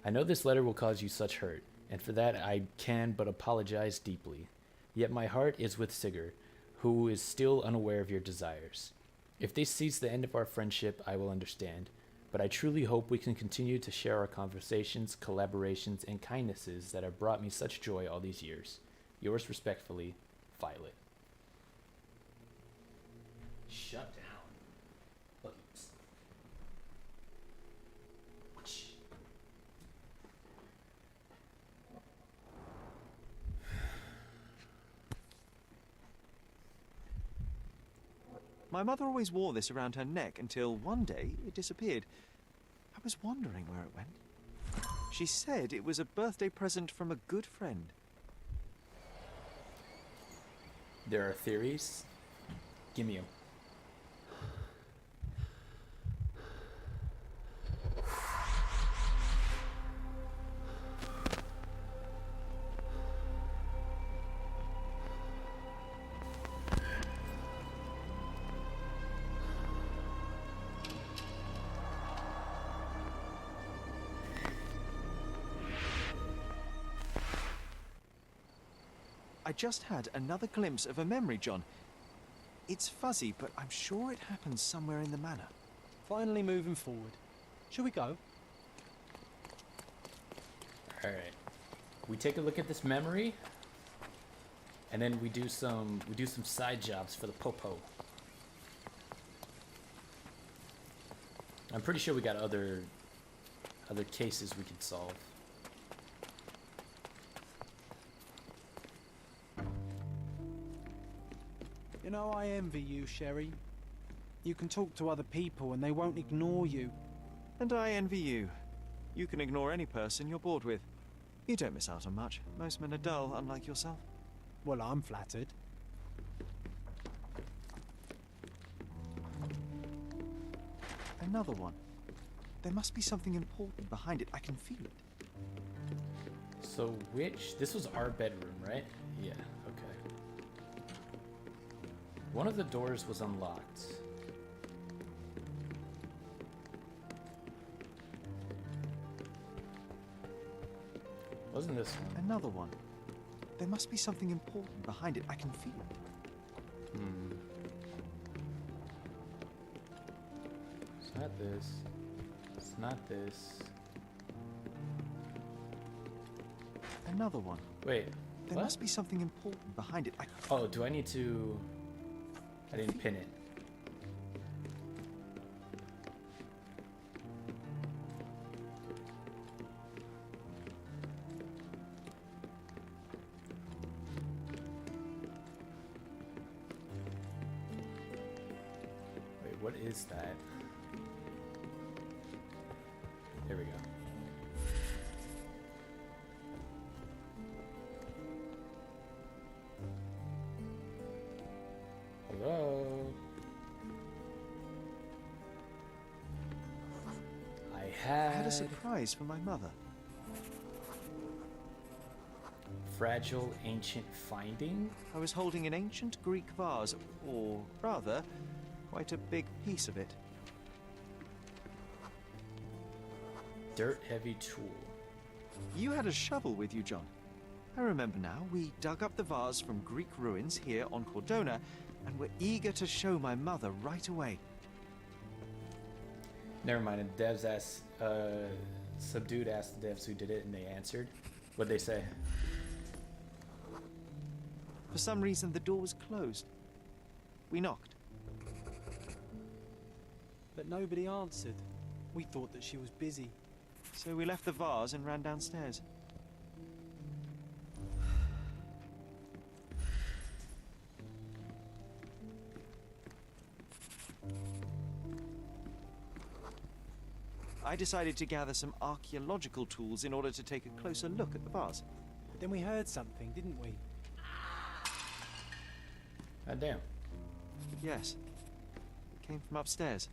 I know this letter will cause you such hurt, and for that I can but apologize deeply. Yet my heart is with Sigurd, who is still unaware of your desires. If this sees the end of our friendship, I will understand, but I truly hope we can continue to share our conversations, collaborations, and kindnesses that have brought me such joy all these years. Yours respectfully, Violet. Shut down. Look. My mother always wore this around her neck until one day it disappeared. I was wondering where it went. She said it was a birthday present from a good friend. There are theories. Give me them. I just had another glimpse of a memory, John. It's fuzzy, but I'm sure it happened somewhere in the manor. Finally moving forward. Shall we go? Alright. We take a look at this memory, and then we do some side jobs for the popo. I'm pretty sure we got other cases we could solve. You know, I envy you, Sherry. You can talk to other people and they won't ignore you. And I envy you. You can ignore any person you're bored with. You don't miss out on much. Most men are dull, unlike yourself. Well, I'm flattered. Another one. There must be something important behind it. I can feel it. So this was our bedroom, right? Yeah, okay. One of the doors was unlocked. Wasn't this one? Another one. There must be something important behind it. I can feel it. It's not this. It's not this. Another one. Wait. There what? must be something important behind it. Oh, do I need to... I didn't pin it. Wait, what is that? There we go. Hello? I had a surprise for my mother. Fragile ancient finding? I was holding an ancient Greek vase, or rather, quite a big piece of it. Dirt heavy tool. You had a shovel with you, John. I remember now. We dug up the vase from Greek ruins here on Cordona, and were eager to show my mother right away. Never mind. And devs asked, Subdued asked the devs who did it, and they answered. What'd they say? For some reason, the door was closed. We knocked. But nobody answered. We thought that she was busy. So we left the vase and ran downstairs. I decided to gather some archaeological tools in order to take a closer look at the vase. But then we heard something, didn't we? God damn. Yes. It came from upstairs.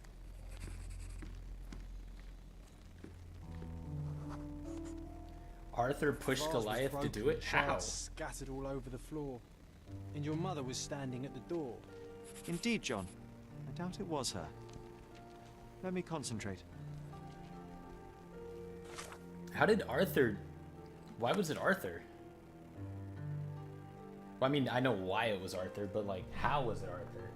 Arthur pushed The vase was Goliath to broken, do it? How? shards scattered all over the floor. And your mother was standing at the door. Indeed, John. I doubt it was her. Let me concentrate. How did Arthur... Why was it Arthur? Well, I mean, I know why it was Arthur, but, like, how was it Arthur?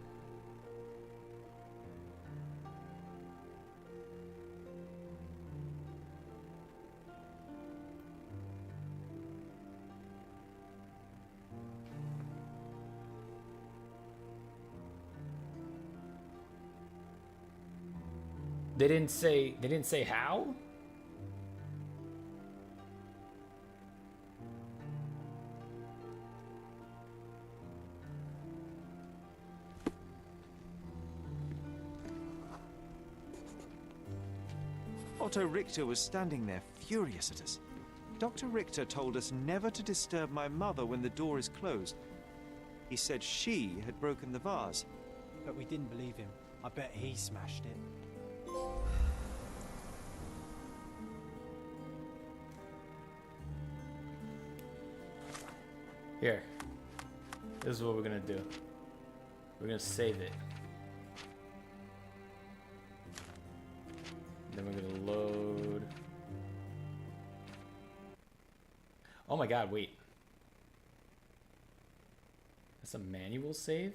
They didn't say how? Otto Richter was standing there, furious at us. Dr. Richter told us never to disturb my mother when the door is closed. He said she had broken the vase. But we didn't believe him. I bet he smashed it. Here. This is what we're gonna do. We're gonna save it. Then we're gonna load. Oh my god, wait. That's a manual save?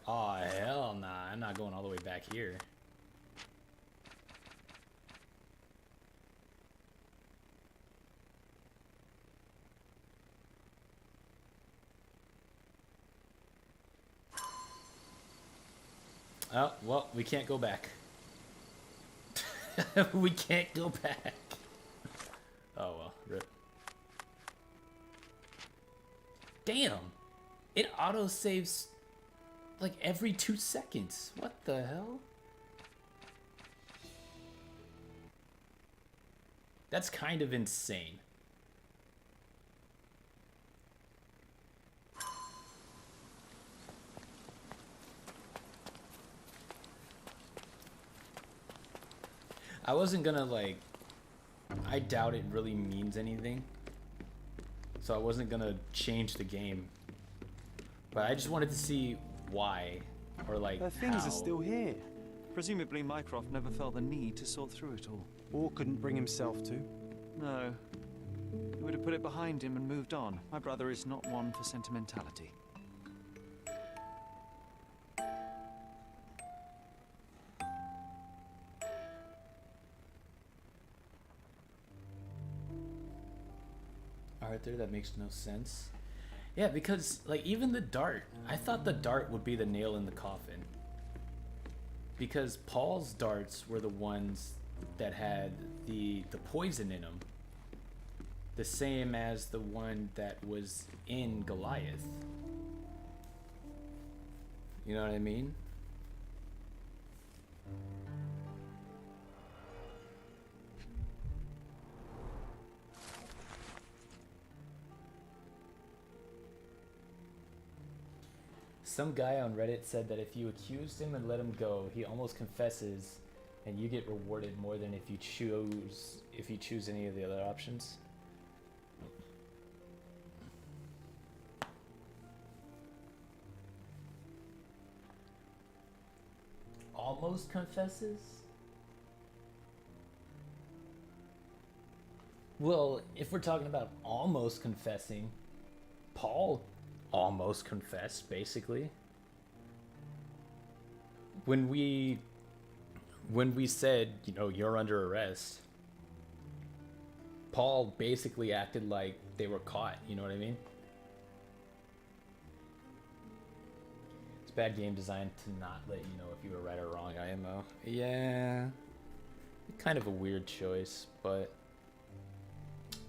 Oh hell nah, I'm not going all the way back here. Oh, well, we can't go back. We can't go back. Oh, well, rip. Damn! It auto-saves, like, every 2 seconds. What the hell? That's kind of insane. I wasn't gonna, like, I doubt it really means anything. So I wasn't gonna change the game. But I just wanted to see why, or like, The things how. are still here. Presumably Mycroft never felt the need to sort through it all. Or couldn't bring himself to. No. He would have put it behind him and moved on. My brother is not one for sentimentality. Arthur, that makes no sense. Yeah, because, like, even the dart, I thought the dart would be the nail in the coffin. Because Paul's darts were the ones that had the poison in them. The same as the one that was in Goliath. You know what I mean? Some guy on Reddit said that if you accused him and let him go, he almost confesses and you get rewarded more than if you choose any of the other options. Almost confesses? Well, if we're talking about almost confessing, Paul almost confessed, basically. When we said, you know, you're under arrest, Paul basically acted like they were caught, you know what I mean? It's bad game design to not let you know if you were right or wrong, IMO. Yeah. Kind of a weird choice, but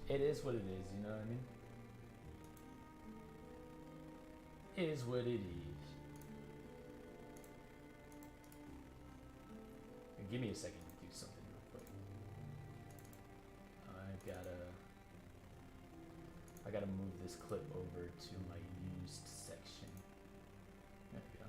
it is what it is, you know what I mean? It is what it is. Give me a second to do something real quick. I gotta move this clip over to my used section. There we go.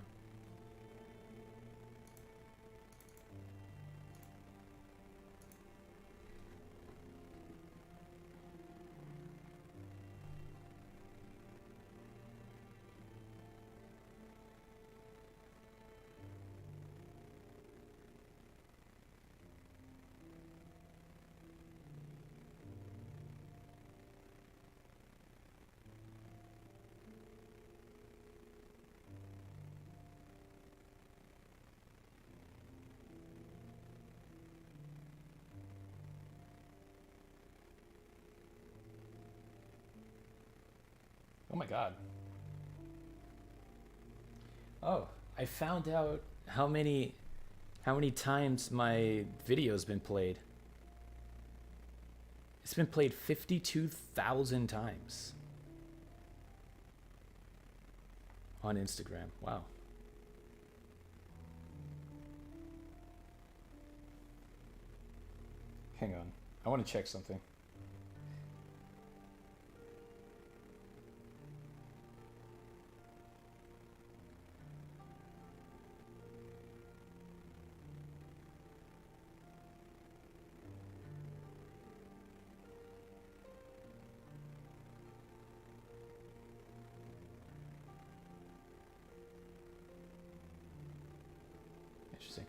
Oh my god. Oh, I found out how many times my video's been played. It's been played 52,000 times on Instagram. Wow. Hang on. I want to check something. Interesting.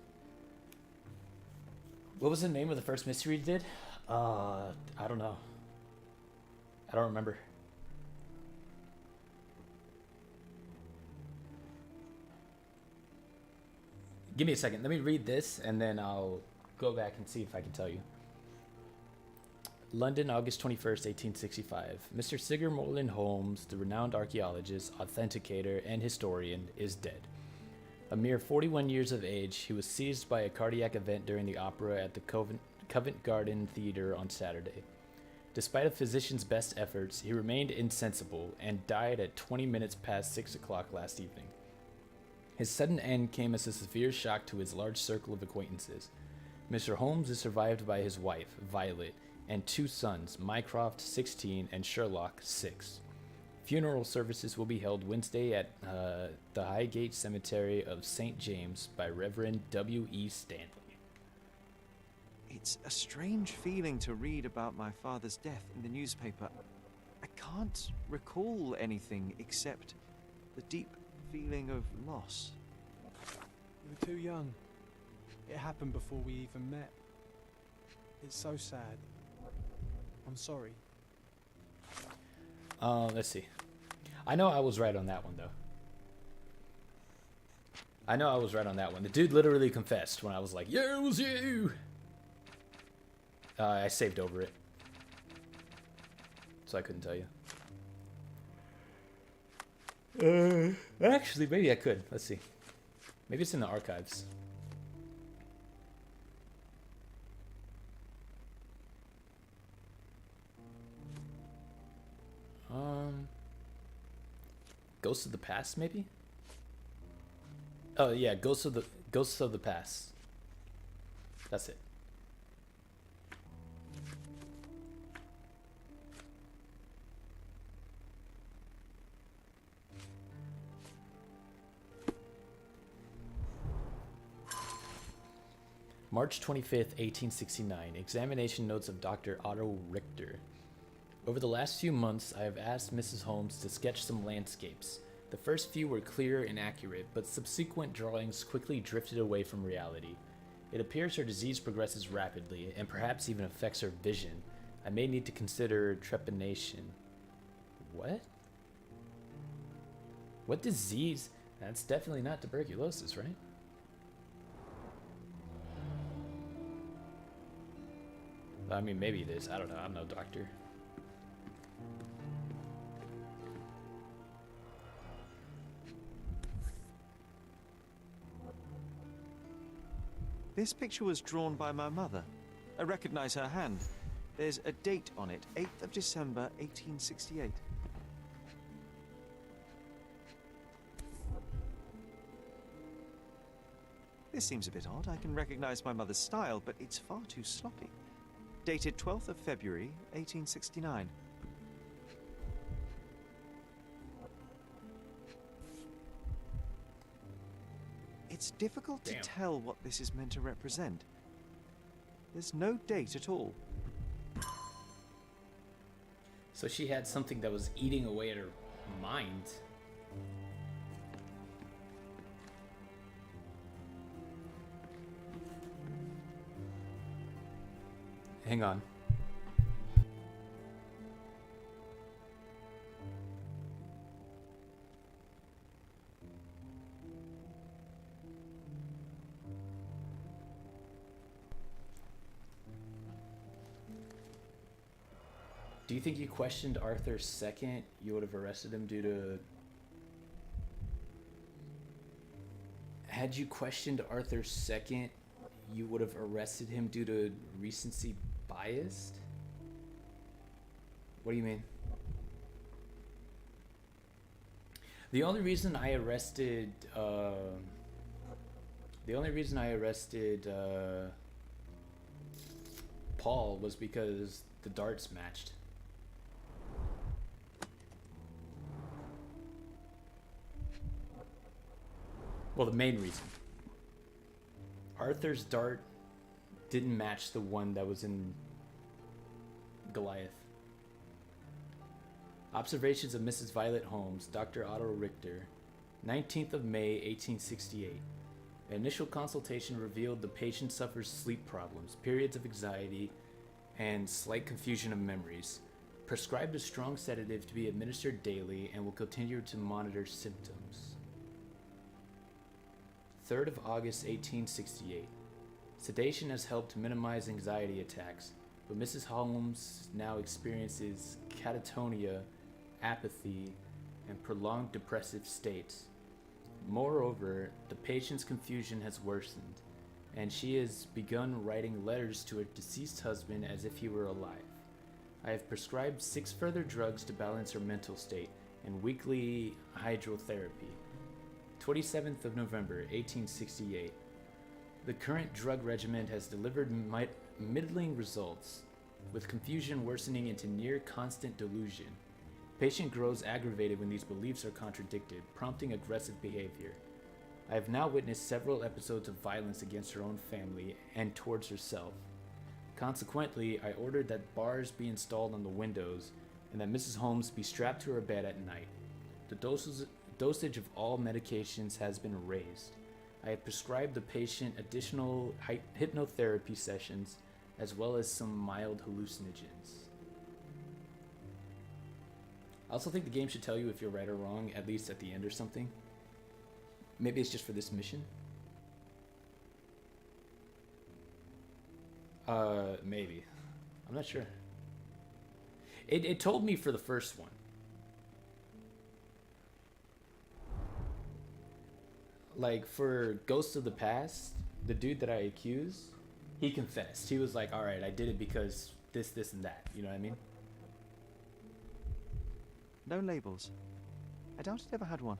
What was the name of the first mystery you did? I don't know. I don't remember. Give me a second. Let me read this and then I'll go back and see if I can tell you. London, August 21st, 1865. Mr. Sigurd Moreland Holmes, the renowned archaeologist, authenticator, and historian, is dead. A mere 41 years of age, he was seized by a cardiac event during the opera at the Covent Garden Theatre on Saturday. Despite a physician's best efforts, he remained insensible and died at 20 minutes past 6 o'clock last evening. His sudden end came as a severe shock to his large circle of acquaintances. Mr. Holmes is survived by his wife, Violet, and two sons, Mycroft, 16, and Sherlock, 6. Funeral services will be held Wednesday at the Highgate Cemetery of St. James by Reverend W.E. Stanley. It's a strange feeling to read about my father's death in the newspaper. I can't recall anything except the deep feeling of loss. You were too young. It happened before we even met. It's so sad. I'm sorry. Let's see. I know I was right on that one, though. I know I was right on that one. The dude literally confessed when I was like, yeah, it was you! I saved over it. So I couldn't tell you. Actually, maybe I could. Let's see. Maybe it's in the archives. Ghosts of the Past, maybe? Oh yeah, Ghosts of the Past. That's it. March 25th, 1869. Examination notes of Dr. Otto Richter. Over the last few months, I have asked Mrs. Holmes to sketch some landscapes. The first few were clear and accurate, but subsequent drawings quickly drifted away from reality. It appears her disease progresses rapidly, and perhaps even affects her vision. I may need to consider trepanation. What? What disease? That's definitely not tuberculosis, right? I mean, maybe it is. I don't know. I'm no doctor. This picture was drawn by my mother. I recognize her hand. There's a date on it, 8th of December, 1868. This seems a bit odd. I can recognize my mother's style, but it's far too sloppy. Dated 12th of February, 1869. It's difficult to tell what this is meant to represent. There's no date at all. So she had something that was eating away at her mind. Hang on. Do you think you questioned Arthur second, you would have arrested him due to... Had you questioned Arthur second, you would have arrested him due to recency biased? What do you mean? The only reason I arrested Paul was because the darts matched. Well, the main reason. Arthur's dart didn't match the one that was in Goliath. Observations of Mrs. Violet Holmes, Dr. Otto Richter, 19th of May, 1868. An initial consultation revealed the patient suffers sleep problems, periods of anxiety, and slight confusion of memories. Prescribed a strong sedative to be administered daily and will continue to monitor symptoms. 3rd of August, 1868. Sedation has helped to minimize anxiety attacks, but Mrs. Holmes now experiences catatonia, apathy, and prolonged depressive states. Moreover, the patient's confusion has worsened, and she has begun writing letters to her deceased husband as if he were alive. I have prescribed 6 further drugs to balance her mental state and weekly hydrotherapy. 27th of November, 1868. The current drug regimen has delivered middling results, with confusion worsening into near constant delusion. Patient grows aggravated when these beliefs are contradicted, prompting aggressive behavior. I have now witnessed several episodes of violence against her own family and towards herself. Consequently, I ordered that bars be installed on the windows and that Mrs. Holmes be strapped to her bed at night. The dosage of all medications has been raised. I have prescribed the patient additional hypnotherapy sessions as well as some mild hallucinogens. I also think the game should tell you if you're right or wrong, at least at the end or something. Maybe it's just for this mission. Maybe. I'm not sure. It told me for the first one. Like, for Ghosts of the Past, the dude that I accused, he confessed. He was like, alright, I did it because this, and that. You know what I mean? No labels. I doubt it ever had one.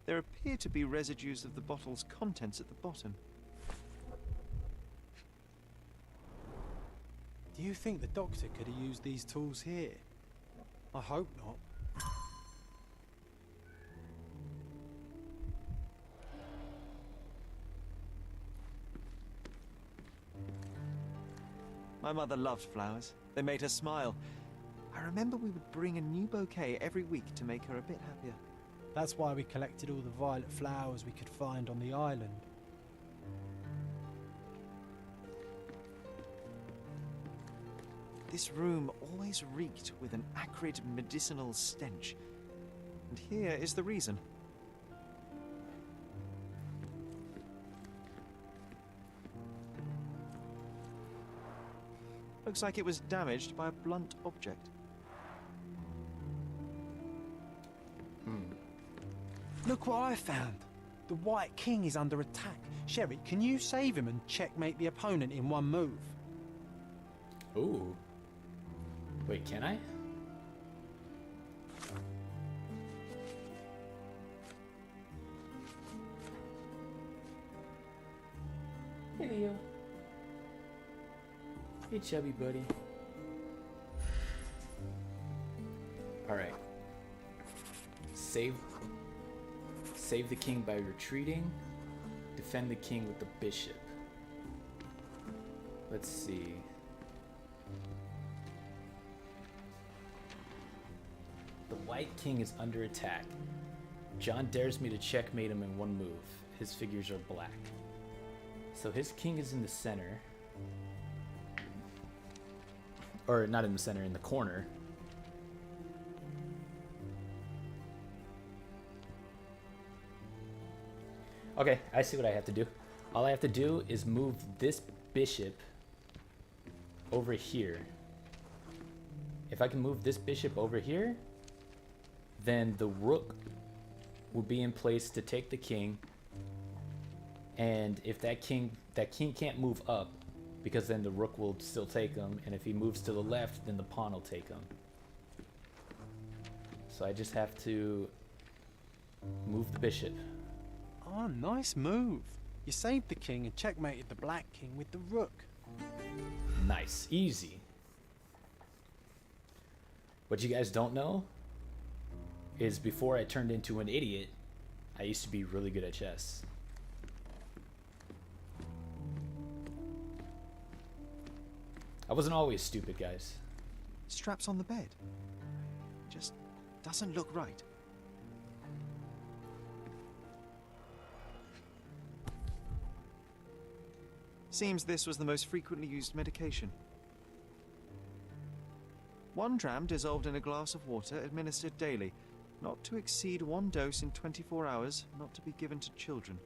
There appear to be residues of the bottle's contents at the bottom. Do you think the doctor could have used these tools here? I hope not. My mother loved flowers. They made her smile. I remember we would bring a new bouquet every week to make her a bit happier. That's why we collected all the violet flowers we could find on the island. This room always reeked with an acrid medicinal stench. And here is the reason. Looks like it was damaged by a blunt object. Look what I found. The White King is under attack. Sherry, can you save him and checkmate the opponent in one move? Ooh. Wait, can I? Hey, Leo. Hey, chubby buddy. Alright. Save the king by retreating. Defend the king with the bishop. Let's see. The White King is under attack. John dares me to checkmate him in one move. His figures are black. So his king is in the center. Or not in the center, in the corner. Okay, I see what I have to do. All I have to do is move this bishop over here. If I can move this bishop over here, then the rook will be in place to take the king. And if that king can't move up, because then the rook will still take him, and if he moves to the left, then the pawn will take him. So I just have to move the bishop. Oh, nice move. You saved the king and checkmated the Black King with the rook. Nice, easy. What you guys don't know is before I turned into an idiot, I used to be really good at chess. I wasn't always stupid, guys. Straps on the bed. Just doesn't look right. Seems this was the most frequently used medication. 1 dram dissolved in a glass of water, administered daily. Not to exceed 1 dose in 24 hours, not to be given to children.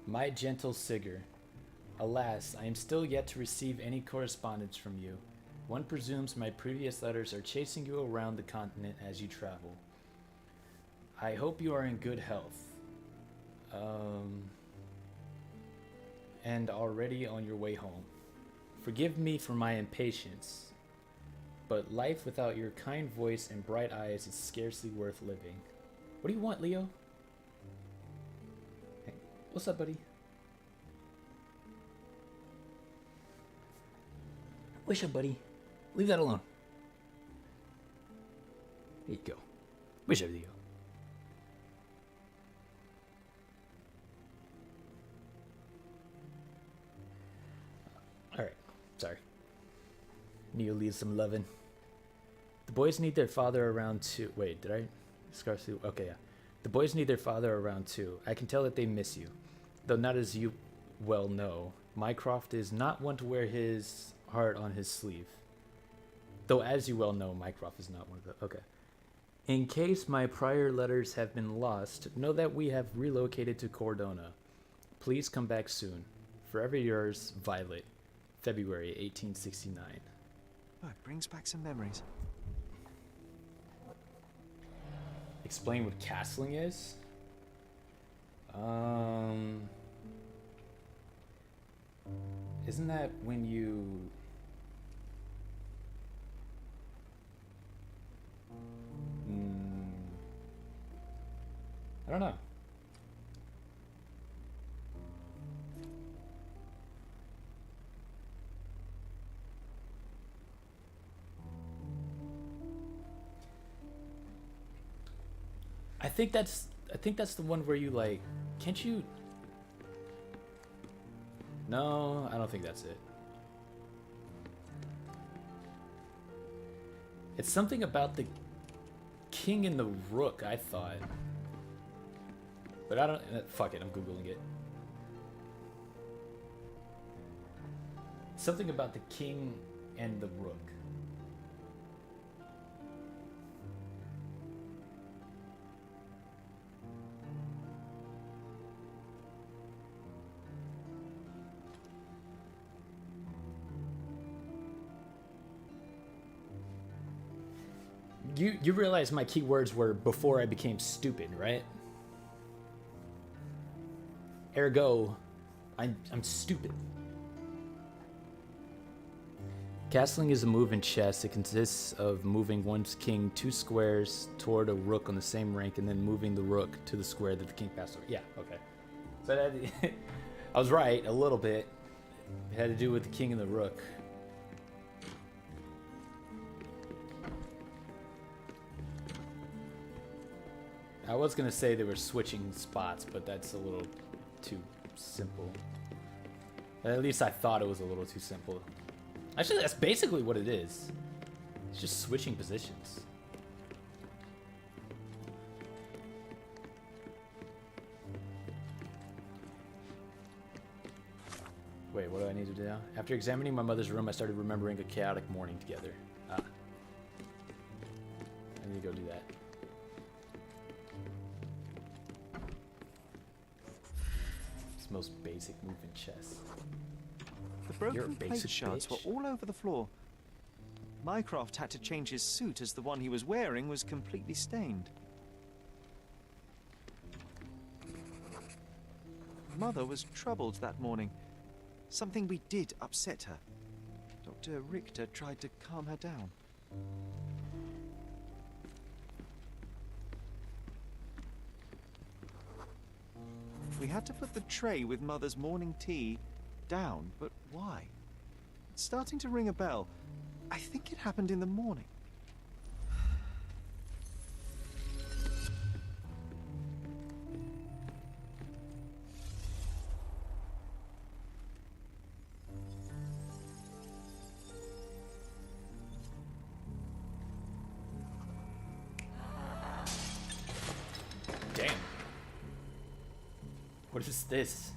My gentle Sigurd, alas, I am still yet to receive any correspondence from you. One presumes my previous letters are chasing you around the continent as you travel. I hope you are in good health. And already on your way home. Forgive me for my impatience, but life without your kind voice and bright eyes is scarcely worth living. What do you want, Leo? Hey, what's up, buddy? What's up, buddy? Leave that alone. There you go. What's up, Leo? Alright, sorry. Neo needs some loving. The boys need their father around too. Wait, did I? Scarcely. Okay, yeah. The boys need their father around too. I can tell that they miss you. Though not as you well know. Mycroft is not one to wear his heart on his sleeve. Though as you well know, Mycroft is not one of the. Okay. In case my prior letters have been lost, know that we have relocated to Cordona. Please come back soon. Forever yours, Violet. February 1869. Oh, it brings back some memories. Explain what castling is? Isn't that when you... I don't know. I think that's the one where you like, can't you? No, I don't think that's it. It's something about the king and the rook, I thought. But I don't... fuck it, I'm Googling it. Something about the king and the rook. You realize my keywords were before I became stupid, right? Ergo, I'm stupid. Castling is a move in chess. It consists of moving one's king 2 squares toward a rook on the same rank and then moving the rook to the square that the king passed over. Yeah, okay. So that, I was right a little bit. It had to do with the king and the rook. I was going to say they were switching spots, but that's a little too simple. At least I thought it was a little too simple. Actually, that's basically what it is. It's just switching positions. Wait, what do I need to do now? After examining my mother's room, I started remembering a chaotic morning together. Ah. I need to go do that. It's the most basic move in chess. The You're a broken plate basic shards bitch. were all over the floor. Mycroft had to change his suit as the one he was wearing was completely stained. Mother was troubled that morning. Something we did upset her. Dr. Richter tried to calm her down. We had to put the tray with Mother's morning tea down, but why? It's starting to ring a bell. I think it happened in the morning. Damn. What is this?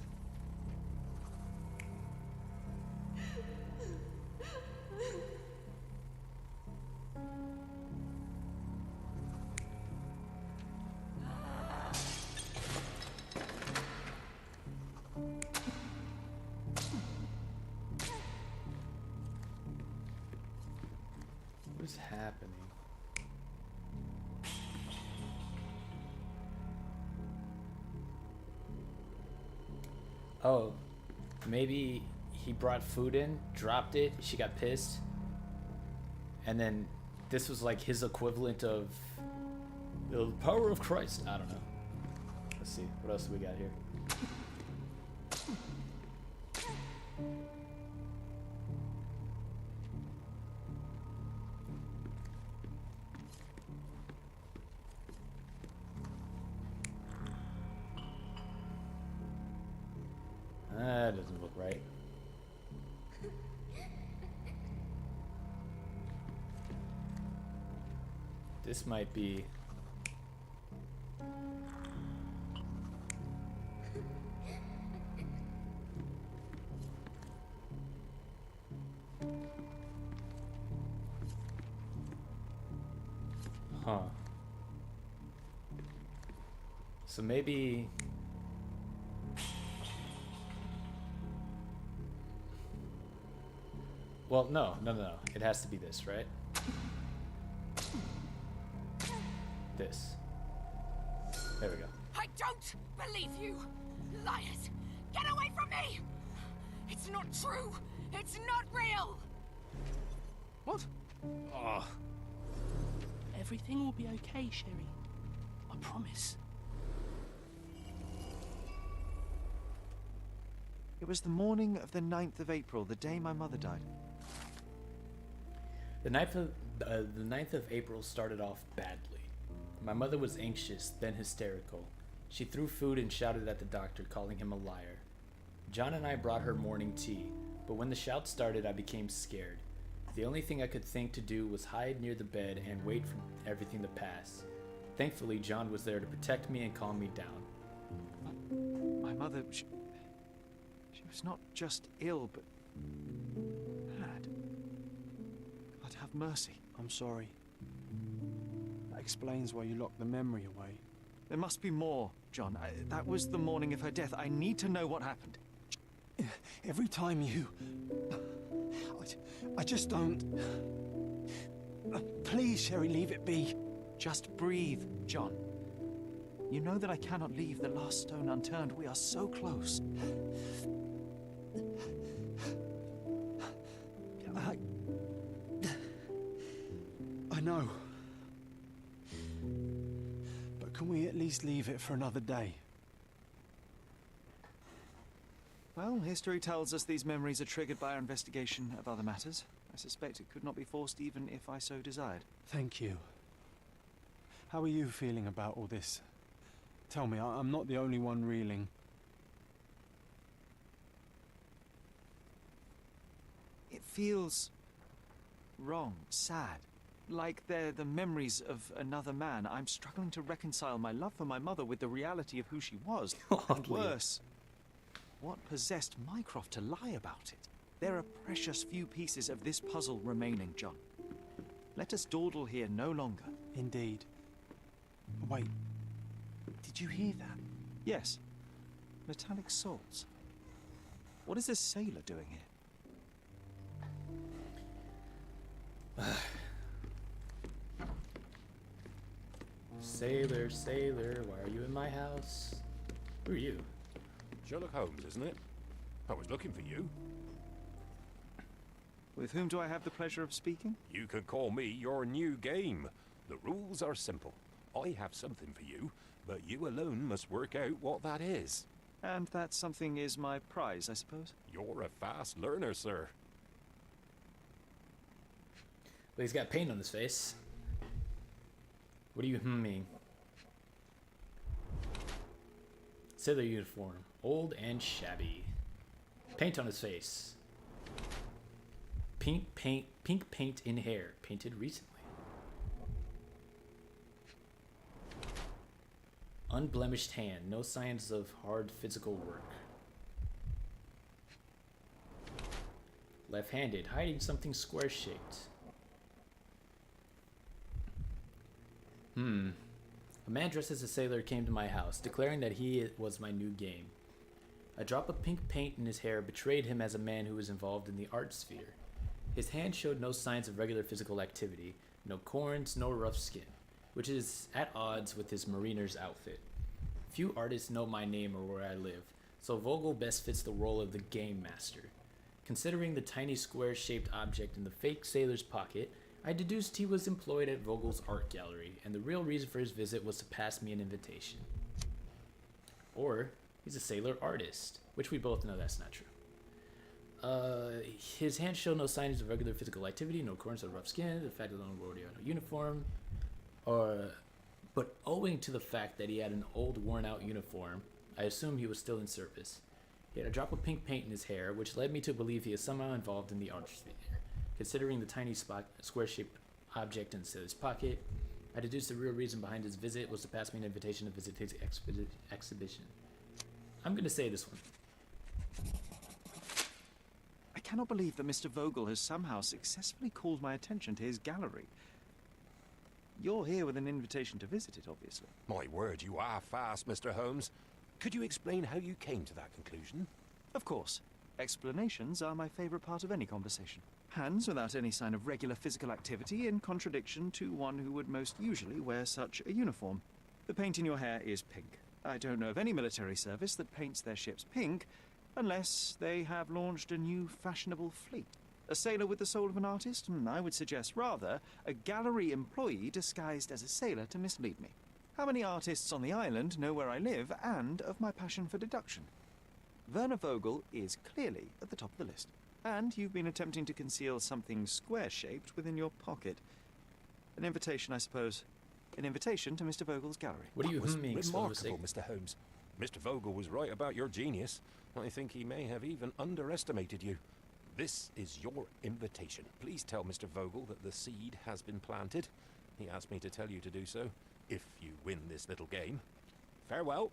What is happening? Oh, maybe he brought food in, dropped it, she got pissed, and then this was like his equivalent of the power of Christ. I don't know. Let's see, what else do we got here? That doesn't look right. This might be... Huh. So maybe... Well, no. It has to be this, right? This. There we go. I don't believe you! Liars! Get away from me! It's not true! It's not real! What? Oh. Everything will be okay, Sherry. I promise. It was the morning of the 9th of April, the day my mother died. The 9th of April started off badly. My mother was anxious, then hysterical. She threw food and shouted at the doctor, calling him a liar. John and I brought her morning tea, but when the shout started, I became scared. The only thing I could think to do was hide near the bed and wait for everything to pass. Thankfully, John was there to protect me and calm me down. My mother, she was not just ill, but mad. God have mercy. I'm sorry. That explains why you locked the memory away. There must be more, John. That was the morning of her death. I need to know what happened. Every time you... I just don't... Please, Sherry, leave it be. Just breathe, John. You know that I cannot leave the last stone unturned. We are so close. I know. But can we at least leave it for another day? Well, history tells us these memories are triggered by our investigation of other matters. I suspect it could not be forced even if I so desired. Thank you. How are you feeling about all this? Tell me, I'm not the only one reeling. It feels wrong, sad. Like they're the memories of another man. I'm struggling to reconcile my love for my mother with the reality of who she was. And worse, what possessed Mycroft to lie about it? There are precious few pieces of this puzzle remaining, John. Let us dawdle here no longer. Indeed. Wait, did you hear that? Yes. Metallic salts. What is this sailor doing here? Sailor, sailor, why are you in my house? Who are you? Sherlock Holmes, isn't it? I was looking for you. With whom do I have the pleasure of speaking? You can call me your new game. The rules are simple. I have something for you, but you alone must work out what that is. And that something is my prize, I suppose? You're a fast learner, sir. Well, he's got paint on his face. What are you humming? Sailor uniform. Old and shabby. Paint on his face. Pink paint in hair. Painted recently. Unblemished hand. No signs of hard physical work. Left-handed. Hiding something square-shaped. A man dressed as a sailor came to my house, declaring that he was my new game. A drop of pink paint in his hair betrayed him as a man who was involved in the art sphere. His hand showed no signs of regular physical activity, no corns, no rough skin, which is at odds with his mariner's outfit. Few artists know my name or where I live, so Vogel best fits the role of the game master. Considering the tiny square-shaped object in the fake sailor's pocket, I deduced he was employed at Vogel's art gallery, and the real reason for his visit was to pass me an invitation. Or, he's a sailor artist, which we both know that's not true. His hands show no signs of regular physical activity, no corns or rough skin, the fact that he wore no uniform, but owing to the fact that he had an old worn-out uniform, I assumed he was still in service. He had a drop of pink paint in his hair, which led me to believe he is somehow involved in the art sphere. Considering the tiny square-shaped object in his pocket, I deduced the real reason behind his visit was to pass me an invitation to visit his exhibition. I'm going to say this one. I cannot believe that Mr. Vogel has somehow successfully called my attention to his gallery. You're here with an invitation to visit it, obviously. My word, you are fast, Mr. Holmes. Could you explain how you came to that conclusion? Of course. Explanations are my favorite part of any conversation. Hands without any sign of regular physical activity, in contradiction to one who would most usually wear such a uniform. The paint in your hair is pink. I don't know of any military service that paints their ships pink, unless they have launched a new fashionable fleet. A sailor with the soul of an artist? I would suggest rather a gallery employee disguised as a sailor to mislead me. How many artists on the island know where I live and of my passion for deduction? Werner Vogel is clearly at the top of the list. And you've been attempting to conceal something square-shaped within your pocket. An invitation, I suppose. An invitation to Mr. Vogel's gallery. What are you humming? Remarkable, Mr. Holmes. Mr. Vogel was right about your genius. I think he may have even underestimated you. This is your invitation. Please tell Mr. Vogel that the seed has been planted. He asked me to tell you to do so, if you win this little game. Farewell.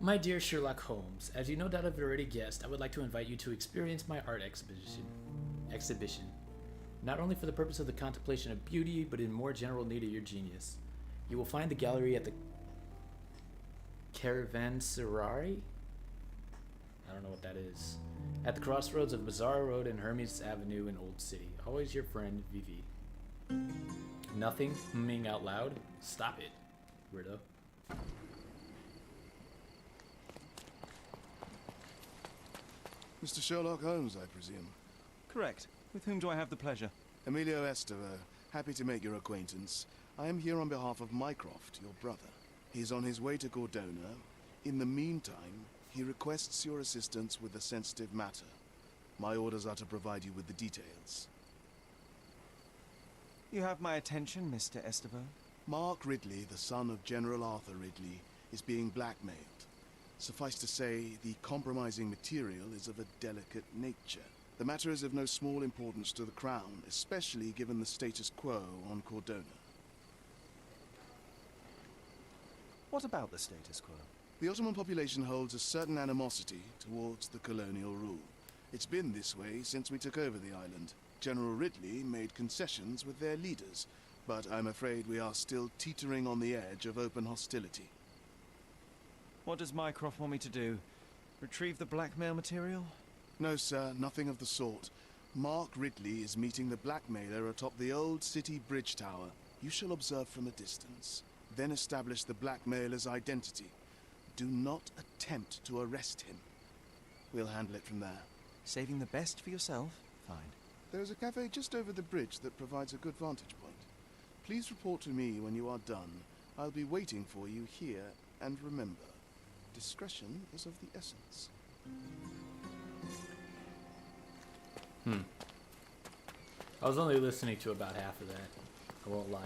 My dear Sherlock Holmes, as you no doubt have already guessed, I would like to invite you to experience my art exhibition. Not only for the purpose of the contemplation of beauty, but in more general need of your genius. You will find the gallery at the Caravanserai? I don't know what that is. At the crossroads of Bazaar Road and Hermes Avenue in Old City. Always your friend, Vivi. Nothing? Humming out loud? Stop it, weirdo. Mr. Sherlock Holmes, I presume. Correct. With whom do I have the pleasure? Emilio Estevao. Happy to make your acquaintance. I am here on behalf of Mycroft, your brother. He's on his way to Cordona. In the meantime, he requests your assistance with a sensitive matter. My orders are to provide you with the details. You have my attention, Mr. Estevao. Mark Ridley, the son of General Arthur Ridley, is being blackmailed. Suffice to say, the compromising material is of a delicate nature. The matter is of no small importance to the Crown, especially given the status quo on Cordona. What about the status quo? The Ottoman population holds a certain animosity towards the colonial rule. It's been this way since we took over the island. General Ridley made concessions with their leaders, but I'm afraid we are still teetering on the edge of open hostility. What does Mycroft want me to do? Retrieve the blackmail material? No, sir, nothing of the sort. Mark Ridley is meeting the blackmailer atop the old city bridge tower. You shall observe from a distance, then establish the blackmailer's identity. Do not attempt to arrest him. We'll handle it from there. Saving the best for yourself? Fine. There's a cafe just over the bridge that provides a good vantage point. Please report to me when you are done. I'll be waiting for you here, and remember, discretion is of the essence. I was only listening to about half of that. I won't lie.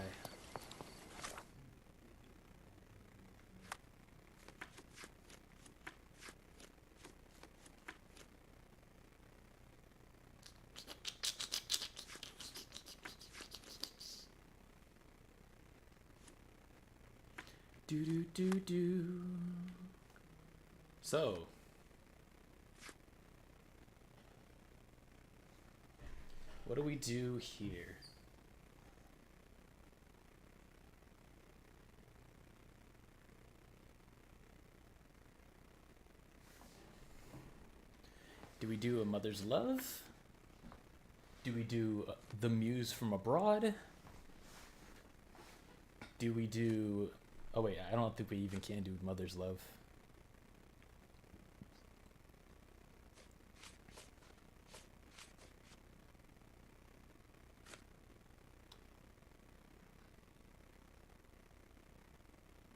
Do. So, what do we do here? Do we do A Mother's Love? Do we do The Muse from Abroad? Do we do... Oh wait, I don't think we even can do Mother's Love.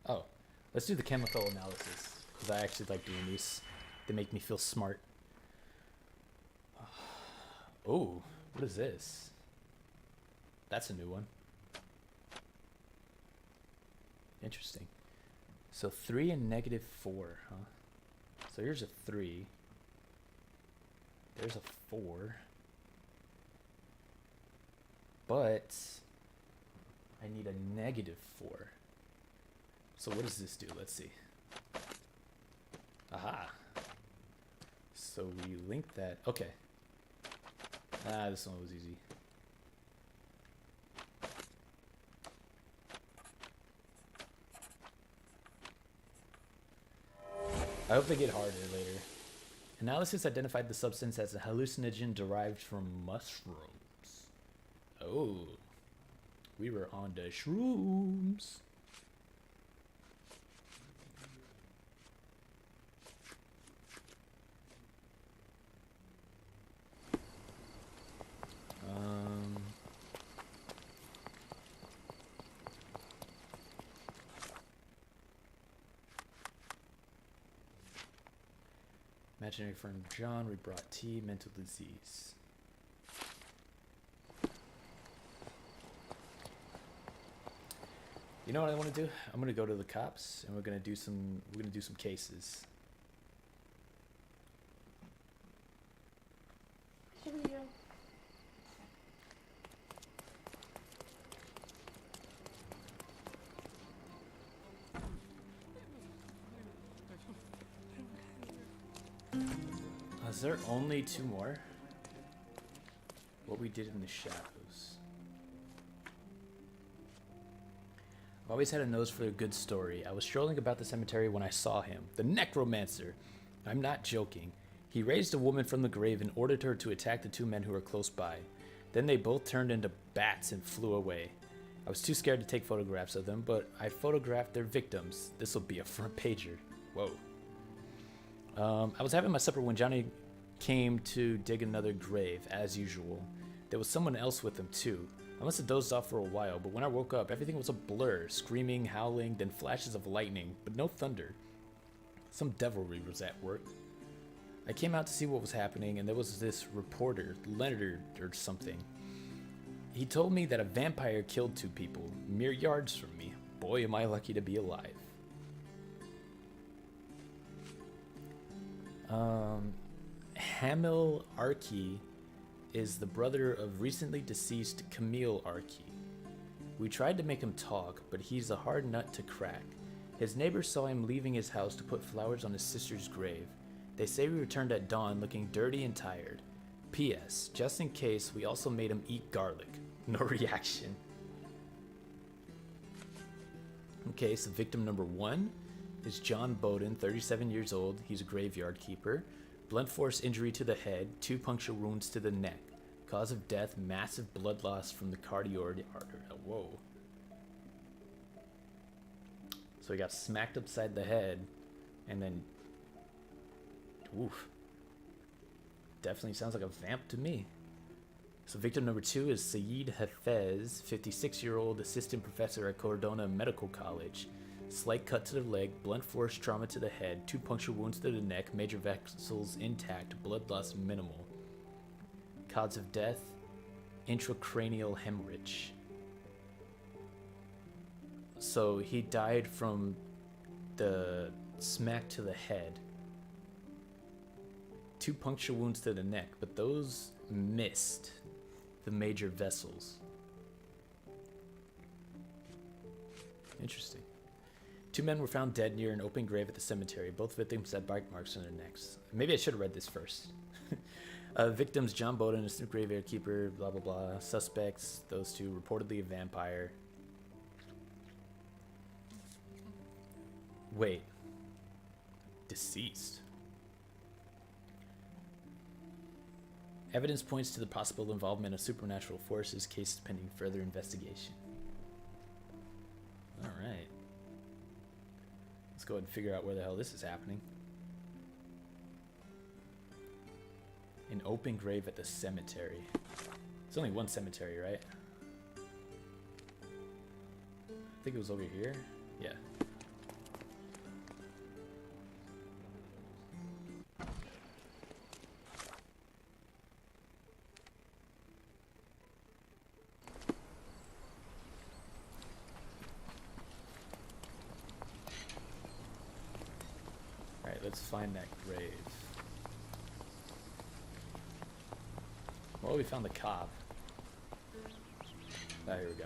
Oh, let's do the chemical analysis, because I actually like doing these. They make me feel smart. Oh, what is this? That's a new one. Interesting. So 3 and -4, huh? So here's a 3. There's a 4. But I need a -4. So what does this do? Let's see. Aha. So we link that. Okay. This one was easy. I hope they get harder later. Analysis identified the substance as a hallucinogen derived from mushrooms. Oh. We were on the shrooms. Imaginary friend John, we brought tea, mental disease. You know what I want to do? I'm gonna go to the cops and we're gonna do some cases. Is there only 2 more? What we did in the shadows. I've always had a nose for a good story. I was strolling about the cemetery when I saw him, the necromancer. I'm not joking. He raised a woman from the grave and ordered her to attack the 2 men who were close by. Then they both turned into bats and flew away. I was too scared to take photographs of them, but I photographed their victims. This will be a front pager. Whoa. I was having my supper when Johnny came to dig another grave, as usual. There was someone else with him, too. I must have dozed off for a while, but when I woke up, everything was a blur. Screaming, howling, then flashes of lightning, but no thunder. Some devilry was at work. I came out to see what was happening, and there was this reporter, Leonard or something. He told me that a vampire killed 2 people, mere yards from me. Boy, am I lucky to be alive. Hamil Archie is the brother of recently deceased Camille Archie. We tried to make him talk, but he's a hard nut to crack. His neighbors saw him leaving his house to put flowers on his sister's grave. They say he returned at dawn looking dirty and tired. P.S. Just in case, we also made him eat garlic. No reaction. Okay, so victim number 1 is John Bowden, 37 years old. He's a graveyard keeper. Blunt force injury to the head, 2 puncture wounds to the neck. Cause of death, massive blood loss from the carotid artery. Whoa. So he got smacked upside the head, and then... Oof. Definitely sounds like a vamp to me. So victim number 2 is Saeed Hafez, 56-year-old assistant professor at Cordona Medical College. Slight cut to the leg, blunt force trauma to the head, 2 puncture wounds to the neck, major vessels intact, blood loss minimal. Cause of death, intracranial hemorrhage. So he died from the smack to the head. 2 puncture wounds to the neck, but those missed the major vessels. Interesting. 2 men were found dead near an open grave at the cemetery. Both victims had bite marks on their necks. Maybe I should have read this first. Victims, John Bowden, a graveyard keeper, blah, blah, blah. Suspects, those 2, reportedly a vampire. Wait. Deceased. Evidence points to the possible involvement of supernatural forces. Case pending further investigation. Alright. Let's go ahead and figure out where the hell this is happening. An open grave at the cemetery. It's only one cemetery, right? I think it was over here. Yeah. Alright, let's find that grave. Well, we found the cob. Ah, here we go.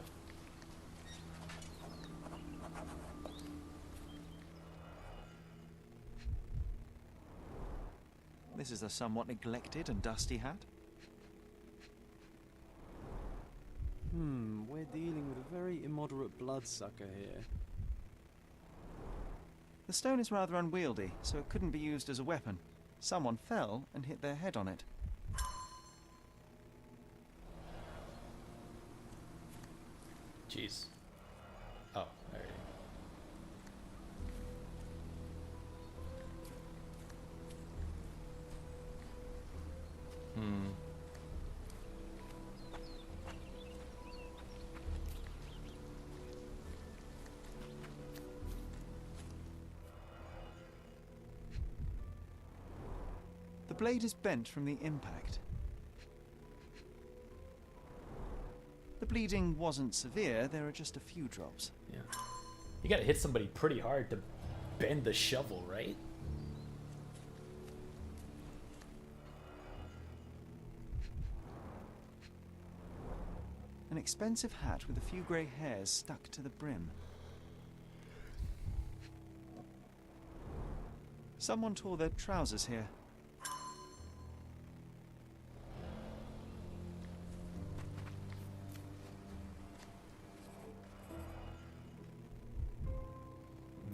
This is a somewhat neglected and dusty hat. We're dealing with a very immoderate bloodsucker here. The stone is rather unwieldy, so it couldn't be used as a weapon. Someone fell and hit their head on it. Jeez. Oh, there it is. The blade is bent from the impact. The bleeding wasn't severe, there are just a few drops. Yeah. You gotta hit somebody pretty hard to bend the shovel, right? An expensive hat with a few grey hairs stuck to the brim. Someone tore their trousers here.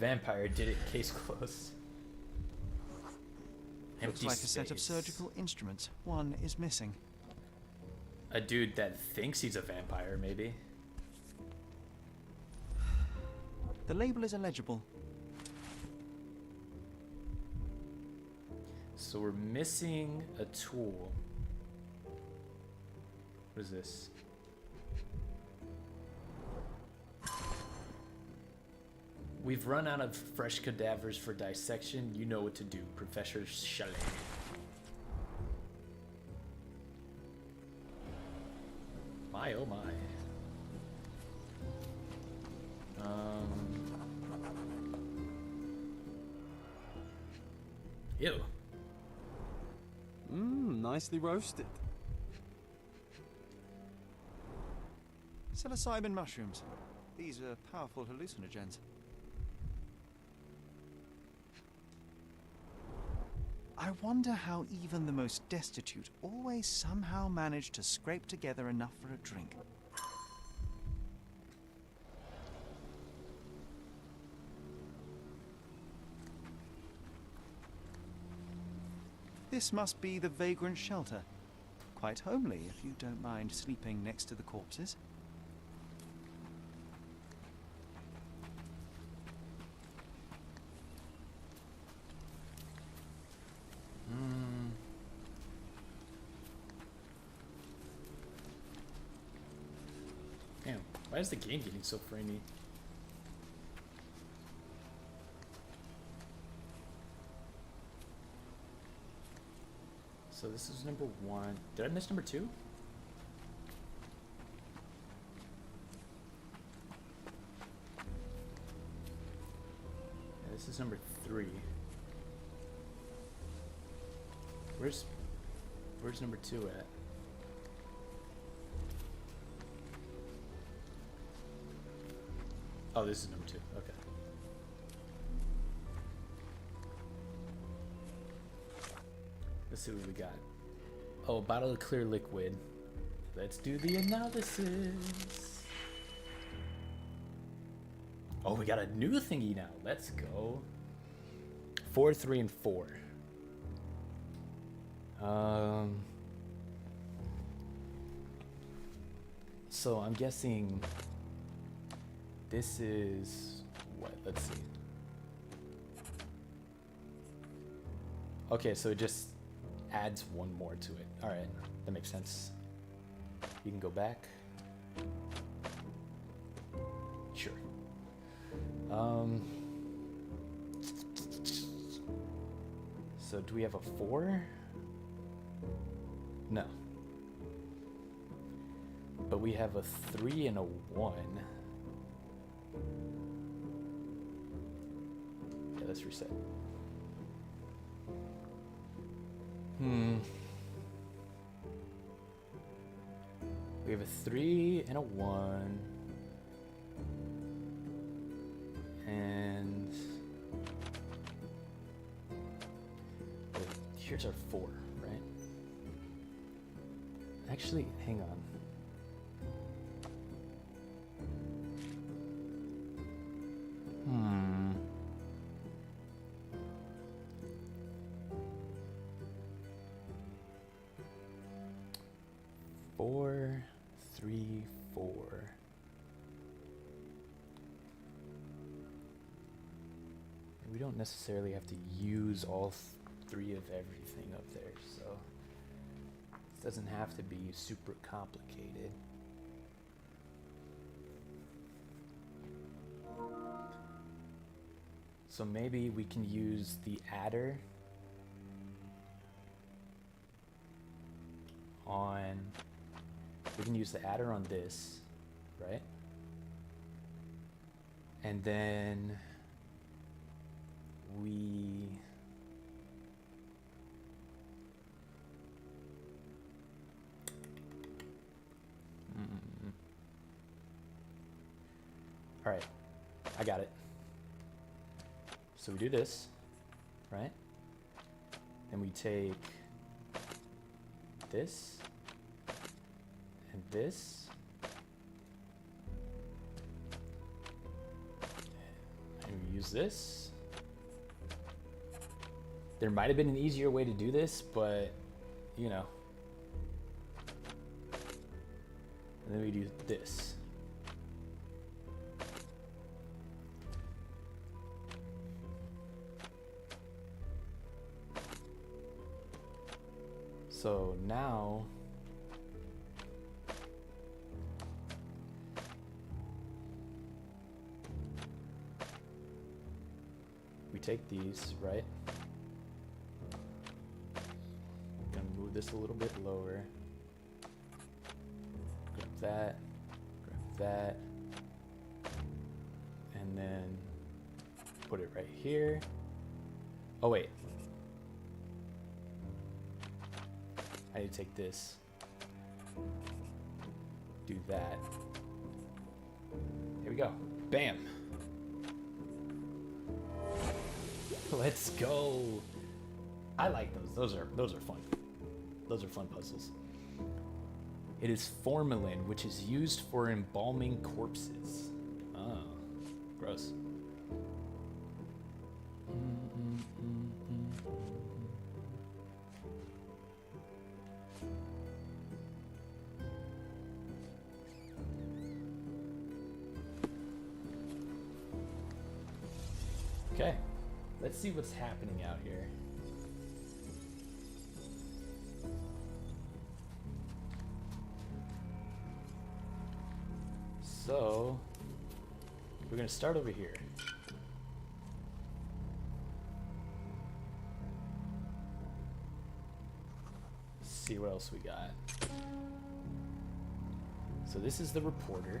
Vampire did it. Case closed. Looks Empty like a set of space. surgical instruments. One is missing. A dude that thinks he's a vampire, maybe. The label is illegible. So we're missing a tool. What is this? We've run out of fresh cadavers for dissection. You know what to do, Professor Sherlock. My oh my. Ew. Nicely roasted. Psilocybin mushrooms. These are powerful hallucinogens. I wonder how even the most destitute always somehow manage to scrape together enough for a drink. This must be the vagrant shelter. Quite homely, if you don't mind sleeping next to the corpses. Damn, why is the game getting so framey? So this is number 1. Did I miss number 2? Yeah, this is number 3. Where's number 2 at? Oh, this is number 2. Okay. Let's see what we got. Oh, a bottle of clear liquid. Let's do the analysis. Oh, we got a new thingy now. Let's go. 4, 3, and 4. So I'm guessing this is what? Let's see. Okay, so it just adds one more to it. All right, that makes sense. You can go back. Sure. So do we have a 4? No. But we have a 3 and a 1. Yeah, let's reset. We have a 3 and a 1. And here's our 4, right? Actually, hang on. Four, 3, 4. We don't necessarily have to use all 3 of everything up there, so it doesn't have to be super complicated. So maybe we can use the adder on, we can use the adder on this, right? And then we all right, I got it. So we do this, right? Then we take this and this, and we use this. There might have been an easier way to do this, but, you know. And then we do this. So now we take these, right? Gonna move this a little bit lower. Grab that, and then put it right here. Oh wait. I need to take this, do that. Here we go. Bam. Let's go. I like those. Those are fun. Those are fun puzzles. It is formalin, which is used for embalming corpses. Oh, gross. Okay, let's see what's happening out here. So, we're gonna start over here. See what else we got. So this is the reporter.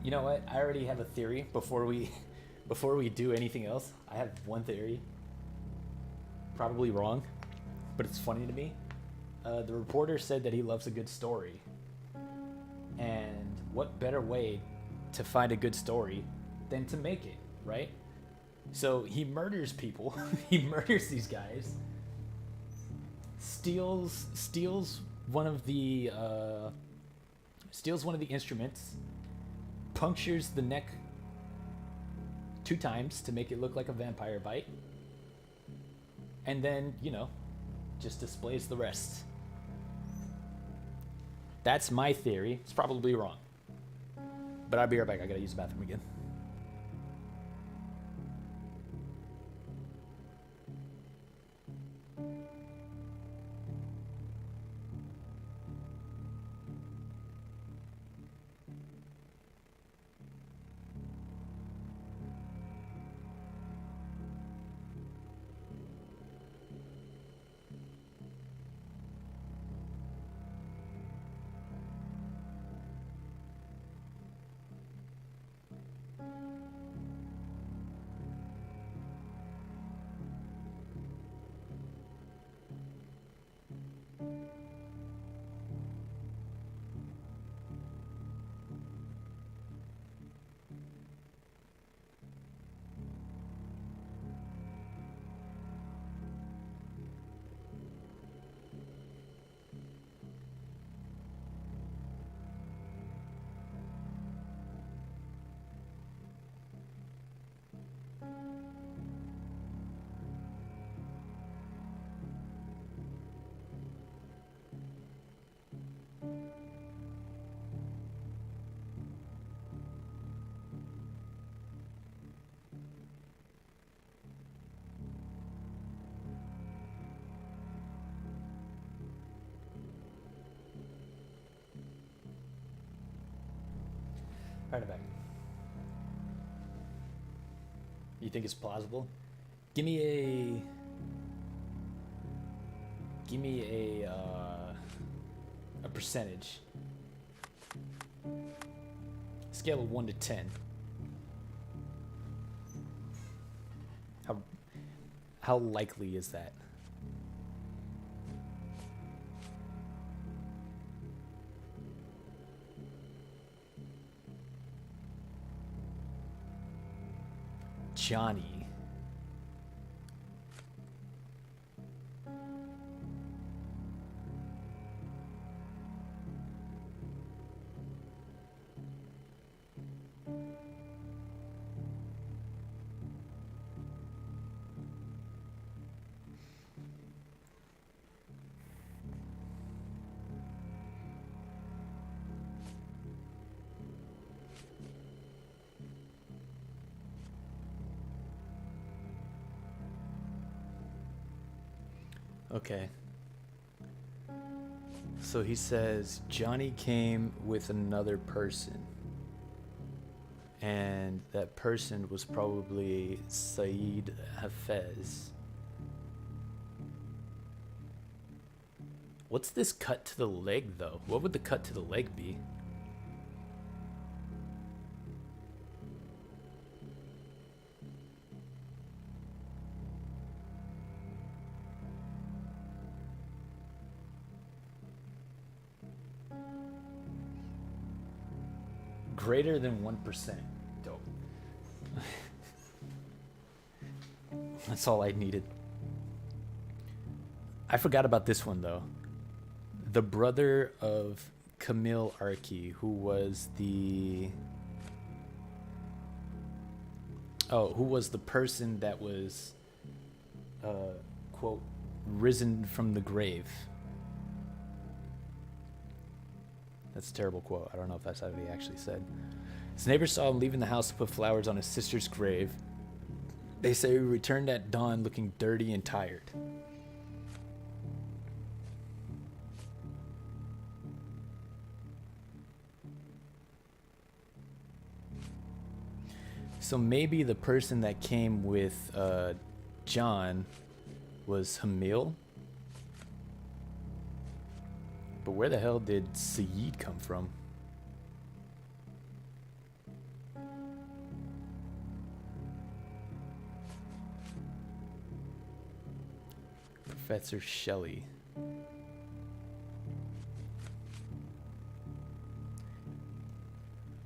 You know what? I already have a theory before we do anything else. I have one theory. Probably wrong, but it's funny to me. The reporter said that he loves a good story. And what better way to find a good story than to make it, right? So he murders people. He murders these guys. Steals one of the instruments. Punctures the neck 2 times to make it look like a vampire bite. And then, you know, just displays the rest. That's my theory. It's probably wrong. But I'll be right back. I gotta use the bathroom again. Right back. You think it's plausible? Give me a percentage. Scale of 1 to 10. How likely is that? Johnny. Okay. So he says Johnny came with another person. And that person was probably Saeed Hafez. What's this cut to the leg, though? What would the cut to the leg be? Greater than 1%. Dope. That's all I needed. I forgot about this one, though. The brother of Camille Archie, who was the... Oh, who was the person that was, quote, risen from the grave. That's a terrible quote. I don't know if that's how he actually said. His neighbors saw him leaving the house to put flowers on his sister's grave. They say he returned at dawn looking dirty and tired. So maybe the person that came with John was Hamil? But where the hell did Saeed come from? Professor Shelley.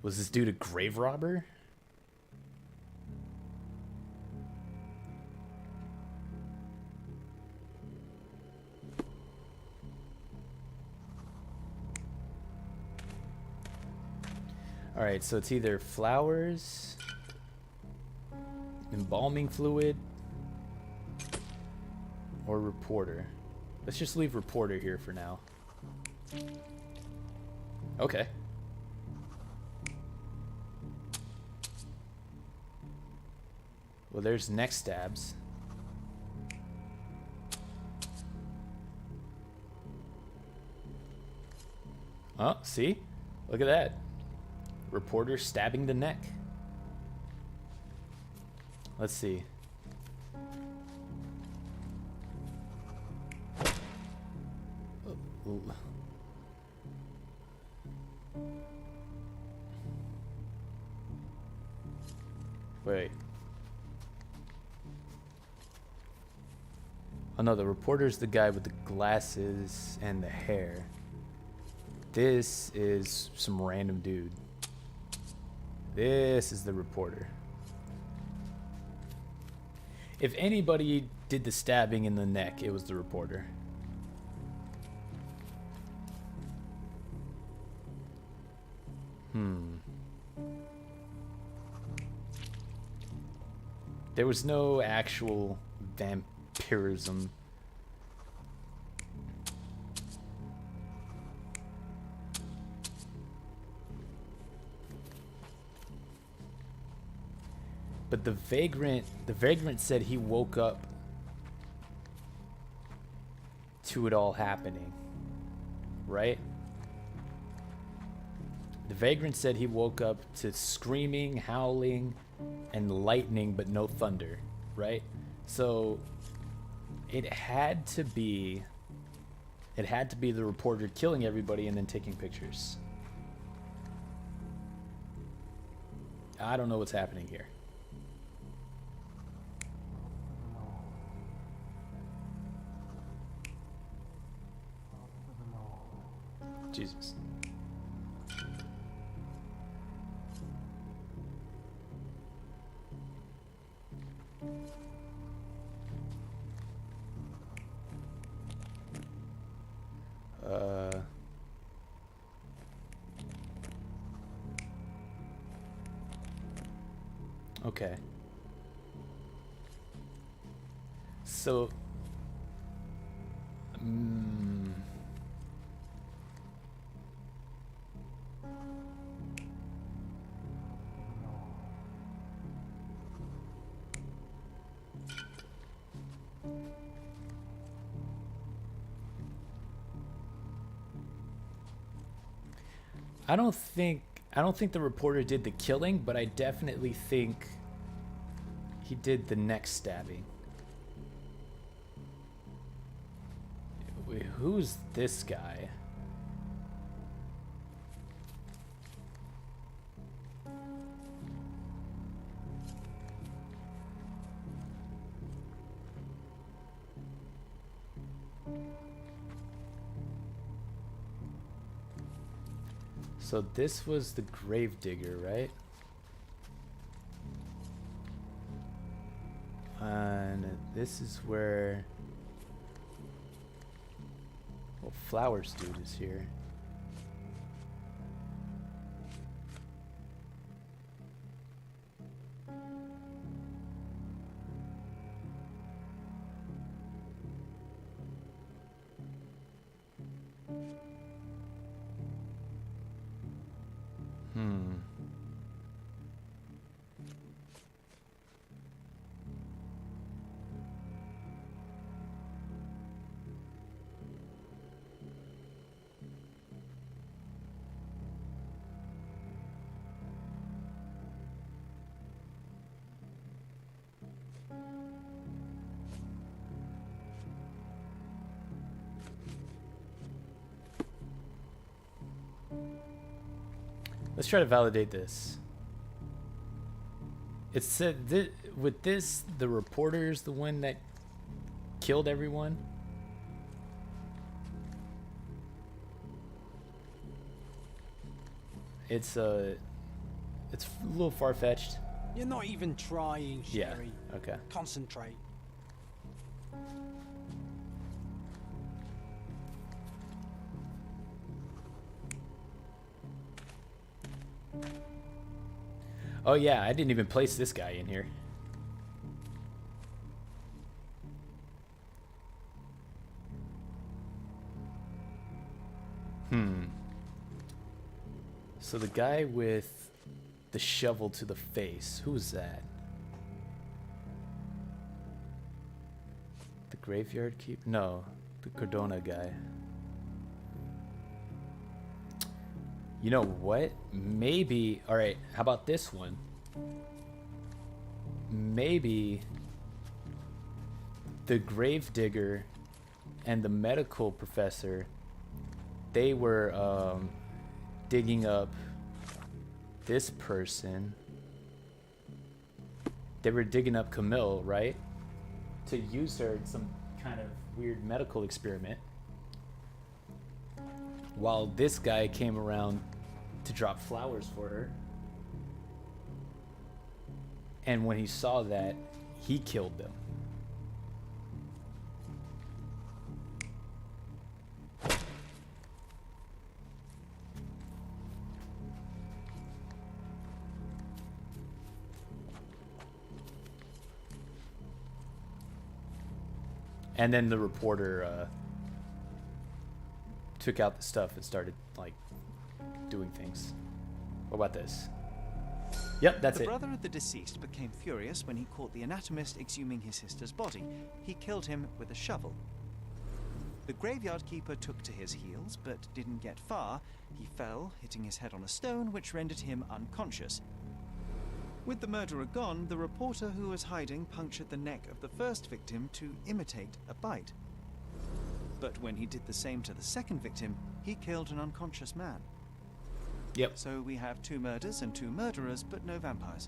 Was this dude a grave robber? Alright, so it's either flowers, embalming fluid, or reporter. Let's just leave reporter here for now. Okay. Well, there's neck stabs. Oh, see? Look at that. Reporter stabbing the neck. Let's see. Wait. Oh no, the reporter's the guy with the glasses and the hair. This is some random dude. This is the reporter. If anybody did the stabbing in the neck, it was the reporter. There was no actual vampirism. But the vagrant said he woke up to it all happening, right? The vagrant said he woke up to screaming, howling, and lightning, but no thunder, right? So it had to be the reporter killing everybody and then taking pictures. I don't know what's happening here. Jesus. Okay. So, I don't think the reporter did the killing, but I definitely think he did the neck stabbing. Wait, who's this guy? So this was the gravedigger, right? And this is where... Well, Flowers dude is here. Let's try to validate this. It said with this, the reporter's the one that killed everyone. It's a little far-fetched. You're not even trying, Sherry. Yeah. Okay. Concentrate. Oh yeah, I didn't even place this guy in here. So the guy with the shovel to the face, who's that? The graveyard keep? No, the Cardona guy. You know what? Maybe, all right, how about this one? Maybe the gravedigger and the medical professor, they were digging up this person. They were digging up Camille, right? To use her in some kind of weird medical experiment. While this guy came around to drop flowers for her. And when he saw that, he killed them. And then the reporter took out the stuff and started like doing things. What about this? Yep, that's it. The brother of the deceased became furious when he caught the anatomist exhuming his sister's body. He killed him with a shovel. The graveyard keeper took to his heels, but didn't get far. He fell, hitting his head on a stone, which rendered him unconscious. With the murderer gone, the reporter who was hiding punctured the neck of the first victim to imitate a bite. But when he did the same to the second victim, he killed an unconscious man. Yep. So we have 2 murders and 2 murderers, but no vampires.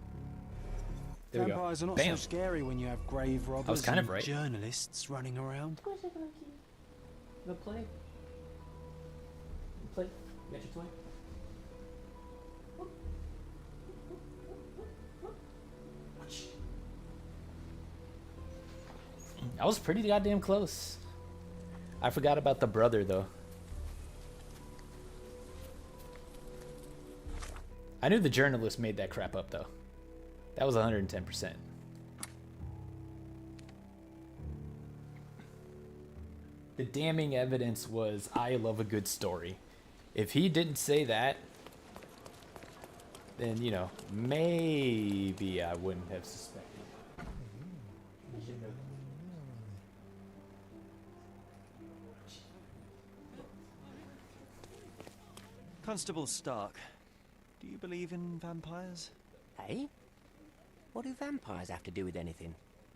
There we go. Vampires are not Bam. so scary when you have grave robbers I was kind of and right. journalists running around. Of course they're gonna keep the play. Play. You got your toy? I was pretty goddamn close. I forgot about the brother, though. I knew the journalist made that crap up, though. That was 110%. The damning evidence was, I love a good story. If he didn't say that, then, you know, maybe I wouldn't have suspected. Constable Stark, do you believe in vampires? Hey? What do vampires have to do with anything?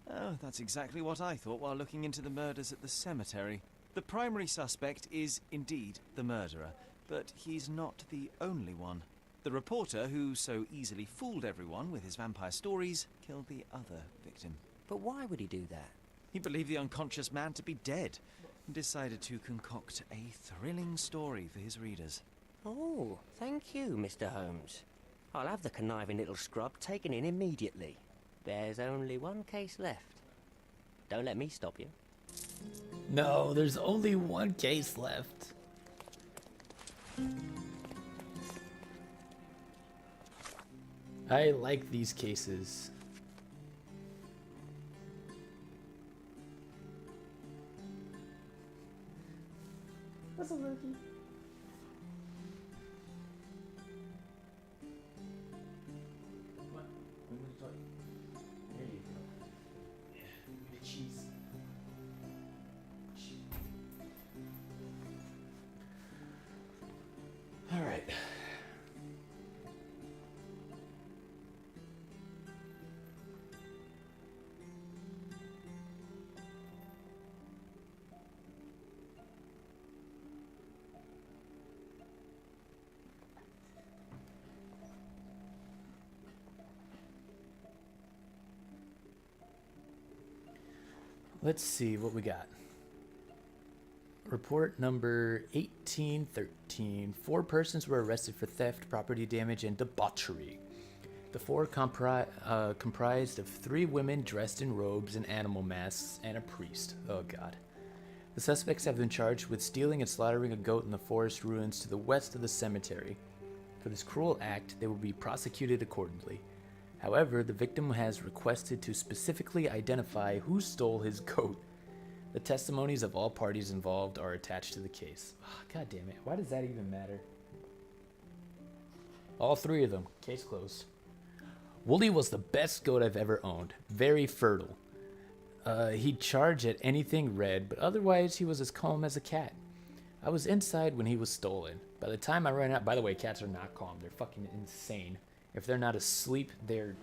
Oh, that's exactly what I thought while looking into the murders at the cemetery. The primary suspect is indeed the murderer, but he's not the only one. The reporter who so easily fooled everyone with his vampire stories killed the other victim. But why would he do that? He believed the unconscious man to be dead and decided to concoct a thrilling story for his readers. Oh, thank you, Mr. Holmes. I'll have the conniving little scrub taken in immediately. There's only one case left. Don't let me stop you. No, there's only one case left. I like these cases. That's a rookie. What? There you go. Yeah, cheese. All right. Let's see what we got. Report number 1813. 4 persons were arrested for theft, property damage, and debauchery. The 4 comprised of 3 women dressed in robes and animal masks and a priest. Oh god. The suspects have been charged with stealing and slaughtering a goat in the forest ruins to the west of the cemetery. For this cruel act, they will be prosecuted accordingly. However, the victim has requested to specifically identify who stole his goat. The testimonies of all parties involved are attached to the case. Oh, god damn it. Why does that even matter? All 3 of them. Case closed. Wooly was the best goat I've ever owned. Very fertile. He'd charge at anything red, but otherwise he was as calm as a cat. I was inside when he was stolen. By the time I ran out... By the way, cats are not calm. They're fucking insane. If they're not asleep, they're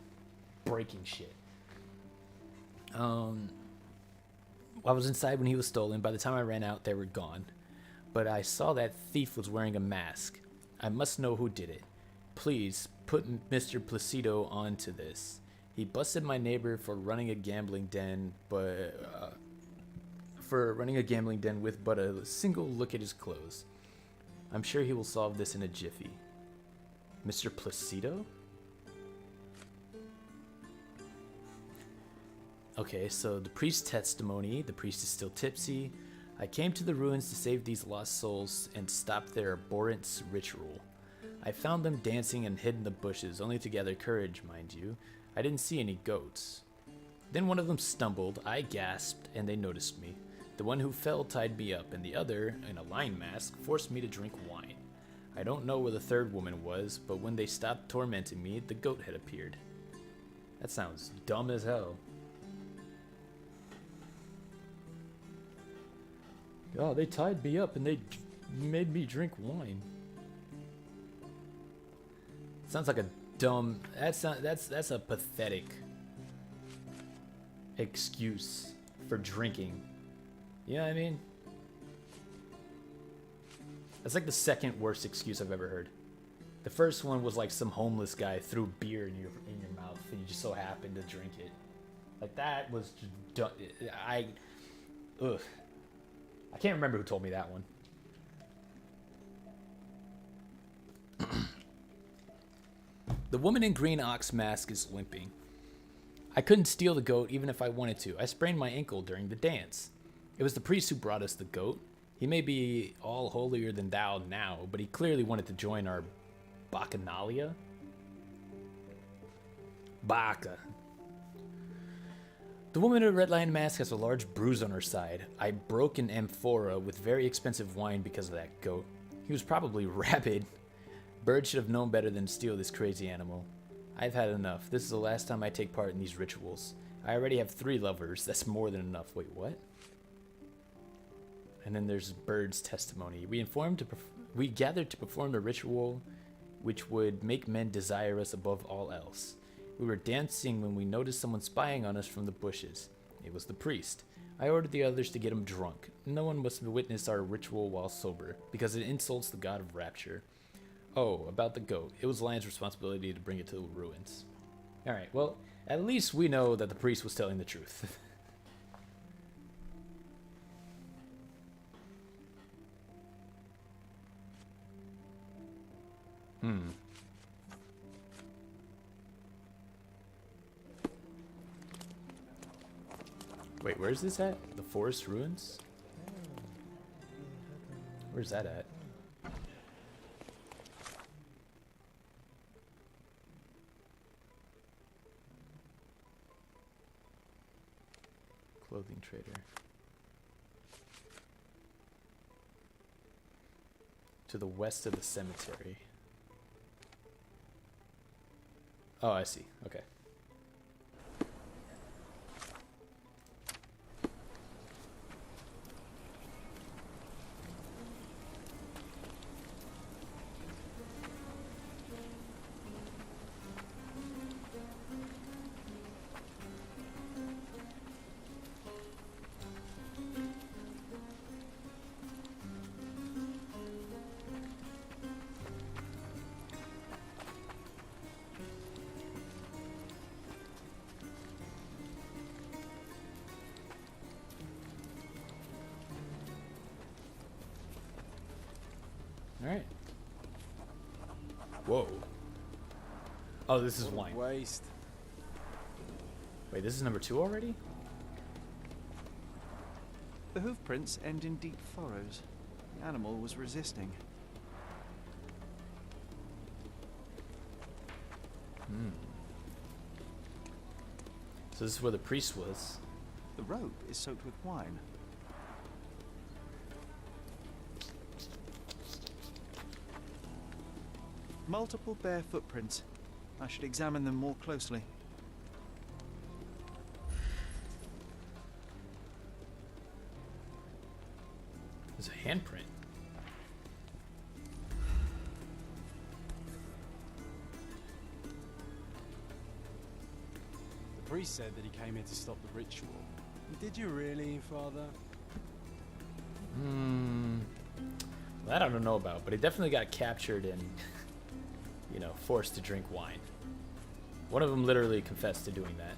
breaking shit. I was inside when he was stolen. By the time I ran out, they were gone. But I saw that thief was wearing a mask. I must know who did it. Please, put Mr. Placido onto this. He busted my neighbor for running a gambling den, with but a single look at his clothes. I'm sure he will solve this in a jiffy. Mr. Placido? Okay, so the priest's testimony. The priest is still tipsy. I came to the ruins to save these lost souls and stop their abhorrent ritual. I found them dancing and hid in the bushes, only to gather courage, mind you. I didn't see any goats. Then one of them stumbled, I gasped, and they noticed me. The one who fell tied me up, and the other, in a lion mask, forced me to drink wine. I don't know where the third woman was, but when they stopped tormenting me, the goat had appeared. That sounds dumb as hell. Oh, they tied me up and they made me drink wine. Sounds like a dumb... That's a pathetic excuse for drinking. You know what I mean? That's like the second worst excuse I've ever heard. The first one was like some homeless guy threw beer in your mouth and you just so happened to drink it. Like that was just dumb. Ugh. I can't remember who told me that one. The woman in green ox mask is limping. I couldn't steal the goat even if I wanted to. I sprained my ankle during the dance. It was the priest who brought us the goat. He may be all holier than thou now, but he clearly wanted to join our bacchanalia. Bacca. The woman in a red lion mask has a large bruise on her side. I broke an amphora with very expensive wine because of that goat. He was probably rabid. Bird should have known better than to steal this crazy animal. I've had enough. This is the last time I take part in these rituals. I already have 3 lovers. That's more than enough. Wait, what? And then there's Bird's testimony. We gathered to perform the ritual which would make men desire us above all else. We were dancing when we noticed someone spying on us from the bushes. It was the priest. I ordered the others to get him drunk. No one must witness our ritual while sober, because it insults the god of rapture. Oh, about the goat. It was Lion's responsibility to bring it to the ruins. Alright, well, at least we know that the priest was telling the truth. Wait, where's this at? The forest ruins? Where's that at? Clothing trader. To the west of the cemetery. Oh, I see. Okay. Alright. Whoa. Oh, this is wine. Waste. Wait, this is number 2 already? The hoof prints end in deep furrows. The animal was resisting. So this is where the priest was. The robe is soaked with wine. Multiple bare footprints. I should examine them more closely. There's a handprint. The priest said that he came here to stop the ritual. Did you really, Father? That I don't know about, but he definitely got captured and, you know, forced to drink wine. One of them literally confessed to doing that.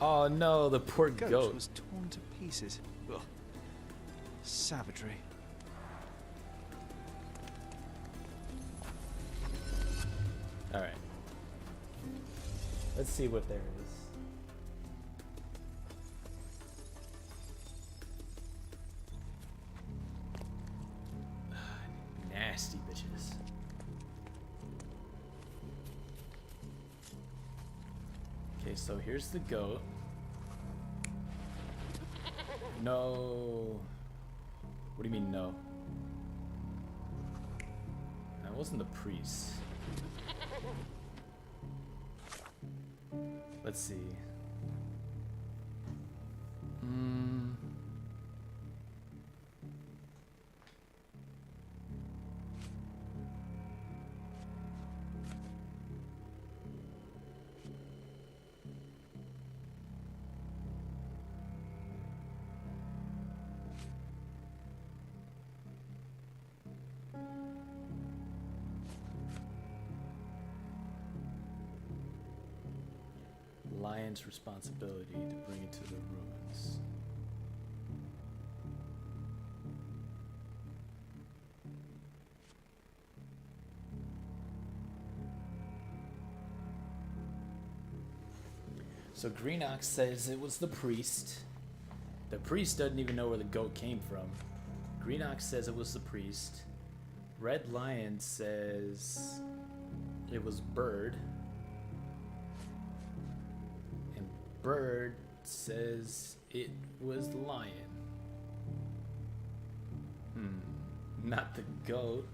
Oh no, the poor goat was torn to pieces. Ugh. Savagery. Alright. Let's see what there is. Nasty bitches. Okay, so here's the goat. No. What do you mean no? That wasn't the priest. Let's see. Lion's responsibility to bring it to the ruins. So Green Ox says it was the priest. The priest doesn't even know where the goat came from. Green Ox says it was the priest. Red Lion says it was Bird. And Bird says it was the lion. Not the goat.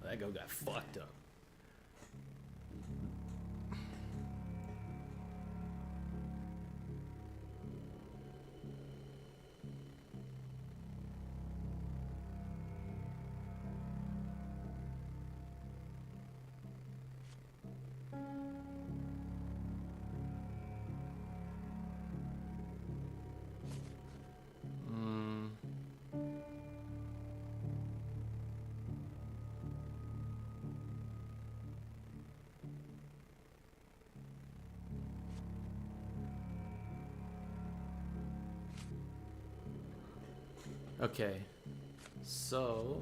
That goat got fucked up. Okay, so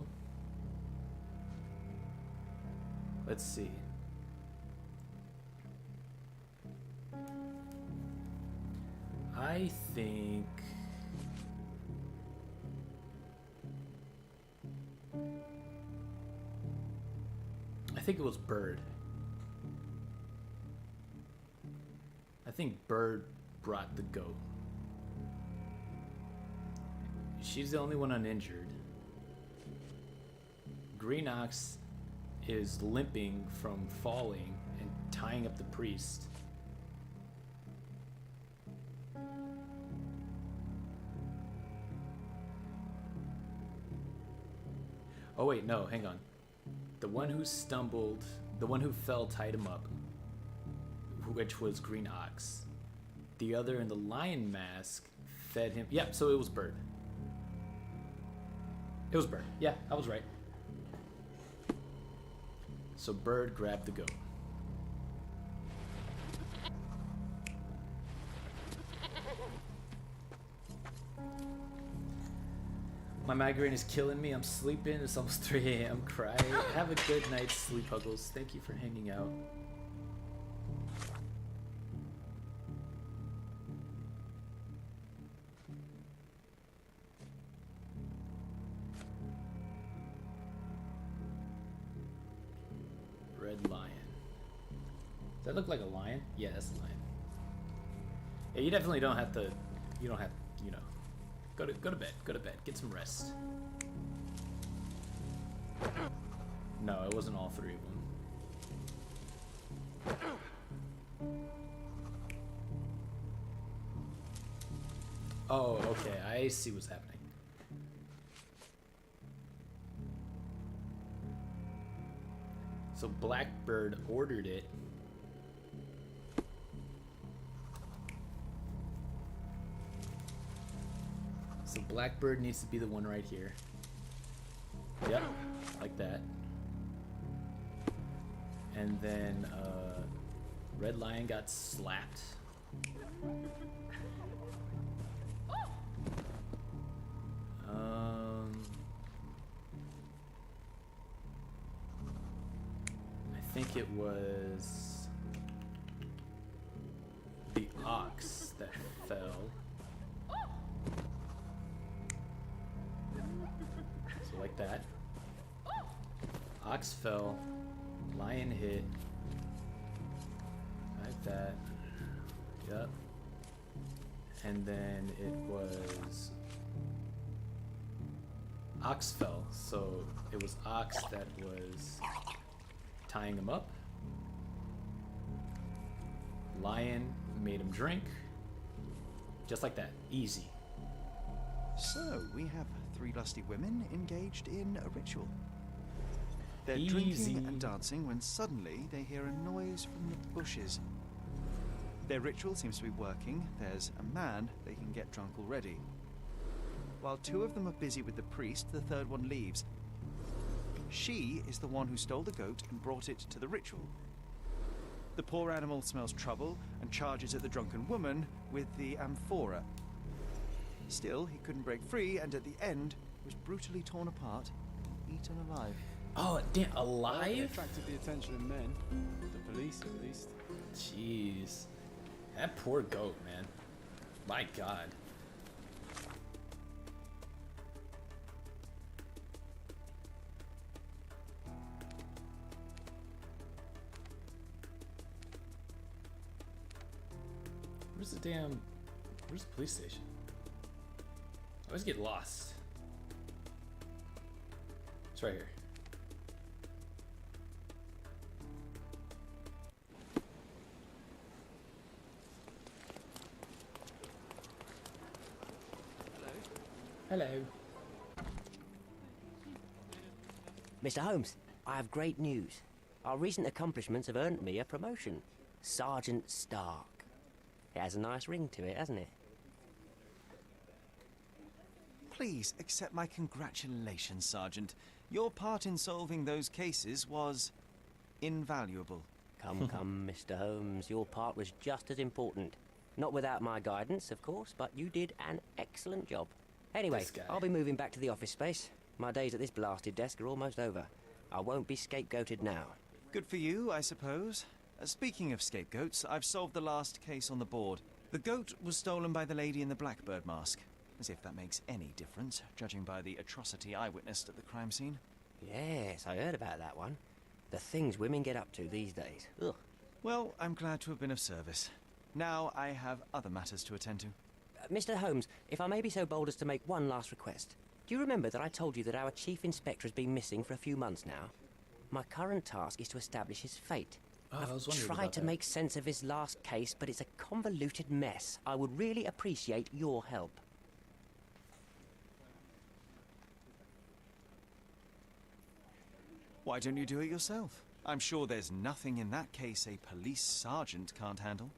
let's see. I think it was Bird. I think Bird brought the goat. She's the only one uninjured. Green Ox is limping from falling and tying up the priest. Oh wait, no, hang on. The one who stumbled, the one who fell tied him up, which was Green Ox. The other in the lion mask fed him. Yep, so it was Bird. It was Bird. Yeah, I was right. So Bird grabbed the goat. My migraine is killing me. I'm sleeping. It's almost 3 a.m. Cry. Have a good night's sleep, Huggles. Thank you for hanging out. Red lion. Does that look like a lion? Yeah, that's a lion. Yeah, you definitely don't have to. You don't have. You know. Go to bed. Go to bed. Get some rest. No, it wasn't all 3 of them. Oh, okay. I see what's happening. So Blackbird ordered it. So Blackbird needs to be the one right here. Yep, like that. And then Red Lion got slapped. I think it was the ox that fell. So like that. Ox fell. Lion hit. Like that. Yep. And then it was Ox fell. So it was Ox that was tying him up. Lion made him drink. Just like that. Easy. So, we have 3 lusty women engaged in a ritual. They're Easy. drinking and dancing when suddenly they hear a noise from the bushes. Their ritual seems to be working. There's a man they can get drunk already. While 2 of them are busy with the priest, the 3rd one leaves. She is the one who stole the goat and brought it to the ritual. The poor animal smells trouble and charges at the drunken woman with the amphora. Still, he couldn't break free, and at the end, was brutally torn apart, eaten alive. Oh, damn, Well, alive? they attracted the attention of men. The police, at least. Jeez. That poor goat, man. My God. Where's the police station? I always get lost. It's right here. Hello. Mr. Holmes, I have great news. Our recent accomplishments have earned me a promotion. Sergeant Stark. It has a nice ring to it, hasn't it? Please accept my congratulations, Sergeant. Your part in solving those cases was invaluable. Come, come, Mr. Holmes. Your part was just as important. Not without my guidance, of course, but you did an excellent job. Anyway, I'll be moving back to the office space. My days at this blasted desk are almost over. I won't be scapegoated now. Good for you, I suppose. Speaking of scapegoats, I've solved the last case on the board. The goat was stolen by the lady in the blackbird mask. As if that makes any difference, judging by the atrocity I witnessed at the crime scene. Yes, I heard about that one. The things women get up to these days. Ugh. Well, I'm glad to have been of service. Now I have other matters to attend to. Mr. Holmes, if I may be so bold as to make one last request. Do you remember that I told you that our chief inspector has been missing for a few months now? My current task is to establish his fate. I was wondering I've tried to make sense of his last case, but it's a convoluted mess. I would really appreciate your help. Why don't you do it yourself? I'm sure there's nothing in that case a police sergeant can't handle.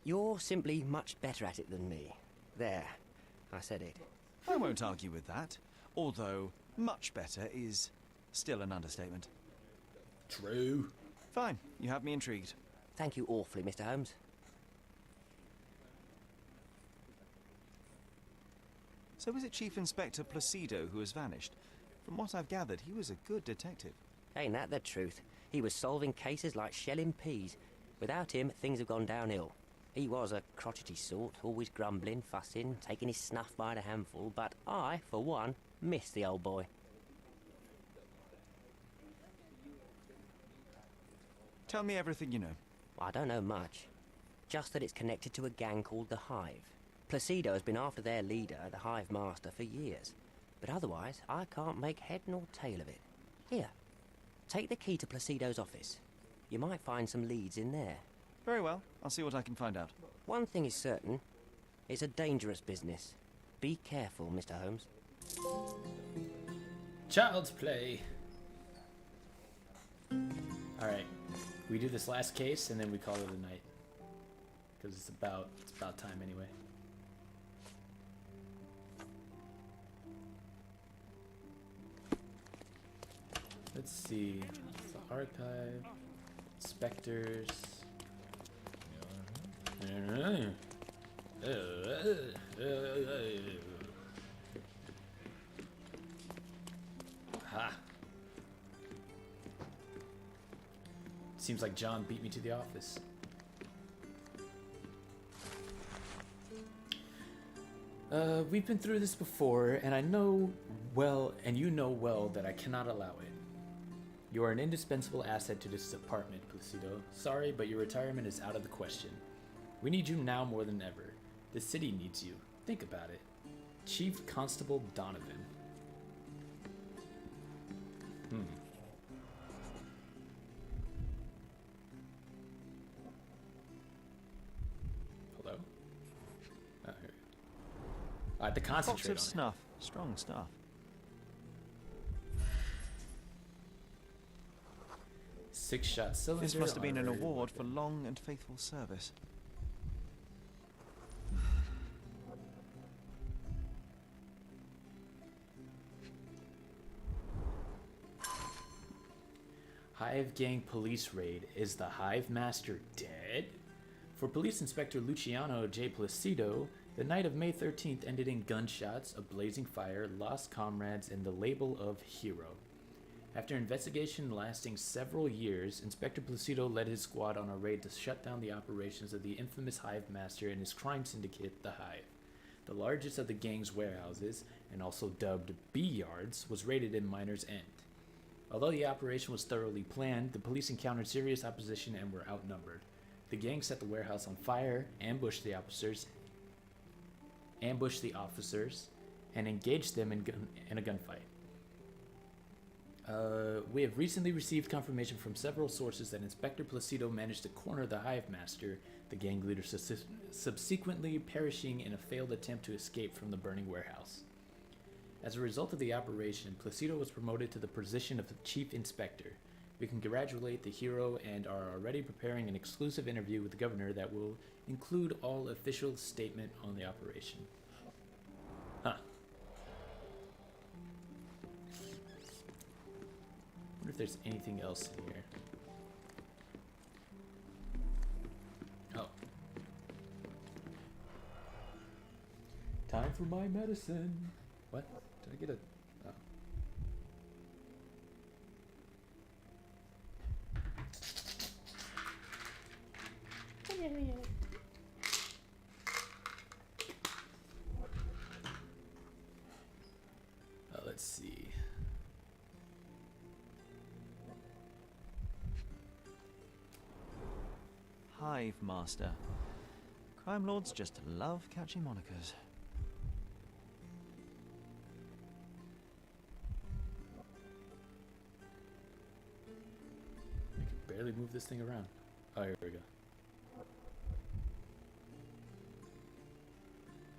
You're simply much better at it than me. There, I said it. I won't argue with that, although much better is still an understatement. True. Fine, you have me intrigued. Thank you awfully, Mr. Holmes. So is it Chief Inspector Placido who has vanished? From what I've gathered, he was a good detective. Ain't that the truth? He was solving cases like shelling peas. Without him, things have gone downhill. He was a crotchety sort, always grumbling, fussing, taking his snuff by the handful, but I, for one, miss the old boy. Tell me everything you know. I don't know much. Just that it's connected to a gang called the Hive. Placido has been after their leader, the Hive Master, for years. But otherwise, I can't make head nor tail of it. Here, take the key to Placido's office. You might find some leads in there. Very well. I'll see what I can find out. One thing is certain. It's a dangerous business. Be careful, Mr. Holmes. Child's play. Alright. We do this last case and then we call it a night. Because it's about time anyway. Let's see. The archive. Inspectors. Ha. Seems like John beat me to the office. We've been through this before, and I know well, and you know well, that I cannot allow it. You are an indispensable asset to this department, Placido. Sorry, but your retirement is out of the question. We need you now more than ever. The city needs you. Think about it. Chief Constable Donovan. Hello? Oh, here. I have to concentrate on Box of snuff. Strong stuff. Six-shot cylinder. This must have been an honorary award for weapon. long and faithful service. Hive Gang police raid. Is the Hive Master dead? For Police Inspector Luciano J. Placido, the night of May 13th ended in gunshots, a blazing fire, lost comrades, and the label of hero. After an investigation lasting several years, Inspector Placido led his squad on a raid to shut down the operations of the infamous Hive Master and his crime syndicate, the Hive. The largest of the gang's warehouses, and also dubbed B-Yards, was raided in Miner's End. Although the operation was thoroughly planned, the police encountered serious opposition and were outnumbered. The gang set the warehouse on fire, ambushed the officers, and engaged them in a gunfight. We have recently received confirmation from several sources that Inspector Placido managed to corner the Hive Master, the gang leader subsequently perishing in a failed attempt to escape from the burning warehouse. As a result of the operation, Placido was promoted to the position of Chief Inspector. We congratulate the hero and are already preparing an exclusive interview with the governor that will include all official statement on the operation. Huh. Wonder if there's anything else in here. Oh. Time for my medicine. What? Did I get a... Oh. Let's see. Hive Master. Crime lords just love catchy monikers. I can barely move this thing around. Oh, here we go.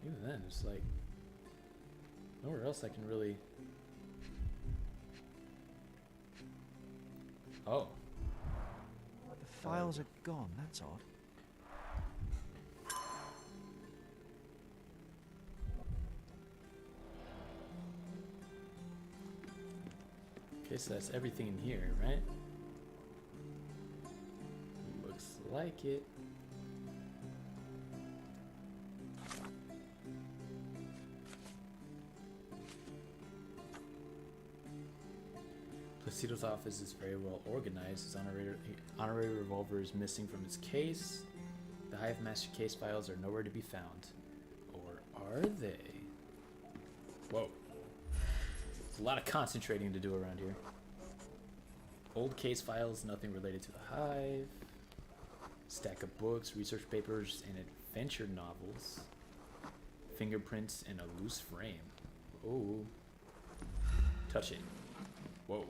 Even then, it's like nowhere else I can really... Oh. The files are gone, that's odd. Okay, so that's everything in here, right? Looks like it. Placido's office is very well organized. His honorary revolver is missing from his case. The Hive Master case files are nowhere to be found. Or are they? Whoa. There's a lot of concentrating to do around here. Old case files, nothing related to the Hive. Stack of books, research papers, and adventure novels. Fingerprints and a loose frame. Oh. Touch it. Whoa.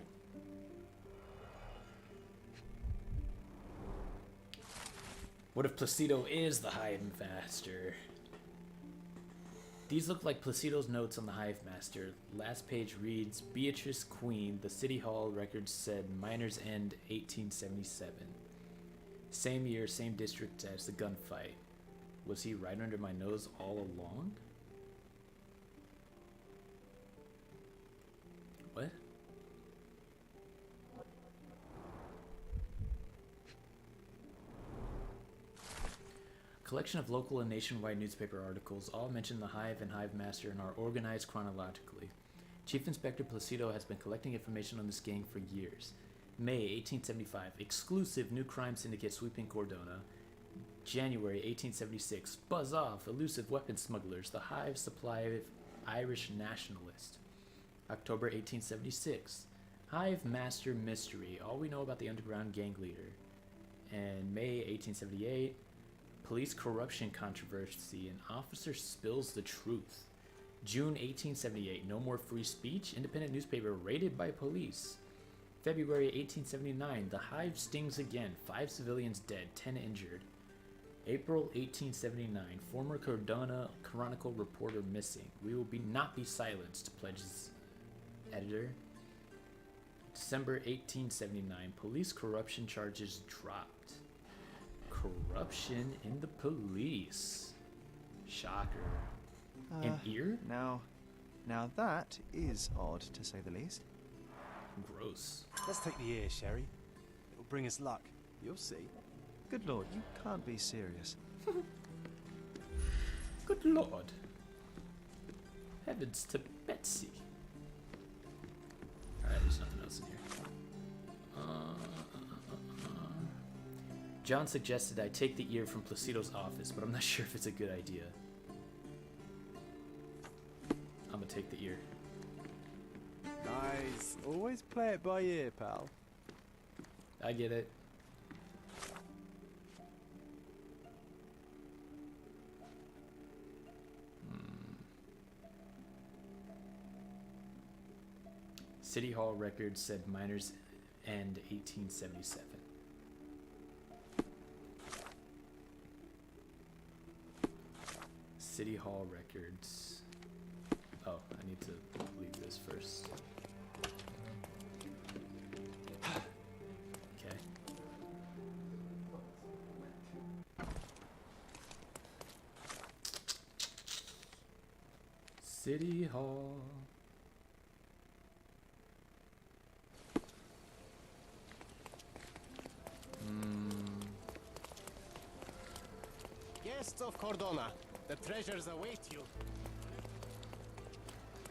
What if Placido is the Hive Master? These look like Placido's notes on the Hive Master. Last page reads, Beatrice Queen, the City Hall records said Miner's End 1877. Same year, same district as the gunfight. Was he right under my nose all along? What? Collection of local and nationwide newspaper articles all mention the Hive and Hive Master and are organized chronologically. Chief Inspector Placido has been collecting information on this gang for years. May 1875, exclusive new crime syndicate sweeping Cordona. January 1876, buzz off, elusive weapon smugglers, the Hive supply of Irish nationalist. October 1876, Hive Master mystery, all we know about the underground gang leader. And May 1878, police corruption controversy, an officer spills the truth. June 1878, no more free speech, independent newspaper raided by police. February 1879, the Hive stings again, 5 civilians dead, 10 injured. April 1879, former Cordona Chronicle reporter missing. We will not be silenced, pledges editor. December 1879, police corruption charges dropped. Corruption in the police. Shocker. An ear? Now that is odd, to say the least. Gross. Let's take the ear, Sherry. It'll bring us luck. You'll see. Good lord, you can't be serious. Good lord. Heavens to Betsy. Alright, there's nothing else in here. John suggested I take the ear from Placido's office, but I'm not sure if it's a good idea. I'm gonna take the ear. Nice. Always play it by ear, pal. I get it. City Hall records said Miners End 1877. City Hall records. Oh, I need to leave this first. Okay. City Hall. Guests of Cordona, the treasures await you.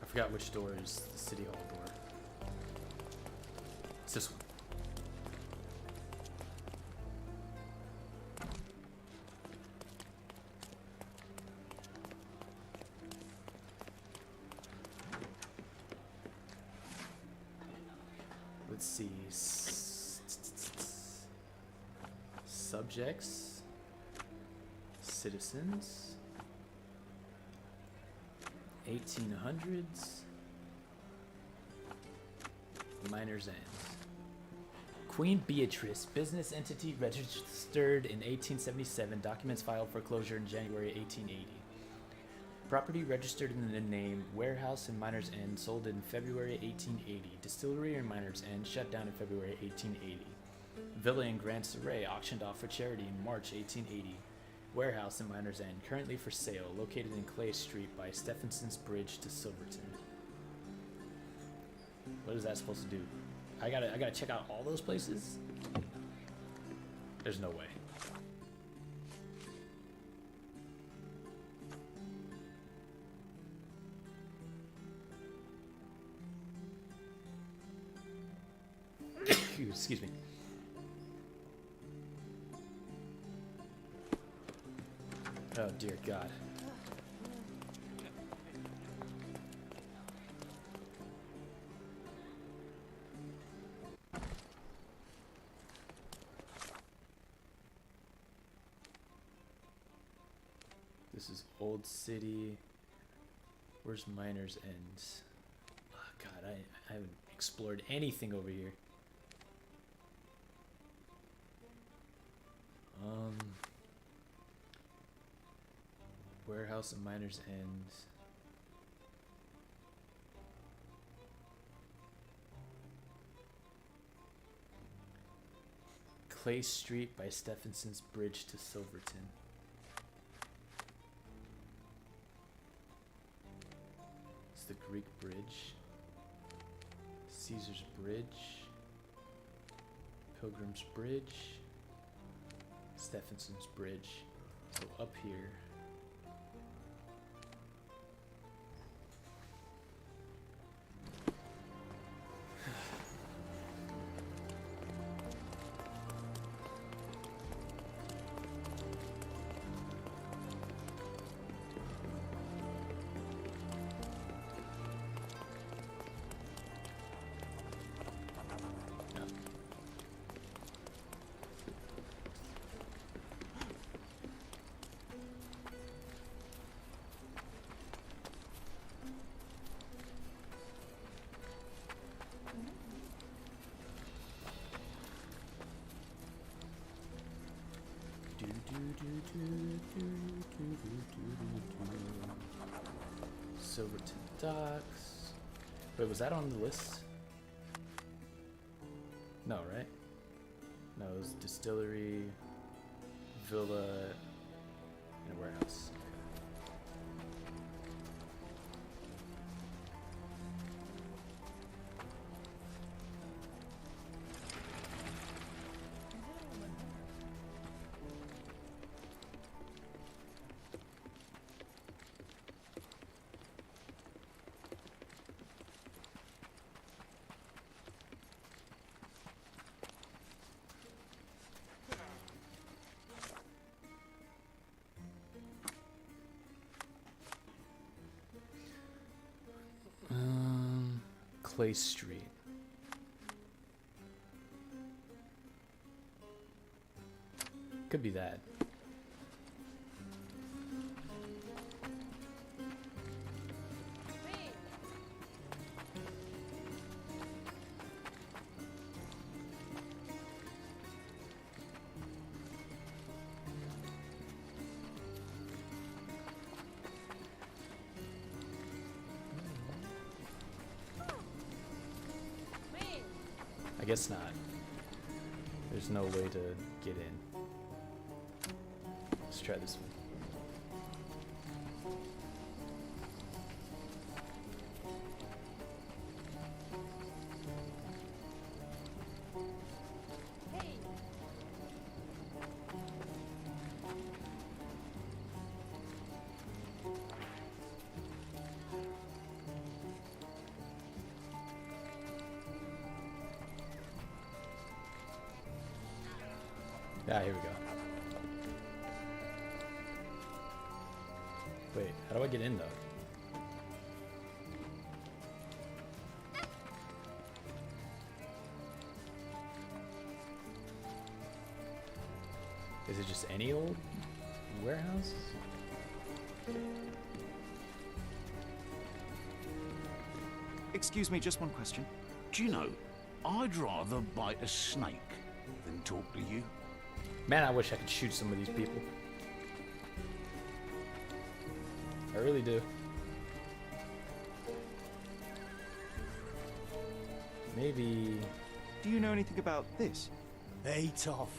I forgot which door is the City Hall door. It's this one. Let's see. Subjects. Citizens. 1800s. Miners End. Queen Beatrice, business entity registered in 1877, documents filed for closure in January 1880. Property registered in the name Warehouse in Miners End, sold in February 1880. Distillery in Miners End, shut down in February 1880. Villa in Grand Surrey, auctioned off for charity in March 1880. Warehouse in Miners End, currently for sale, located in Clay Street by Stephenson's Bridge to Silverton. What is that supposed to do? I gotta check out all those places? There's no way. Excuse me. Oh dear God. This is Old City. Where's Miners End? Oh God, I haven't explored anything over here. Warehouse and Miners End. Clay Street by Stephenson's Bridge to Silverton. It's the Greek Bridge. Caesar's Bridge. Pilgrim's Bridge. Stephenson's Bridge. So up here. Silverton Docks. Wait, was that on the list? No, right? No, it was distillery, villa, and a warehouse. Clay Street. Could be that. I guess not. There's no way to get in. Let's try this one. Ah, here we go. Wait, how do I get in though? Is it just any old warehouse? Excuse me, just one question. Do you know, I'd rather bite a snake than talk to you. Man, I wish I could shoot some of these people. I really do. Maybe... Do you know anything about this? Hey, Toff.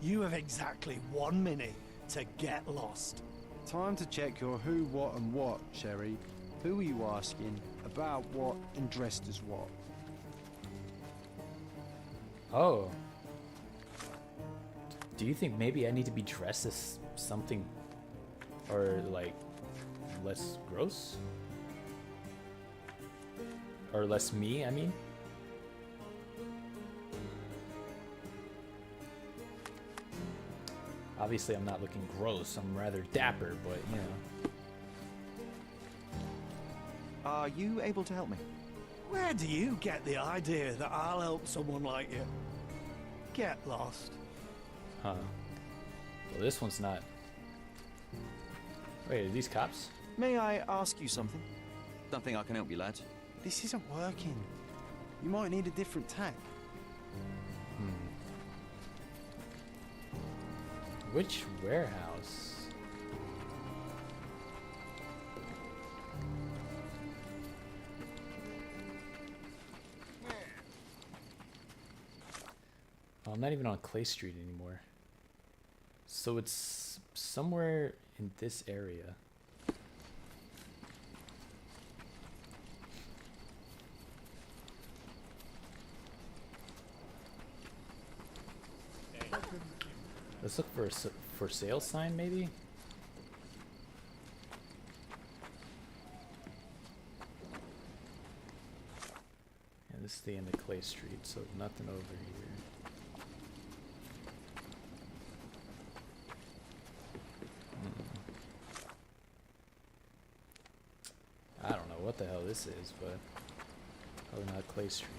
You have exactly 1 minute to get lost. Time to check your who, what, and what, Sherry. Who are you asking? About what and dressed as what? Oh. Do you think maybe I need to be dressed as something, or like less gross? Or less me, I mean? Obviously I'm not looking gross, I'm rather dapper, but you know. Are you able to help me? Where do you get the idea that I'll help someone like you? Get lost. Huh. Well, this one's not. Wait, are these cops? May I ask you something? Don't think I can help you, lads. This isn't working. You might need a different tack. Which warehouse? Oh, I'm not even on Clay Street anymore. So it's somewhere in this area. Let's look for a for sale sign, maybe. And this is the end of Clay Street, so nothing over here. I don't know what the hell this is, but probably not Clay Street.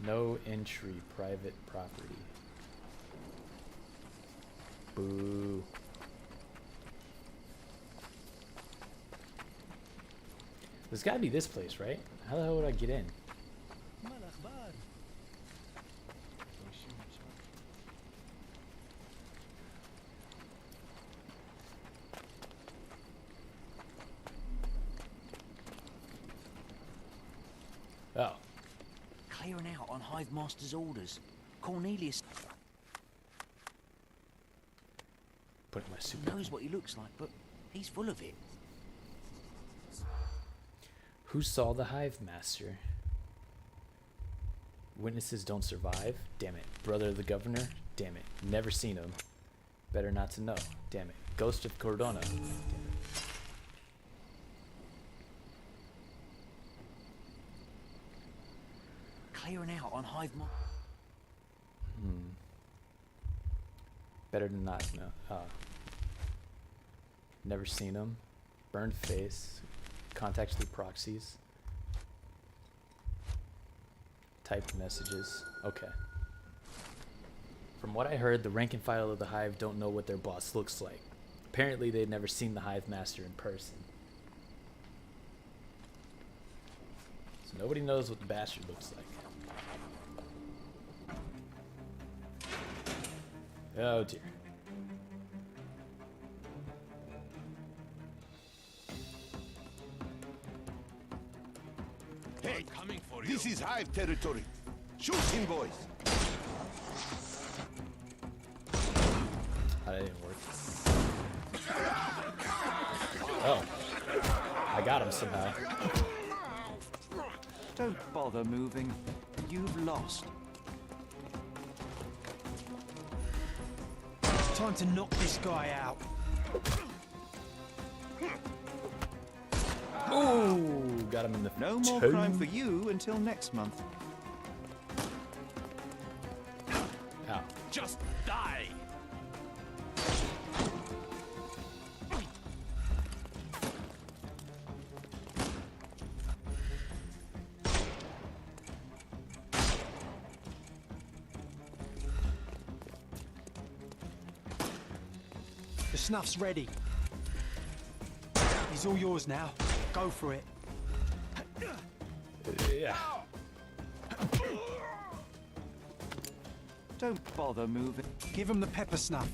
No entry, private property. Boo. There's gotta be this place, right? How the hell would I get in? Oh. Clearing out on Hive Master's orders. Cornelius Put my suit knows what he looks like, but he's full of it. Who saw the Hive Master? Witnesses don't survive? Damn it. Brother of the governor? Damn it. Never seen him. Better not to know. Damn it. Ghost of Cordona? Damn it. Clearing out on Hive Master. Better than not know. Never seen him. Burned face. Contacts through proxies. Typed messages. Okay. From what I heard, the rank and file of the Hive don't know what their boss looks like. Apparently, they've never seen the Hive Master in person. So nobody knows what the bastard looks like. Oh dear. Hey, this is Hive territory. Shoot him, boys. That didn't work. Oh. I got him somehow. Don't bother moving. You've lost. Time to knock this guy out. Ooh, got him in the No more toe. crime for you until next month. Ow. Just die. The snuff's ready. He's all yours now. Go for it. Yeah. Don't bother moving. Give him the pepper snuff.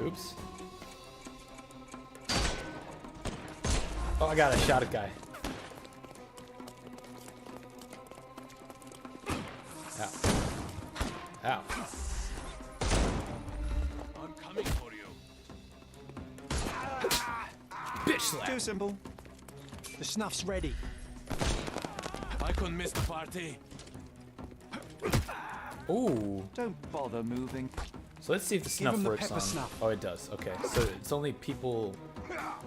Oops. Oh, I got a shot at guy. Ow. Ow. I'm coming for you. Bitch slap. Too simple. The snuff's ready. I couldn't miss the party. Ooh. Don't bother moving. So let's see if the Give snuff him the works pepper on. snuff. Oh, it does. Okay. So it's only people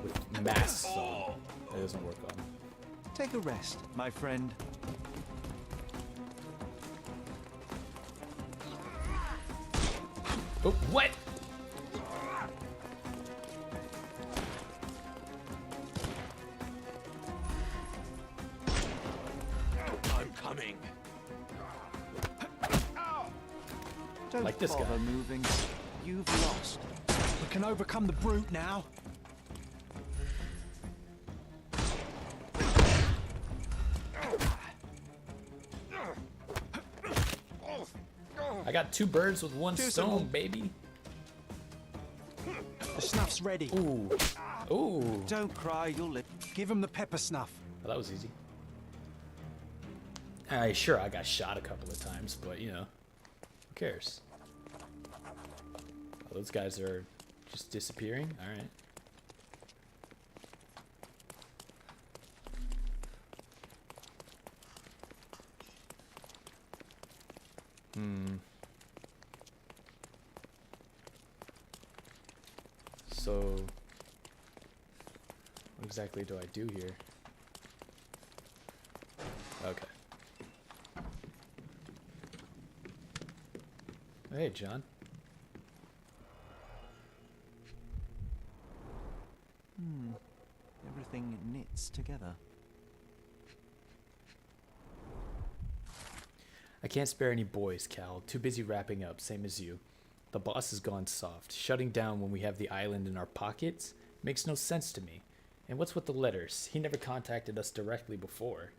with masks on. It doesn't work on. Take a rest, my friend. Oh, what? I'm coming. Don't Like this guy. bother moving. You've lost. We can overcome the brute now. I got 2 birds with 1 Too stone, simple. baby. The snuff's ready. Ooh. Ooh. Don't cry, you'll live. Give him the pepper snuff. Well, that was easy. Sure, I got shot a couple of times, but, you know, who cares? Oh, those guys are just disappearing? Alright. So, what exactly do I do here? Okay. Hey, John. Everything knits together. I can't spare any boys, Cal. Too busy wrapping up, same as you. The boss has gone soft. Shutting down when we have the island in our pockets makes no sense to me. And what's with the letters? He never contacted us directly before.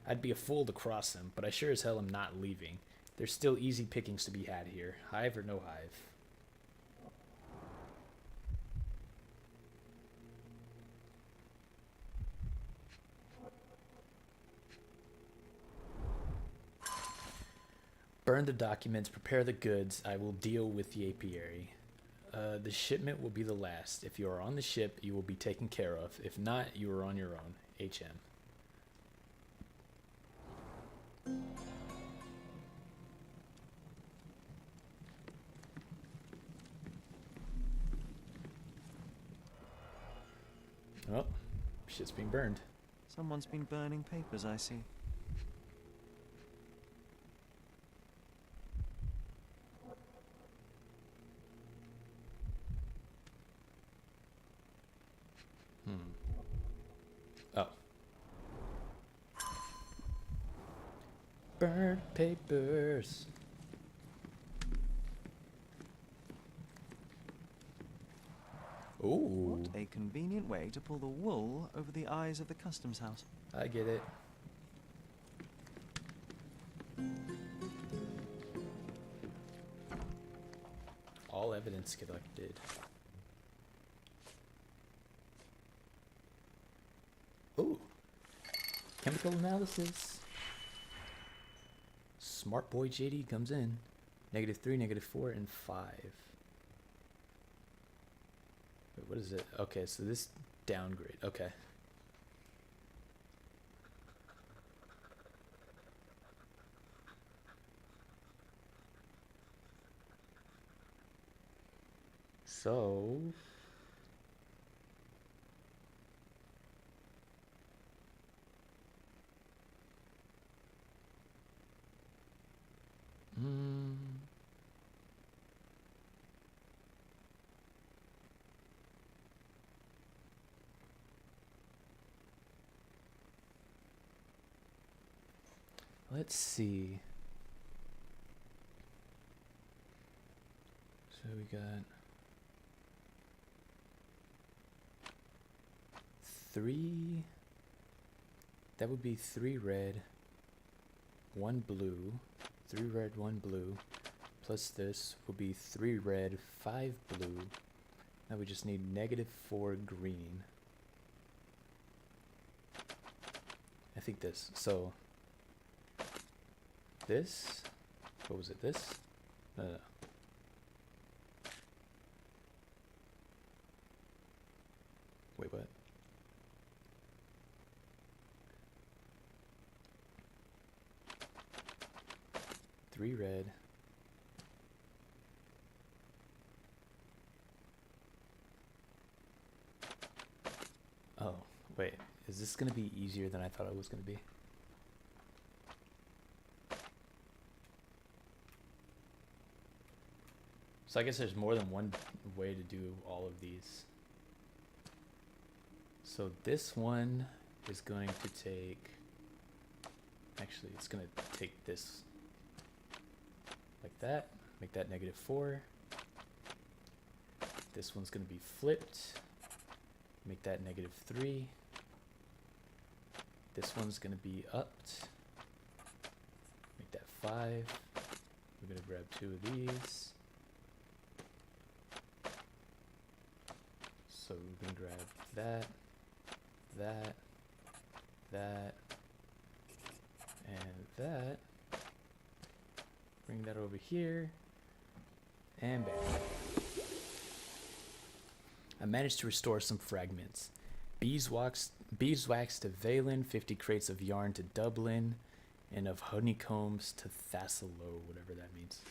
I'd be a fool to cross him, but I sure as hell am not leaving. There's still easy pickings to be had here, hive or no hive. Burn the documents, prepare the goods. I will deal with the apiary. The shipment will be the last. If you are on the ship, you will be taken care of. If not, you are on your own. HM. Oh, shit's being burned. Someone's been burning papers, I see. Oh. Burnt papers. Ooh. What a convenient way to pull the wool over the eyes of the customs house. I get it. All evidence collected. Ooh. Chemical analysis. Smart boy JD comes in. -3, -4, and 5. Wait, what is it? Okay, so this downgrade. Okay. So let's see. So we got 3. That would be 3 red, 1 blue. 3 red, 1 blue. Plus this will be 3 red, 5 blue. Now we just need -4 green. I think this. So this. What was it? This? No. Wait, what? Three red. Oh, wait. Is this going to be easier than I thought it was going to be? So I guess there's more than one way to do all of these. So this one is going to take... Actually, it's going to take this like that. Make that -4. This one's going to be flipped. Make that -3. This one's going to be upped. Make that 5. We're going to grab 2 of these. So we can grab that, that, that, and that. Bring that over here, and bam. I managed to restore some fragments. Beeswax to Valen, 50 crates of yarn to Dublin, and of honeycombs to Thassilo, whatever that means.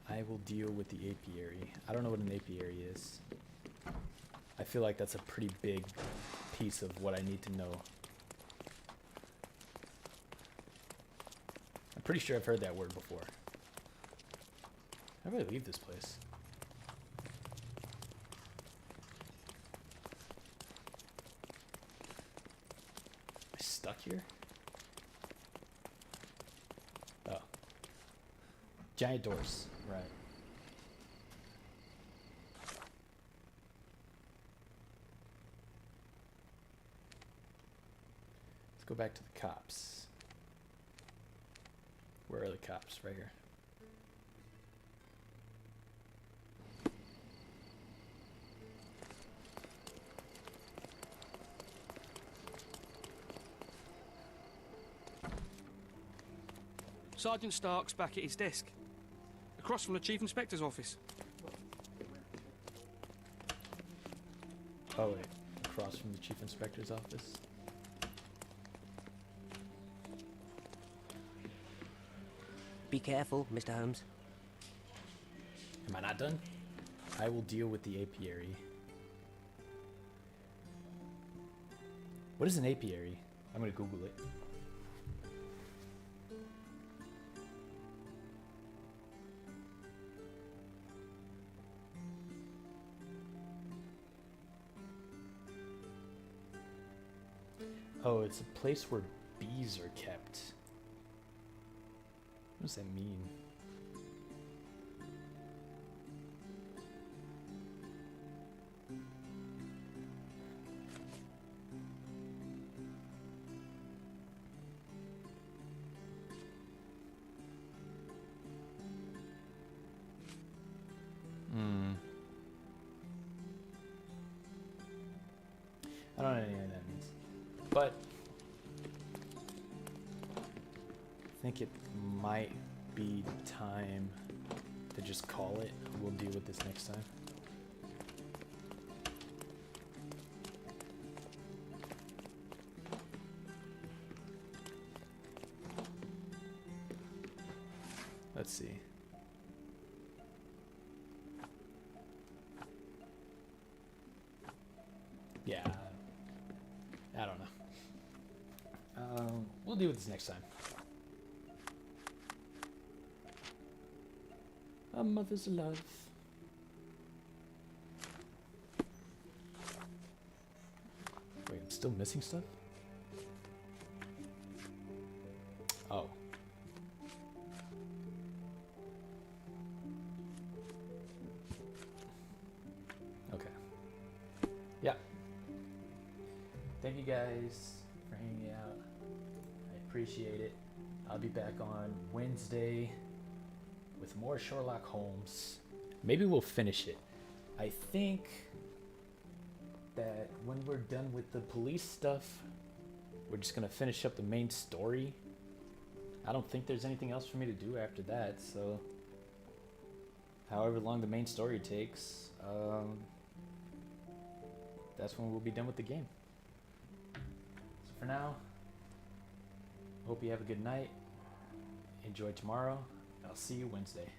I will deal with the apiary. I don't know what an apiary is. I feel like that's a pretty big piece of what I need to know. I'm pretty sure I've heard that word before. How do I leave this place? Am I stuck here? Oh. Giant doors. Right. Let's go back to the cops. Where are the cops? Right here. Sergeant Stark's back at his desk, across from the Chief Inspector's office. Oh wait, across from the Chief Inspector's office. Be careful, Mr. Holmes. Am I not done? I will deal with the apiary. What is an apiary? I'm gonna Google it. Oh, it's a place where bees are kept. What does that mean? I don't know anything that means. But I think it might be time to just call it. We'll deal with this next time. Let's see. Yeah, I don't know. We'll deal with this next time. A mother's love. Wait, I'm still missing stuff? Oh. Okay. Yeah. Thank you guys for hanging out. I appreciate it. I'll be back on Wednesday with more Sherlock Holmes. Maybe we'll finish it. I think that when we're done with the police stuff, we're just gonna finish up the main story. I don't think there's anything else for me to do after that, so however long the main story takes, that's when we'll be done with the game. So for now, hope you have a good night. Enjoy tomorrow. I'll see you Wednesday.